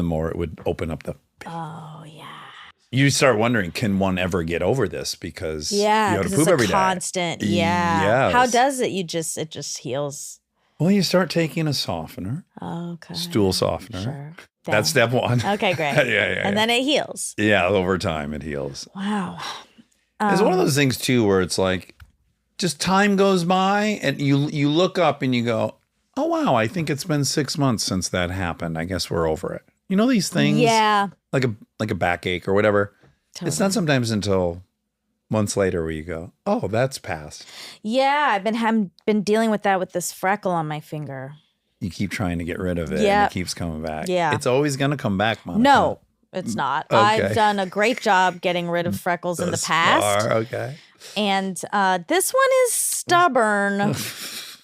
more it would open up the. Oh yeah. You start wondering, can one ever get over this? Because Yeah. you have to 'cause poop it's a every day. constant. Yeah. Yes. How does it? It just heals. Well, you start taking a softener, Okay. stool softener. Sure. That's step 1. Okay, great. yeah. And then it heals. Yeah, over time it heals. Wow. It's one of those things too where it's like just time goes by and you look up and you go, oh, wow, I think it's been 6 months since that happened. I guess we're over it. You know these things? Yeah. Like a backache or whatever. Totally. It's not sometimes until months later where you go, oh, that's passed. Yeah, I've been dealing with that with this freckle on my finger. You keep trying to get rid of it Yeah. and it keeps coming back. Yeah. It's always going to come back, Monica. No, it's not. Okay. I've done a great job getting rid of freckles in the Thus past. far, okay. And this one is stubborn,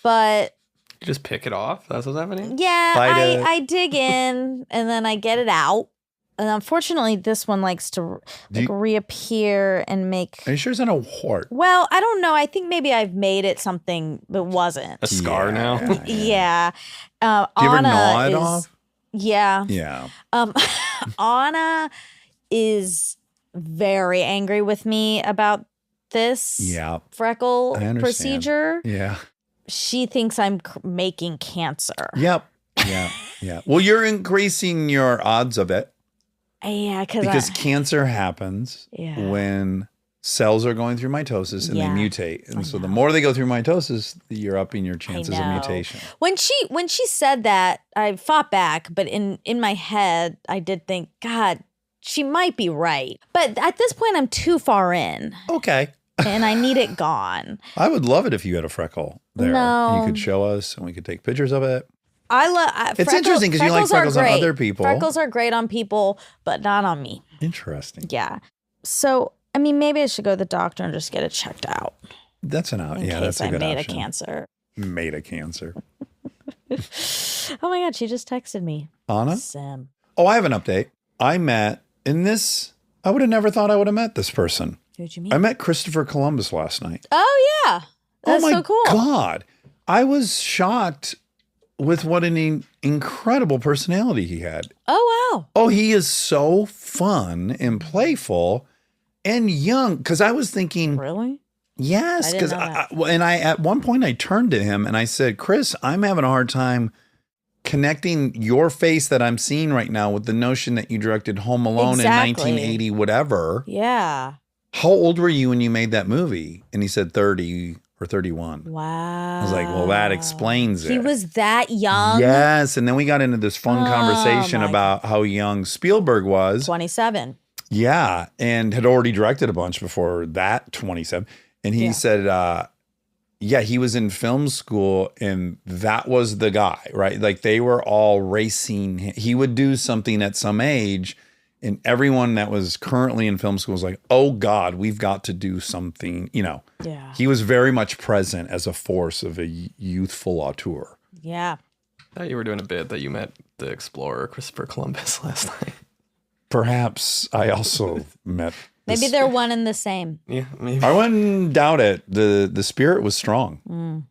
but You just pick it off? That's what's happening? yeah, Bite it. I dig in and then I get it out. And unfortunately, this one likes to reappear and make. Are you sure it's not a wart? Well, I don't know. I think maybe I've made it something that wasn't. A scar now? Yeah. Do you ever Anna gnaw it is, off? Yeah. Yeah. Anna is very angry with me about this Yeah. freckle I understand. procedure. Yeah. She thinks I'm making cancer. Yep. Yeah. Yeah. Well, you're increasing your odds of it Yeah, because cancer happens Yeah. when cells are going through mitosis and Yeah. they mutate. And so the more they go through mitosis, you're upping your chances of know. mutation. when she said that, I fought back, but in my head, I did think, God, she might be right. But at this point, I'm too far in, Okay. and I need it gone. I would love it if you had a freckle there. No. You could show us and we could take pictures of it. I love. It's interesting 'cause you like freckles on other people. Freckles are great on people, but not on me. Interesting. Yeah. So, I mean, maybe I should go to the doctor and just get it checked out That's an out. in Yeah, case that's a I good made option. a cancer. Made a cancer. Oh my God, she just texted me. Anna? Sim. Oh, I have an update. I met in this. I would have never thought I would have met this person. Who'd you meet? I met Christopher Columbus last night. Oh yeah, that's oh my so cool. God. I was shocked with what an incredible personality he had. Oh wow. Oh, he is so fun and playful and young. Because I was thinking, Really? yes. I Because didn't know that. and I at one point I turned to him and I said, Chris, I'm having a hard time connecting your face that I'm seeing right now with the notion that you directed Home Alone Exactly. in 1980, whatever. Yeah. How old were you when you made that movie? And he said 30 or 31. Wow. I was like, well, that explains it. He was that young. Yes. And then we got into this fun Oh, conversation my about how young Spielberg was. 27. Yeah. And had already directed a bunch before that, 27. And he Yeah. said, yeah, he was in film school and that was the guy, right? Like they were all racing. He would do something at some age and everyone that was currently in film school was like, oh God, we've got to do something, you know. Yeah. He was very much present as a force of a youthful auteur. Yeah. I thought you were doing a bit that you met the explorer Christopher Columbus last night. Perhaps I also met. Maybe this- they're one and the same. Yeah, maybe. I wouldn't doubt it. The spirit was strong.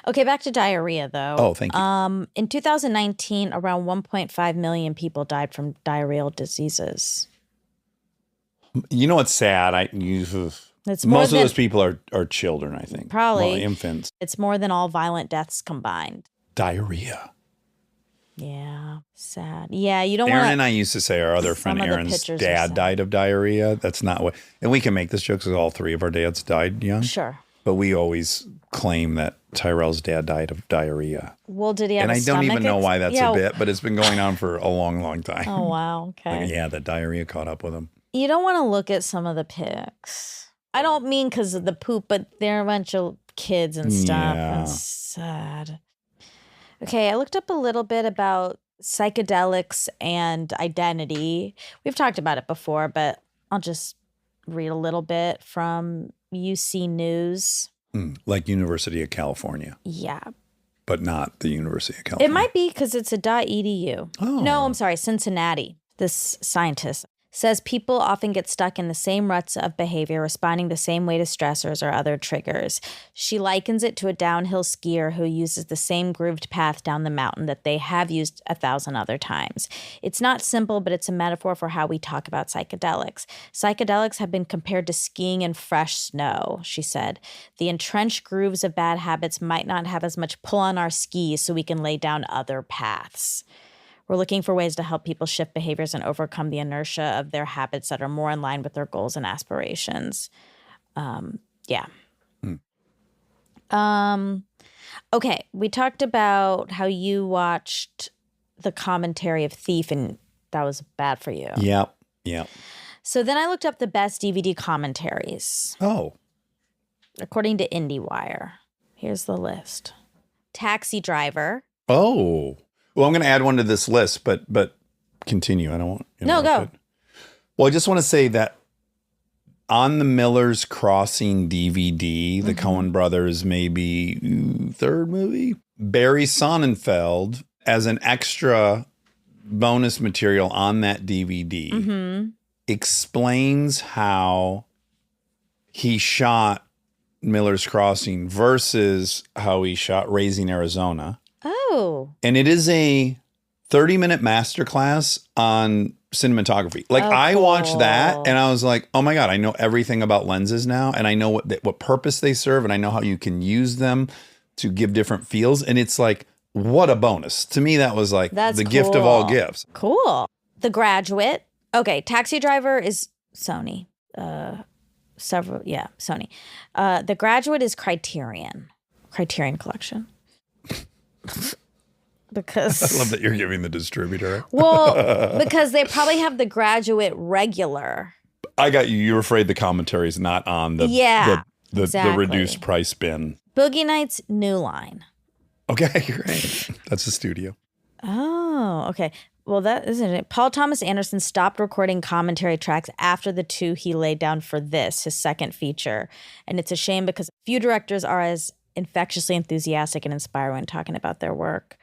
Okay, back to diarrhea though. Oh, thank you. In 2019, around 1.5 million people died from diarrheal diseases. You know what's sad? It's more Most of than those people are children, I think. Probably. Well, infants. it's more than all violent deaths combined. Diarrhea. Yeah, sad. Yeah, you don't Aaron want and I used to say our other friend Some of the Aaron's pictures are dad sad. died of diarrhea. That's not what. And we can make this joke because all three of our dads died young. Sure. But we always claim that Tyrell's dad died of diarrhea. Well, did he have And a I don't even stomach know ex- why that's Yeah. a bit, but it's been going on for a long, long time. Oh wow. Okay. Like, yeah, the diarrhea caught up with him. You don't want to look at some of the pics. I don't mean because of the poop, but they're a bunch of kids and stuff. Yeah. It's sad. Okay, I looked up a little bit about psychedelics and identity. We've talked about it before, but I'll just read a little bit from UC News. Like University of California, Yeah. but not the University of California. It might be because it's a .edu. Oh. No, I'm sorry, Cincinnati. This scientist says people often get stuck in the same ruts of behavior, responding the same way to stressors or other triggers. She likens it to a downhill skier who uses the same grooved path down the mountain that they have used 1,000 other times. It's not simple, but it's a metaphor for how we talk about psychedelics. Psychedelics have been compared to skiing in fresh snow, she said. The entrenched grooves of bad habits might not have as much pull on our skis, so we can lay down other paths. We're looking for ways to help people shift behaviors and overcome the inertia of their habits that are more in line with their goals and aspirations. Yeah. Okay, we talked about how you watched the commentary of Thief and that was bad for you. Yep. So then I looked up the best DVD commentaries Oh. according to IndieWire. Here's the list. Taxi Driver. Oh. Well, I'm going to add one to this list, but continue. I don't want. No, go. It. Well, I just want to say that on the Miller's Crossing DVD, the Coen brothers, maybe third movie, Barry Sonnenfeld, as an extra bonus material on that DVD, explains how he shot Miller's Crossing versus how he shot Raising Arizona. Oh. And it is a 30-minute masterclass on cinematography. Like I watched that and I was like, oh my God, I know everything about lenses now. And I know what purpose they serve. And I know how you can use them to give different feels. And it's like, what a bonus. To me, that was like the gift of all gifts. Cool. The Graduate. Okay. Taxi Driver is Sony. Sony. The Graduate is Criterion Collection. Because I love that you're giving the distributor. Well, because they probably have The Graduate regular. I got you. You're afraid the commentary is not on the exactly. the reduced price bin. Boogie Nights New Line. Okay, great. That's a studio. Oh, okay. Well, that isn't it. Paul Thomas Anderson stopped recording commentary tracks after the two he laid down for this, his second feature. And it's a shame because few directors are as infectiously enthusiastic and inspiring when talking about their work.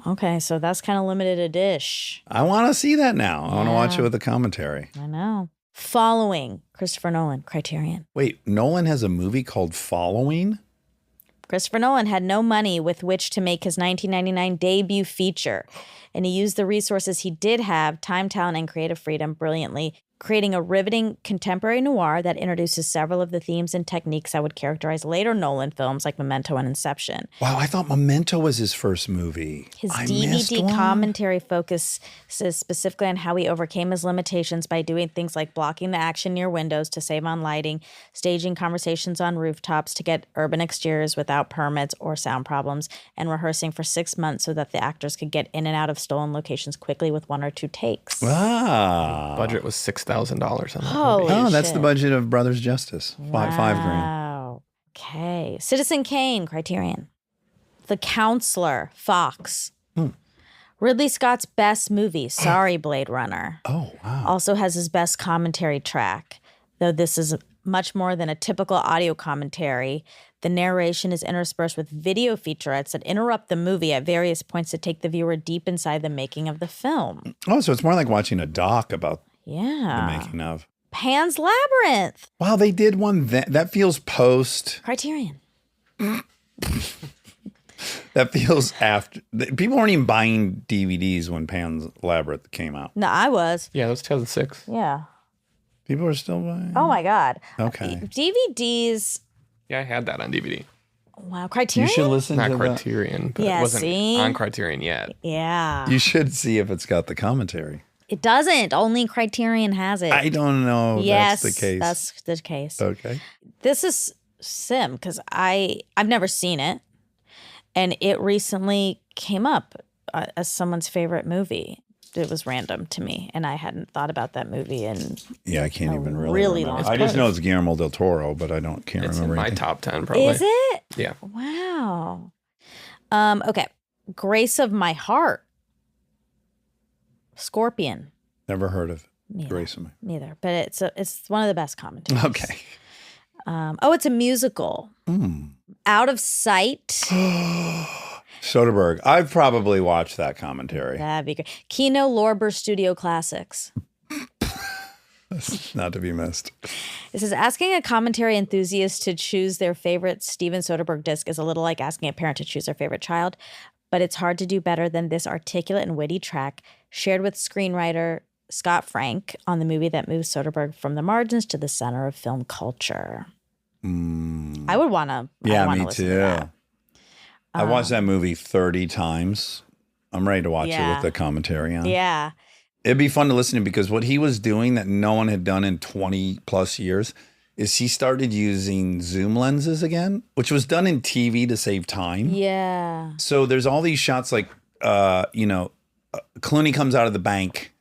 Okay, so that's kind of limited a dish. I want to see that now. I want to watch it with the commentary. I know. Following, Christopher Nolan, Criterion. Wait, Nolan has a movie called Following? Christopher Nolan had no money with which to make his 1999 debut feature, and he used the resources he did have, time, talent, and creative freedom, brilliantly, creating a riveting contemporary noir that introduces several of the themes and techniques that would characterize later Nolan films like Memento and Inception. Wow, I thought Memento was his first movie. His DVD commentary focuses specifically on how he overcame his limitations by doing things like blocking the action near windows to save on lighting, staging conversations on rooftops to get urban exteriors without permits or sound problems, and rehearsing for 6 months so that the actors could get in and out of stolen locations quickly with 1 or 2 takes. Wow. Budget was $6,000 on that Holy movie. Oh, that's shit. the budget of Brothers Justice. $5 grand. Wow. Okay. Citizen Kane, Criterion. The Counselor, Fox. Ridley Scott's best movie, Sorry, Blade Runner. Oh, wow. Also has his best commentary track, though this is much more than a typical audio commentary. The narration is interspersed with video featurettes that interrupt the movie at various points to take the viewer deep inside the making of the film. Oh, so it's more like watching a doc about the Yeah. making of. Pan's Labyrinth, Wow, they did one that feels post. Criterion. That feels after. People weren't even buying DVDs when Pan's Labyrinth came out. No, I was. Yeah, that was 2006. Yeah. People are still buying. Oh my God. Okay. DVDs. Yeah, I had that on DVD. Wow. You Criterion? should listen Not to Criterion, but Yeah, it wasn't see? on Criterion yet. Yeah. You should see if it's got the commentary. It doesn't. Only Criterion has it. I don't know. Yes, That's the case. that's the case. Okay. This is Sim because I've never seen it, and it recently came up as someone's favorite movie. It was random to me, and I hadn't thought about that movie in Yeah, I can't even really remember. long I just know it's Guillermo del Toro, but I can't It's remember in my anything. top 10, probably. Is it? Yeah. Wow. Okay. Grace of My Heart. Scorpion. Never heard of Neither. Grace of Me. Neither, but it's one of the best commentaries. Okay. It's a musical. Out of Sight. Soderbergh. I've probably watched that commentary. That'd be great. Kino Lorber Studio Classics. Not to be missed. It says asking a commentary enthusiast to choose their favorite Steven Soderbergh disc is a little like asking a parent to choose their favorite child, but it's hard to do better than this articulate and witty track shared with screenwriter Scott Frank on the movie that moves Soderbergh from the margins to the center of film culture. I would want to. Yeah, me listen too. To that. I watched that movie 30 times. I'm ready to watch it with the commentary on. Yeah. It'd be fun to listen to because what he was doing that no one had done in 20 plus years, is he started using zoom lenses again, which was done in TV to save time. Yeah. So there's all these shots like, Clooney comes out of the bank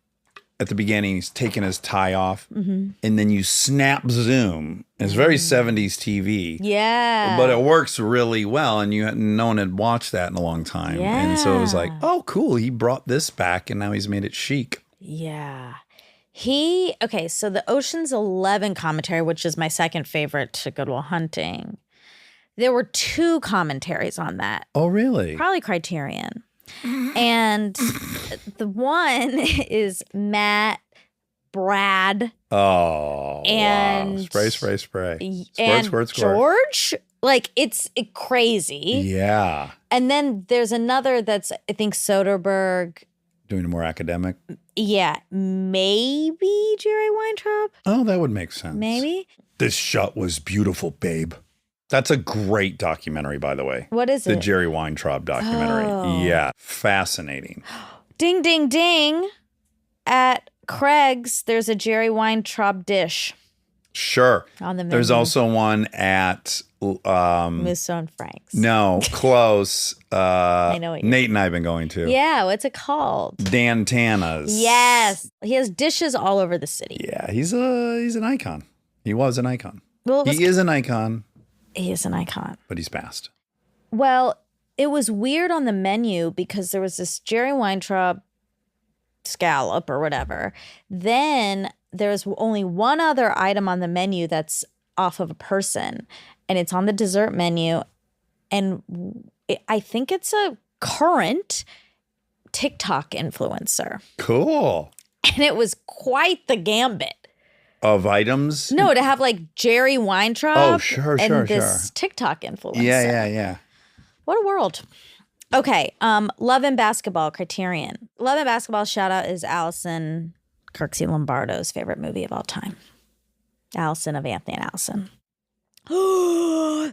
at the beginning. He's taking his tie off. And then you snap zoom. It's very 70s TV. Yeah. But it works really well. And no one had watched that in a long time. And so it was like, oh, cool. He brought this back and now he's made it chic. Yeah. So the Ocean's 11 commentary, which is my second favorite to Good Will Hunting, there were 2 commentaries on that. Oh, really? Probably Criterion. And the one is Matt, Brad. Oh, and wow. Spray. Squirt. George. Like, it's crazy. Yeah. And then there's another that's, I think, Soderbergh. Doing it more academic. Yeah, maybe Jerry Weintraub. Oh, that would make sense. Maybe. This shot was beautiful, babe. That's a great documentary, by the way. What is The it? Jerry Weintraub documentary. Oh. Yeah, fascinating. Ding, ding, ding. At Craig's, there's a Jerry Weintraub dish. Sure. On the menu. There's also one at Musso and Frank's. No, close. I know what you Nate and I have been going to. Yeah, what's it called? Dan Tana's. Yes. He has dishes all over the city. Yeah, he's an icon. He was an icon. Well, He is an icon, He is an icon. but he's passed. Well, it was weird on the menu because there was this Jerry Weintraub scallop or whatever. Then there's only one other item on the menu that's off of a person, and it's on the dessert menu. And I think it's a current TikTok influencer. Cool. And it was quite the gambit. Of items? No, to have like Jerry Weintraub and this sure. TikTok influencer. Yeah. What a world. Okay. Love and Basketball, Criterion. Love and Basketball shout out is Allison Kirksey Lombardo's favorite movie of all time. Allison of Anthony and Allison.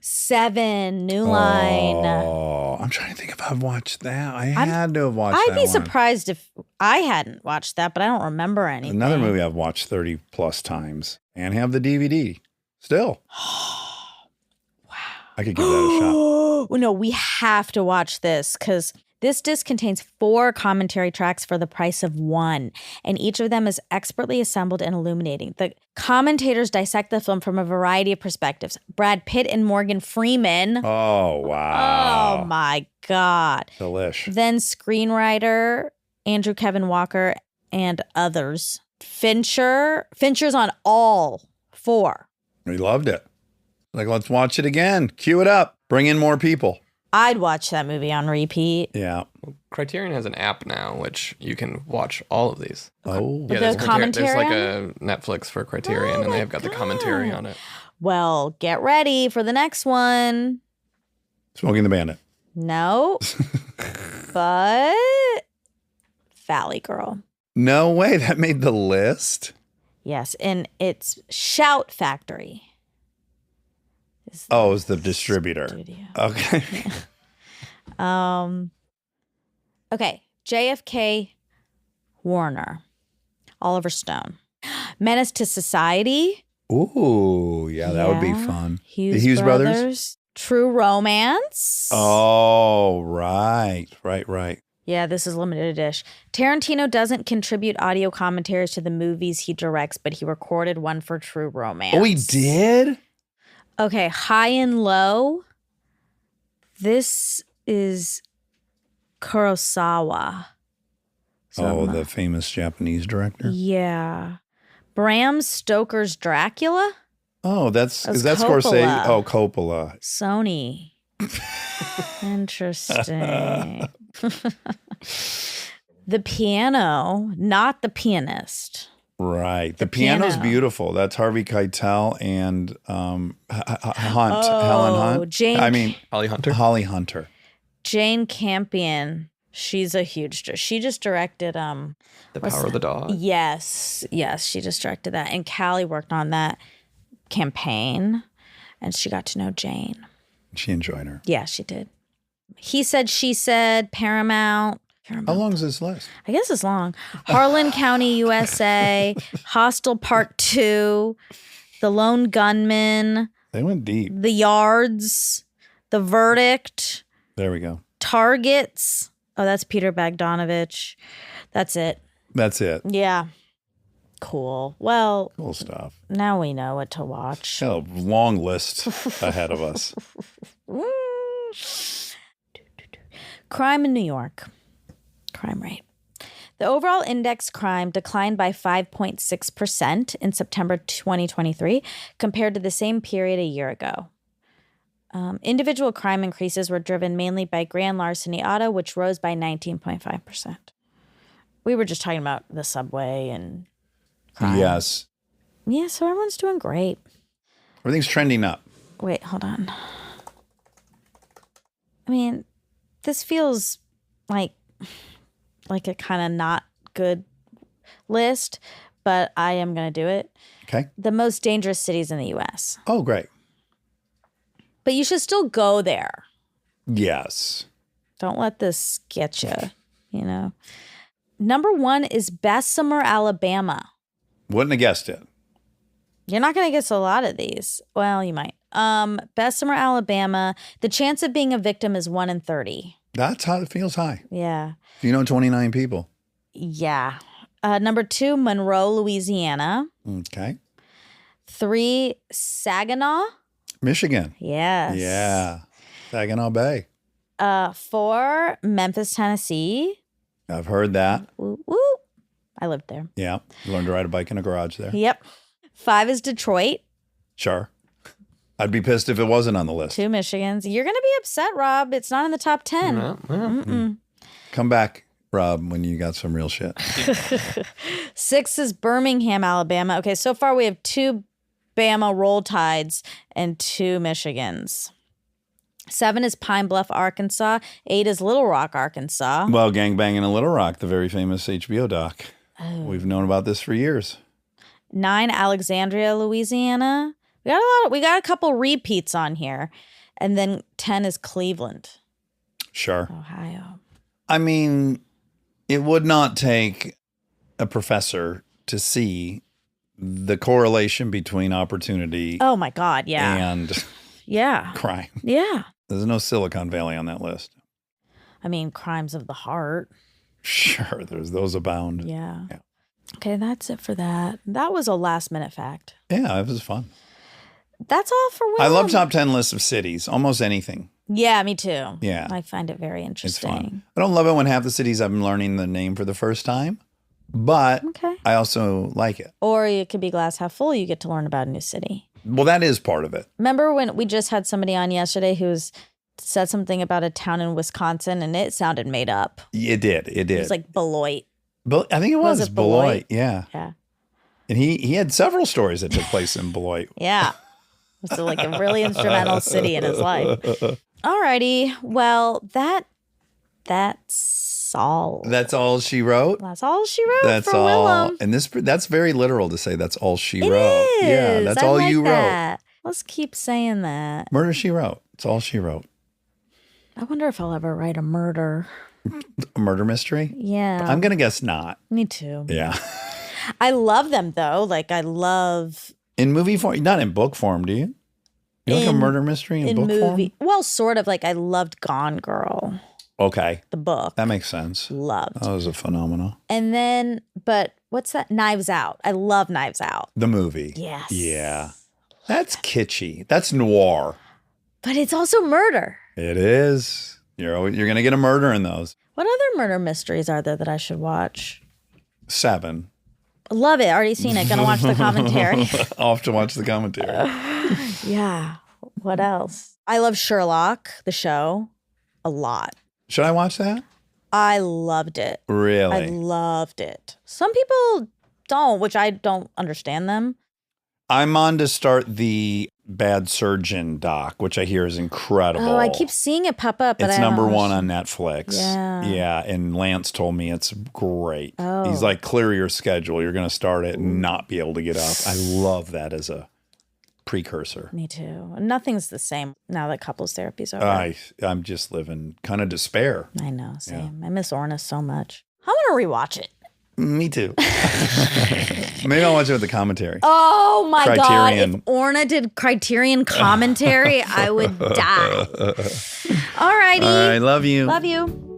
7, New Line. Oh, I'm trying to think if I've watched that. I had to have watched that I'd be one. surprised if I hadn't watched that, but I don't remember anything. Another movie I've watched 30 plus times and have the DVD still. Wow. I could give that a shot. Well, no, we have to watch this because this disc contains 4 commentary tracks for the price of 1, and each of them is expertly assembled and illuminating. The commentators dissect the film from a variety of perspectives. Brad Pitt and Morgan Freeman. Oh, wow. Oh, my God. Delish. Then screenwriter Andrew Kevin Walker and others. Fincher's on all 4. We loved it. Like, let's watch it again. Cue it up. Bring in more people. I'd watch that movie on repeat. Yeah. Criterion has an app now, which you can watch all of these. Oh. The there's commentary There's like on a Netflix for Criterion, and they've got the commentary on it. Well, get ready for the next one. Smoking the Bandit. No. But Valley Girl. No way. That made the list. Yes, and it's Shout Factory. Oh, it's the distributor. Studio. Okay. Okay. JFK Warner. Oliver Stone. Menace to Society. Ooh, yeah, that would be Yeah. fun. Hughes The Hughes Brothers. True Romance. Oh, right. Yeah, this is limited edition. Tarantino doesn't contribute audio commentaries to the movies he directs, but he recorded one for True Romance. Oh, he did? Okay, High and Low. This is Kurosawa. Oh, the famous Japanese director. Yeah. Bram Stoker's Dracula. Oh, That's is that Coppola. Scorsese? Oh, Coppola. Sony. Interesting. The Piano, not The Pianist. Right. The piano's piano. beautiful. That's Harvey Keitel and Hunt. Oh, Helen Hunt. Holly Hunter. Holly Hunter. Jane Campion. She's a huge. She just directed The what's Power of the Dog. Yes, she just directed that, and Callie worked on that campaign, and she got to know Jane. She enjoyed her. Yeah, she did. He Said, She Said, Paramount. How long is this list? I guess it's long. Harlan County, USA, Hostel Part 2, The Lone Gunman, They went deep. The Yards, The Verdict, There we go. Targets. Oh, that's Peter Bogdanovich. That's it. That's it. Yeah. Cool. Well, Cool stuff. now we know what to watch. Got a long list ahead of us. Crime in New York. Crime rate. The overall index crime declined by 5.6% in September 2023 compared to the same period a year ago. Individual crime increases were driven mainly by grand larceny auto, which rose by 19.5%. We were just talking about the subway and crime. Yes. Yeah, so everyone's doing great. Everything's trending up. Wait, hold on. I mean, this feels like a kind of not good list, but I am going to do it. Okay. The most dangerous cities in the U.S. Oh, great. But you should still go there. Yes. Don't let this get you, you know. Number 1 is Bessemer, Alabama. Wouldn't have guessed it. You're not going to guess a lot of these. Well, you might. Bessemer, Alabama. The chance of being a victim is 1 in 30. That's how it feels high. Yeah. If you know 29 people. Yeah. Number 2, Monroe, Louisiana. Okay. 3, Saginaw. Michigan. Yes. Yeah. Saginaw Bay. 4, Memphis, Tennessee. I've heard that. Woo, woo. I lived there. Yeah. Learned to ride a bike in a garage there. Yep. 5 is Detroit. Sure. I'd be pissed if it wasn't on the list. 2 Michigans. You're going to be upset, Rob. It's not in the top 10. Mm-mm. Come back, Rob, when you got some real shit. 6 is Birmingham, Alabama. Okay, so far we have 2 Bama Roll Tides and 2 Michigans. 7 is Pine Bluff, Arkansas. 8 is Little Rock, Arkansas. Well, Gangbang in Little Rock, the very famous HBO doc. Oh. We've known about this for years. 9, Alexandria, Louisiana. We got a couple repeats on here. And then 10 is Cleveland, Sure. Ohio. I mean, it would not take a professor to see the correlation between opportunity Oh my God, yeah. and Yeah. crime. Yeah. There's no Silicon Valley on that list. I mean, crimes of the heart. Sure, there's those abound. Yeah. Yeah. Okay, that's it for that. That was a last minute fact. Yeah, it was fun. That's all for Willem. I love top 10 lists of cities, almost anything. Yeah, me too. Yeah. I find it very It's interesting. fun. I don't love it when half the cities I'm learning the name for the first time, but Okay. I also like it. Or it could be glass half full. You get to learn about a new city. Well, that is part of it. Remember when we just had somebody on yesterday said something about a town in Wisconsin and it sounded made up. It did. It did. It was like Beloit. I think it was, Was it Beloit. Beloit? Yeah. Yeah. And he had several stories that took place in Beloit. Yeah. It was like a really instrumental city in his life. Alrighty. Well, that's all. That's all she wrote. That's all she wrote That's for all. Willem. And that's very literal to say that's all she It wrote. is. Yeah, that's I all like you wrote. that. Let's keep saying that. Murder she wrote. It's all she wrote. I wonder if I'll ever write a murder. A murder mystery? Yeah. I'm gonna guess not. Me too. Yeah. I love them though. Like I love In movie form, not in book form, do you? You like a In- murder mystery in book movie. Well, sort of like I loved Gone Girl, form? Okay. the book. That makes sense. Loved. That was a phenomenal. And then, but what's that? Knives Out. I love Knives Out. The movie. Yes. Yeah. That's kitschy. That's noir. But it's also murder. It is. You're going to get a murder in those. What other murder mysteries are there that I should watch? 7. Love it. Already seen it. Gonna watch the commentary. Off to watch the commentary. Yeah. What else? I love Sherlock, the show, a lot. Should I watch that? I loved it. I Really? loved it. Some people don't, which I don't understand them. I'm on to start the Bad Surgeon doc, which I hear is incredible. Oh, I keep seeing it pop up, but It's I don't number know. 1 on Netflix. Yeah. Yeah. And Lance told me it's great. Oh. He's like, clear your schedule. You're going to start it and not be able to get up. I love that as a precursor. Me too. Nothing's the same now that couples therapy's over. I'm just living kind of despair. I know, same. I miss Orna so much. I want to rewatch it. Me too. Maybe I'll watch it with the commentary. Oh my God. Criterion. If Orna did Criterion commentary, I would die. All righty. All right, love you. Love you.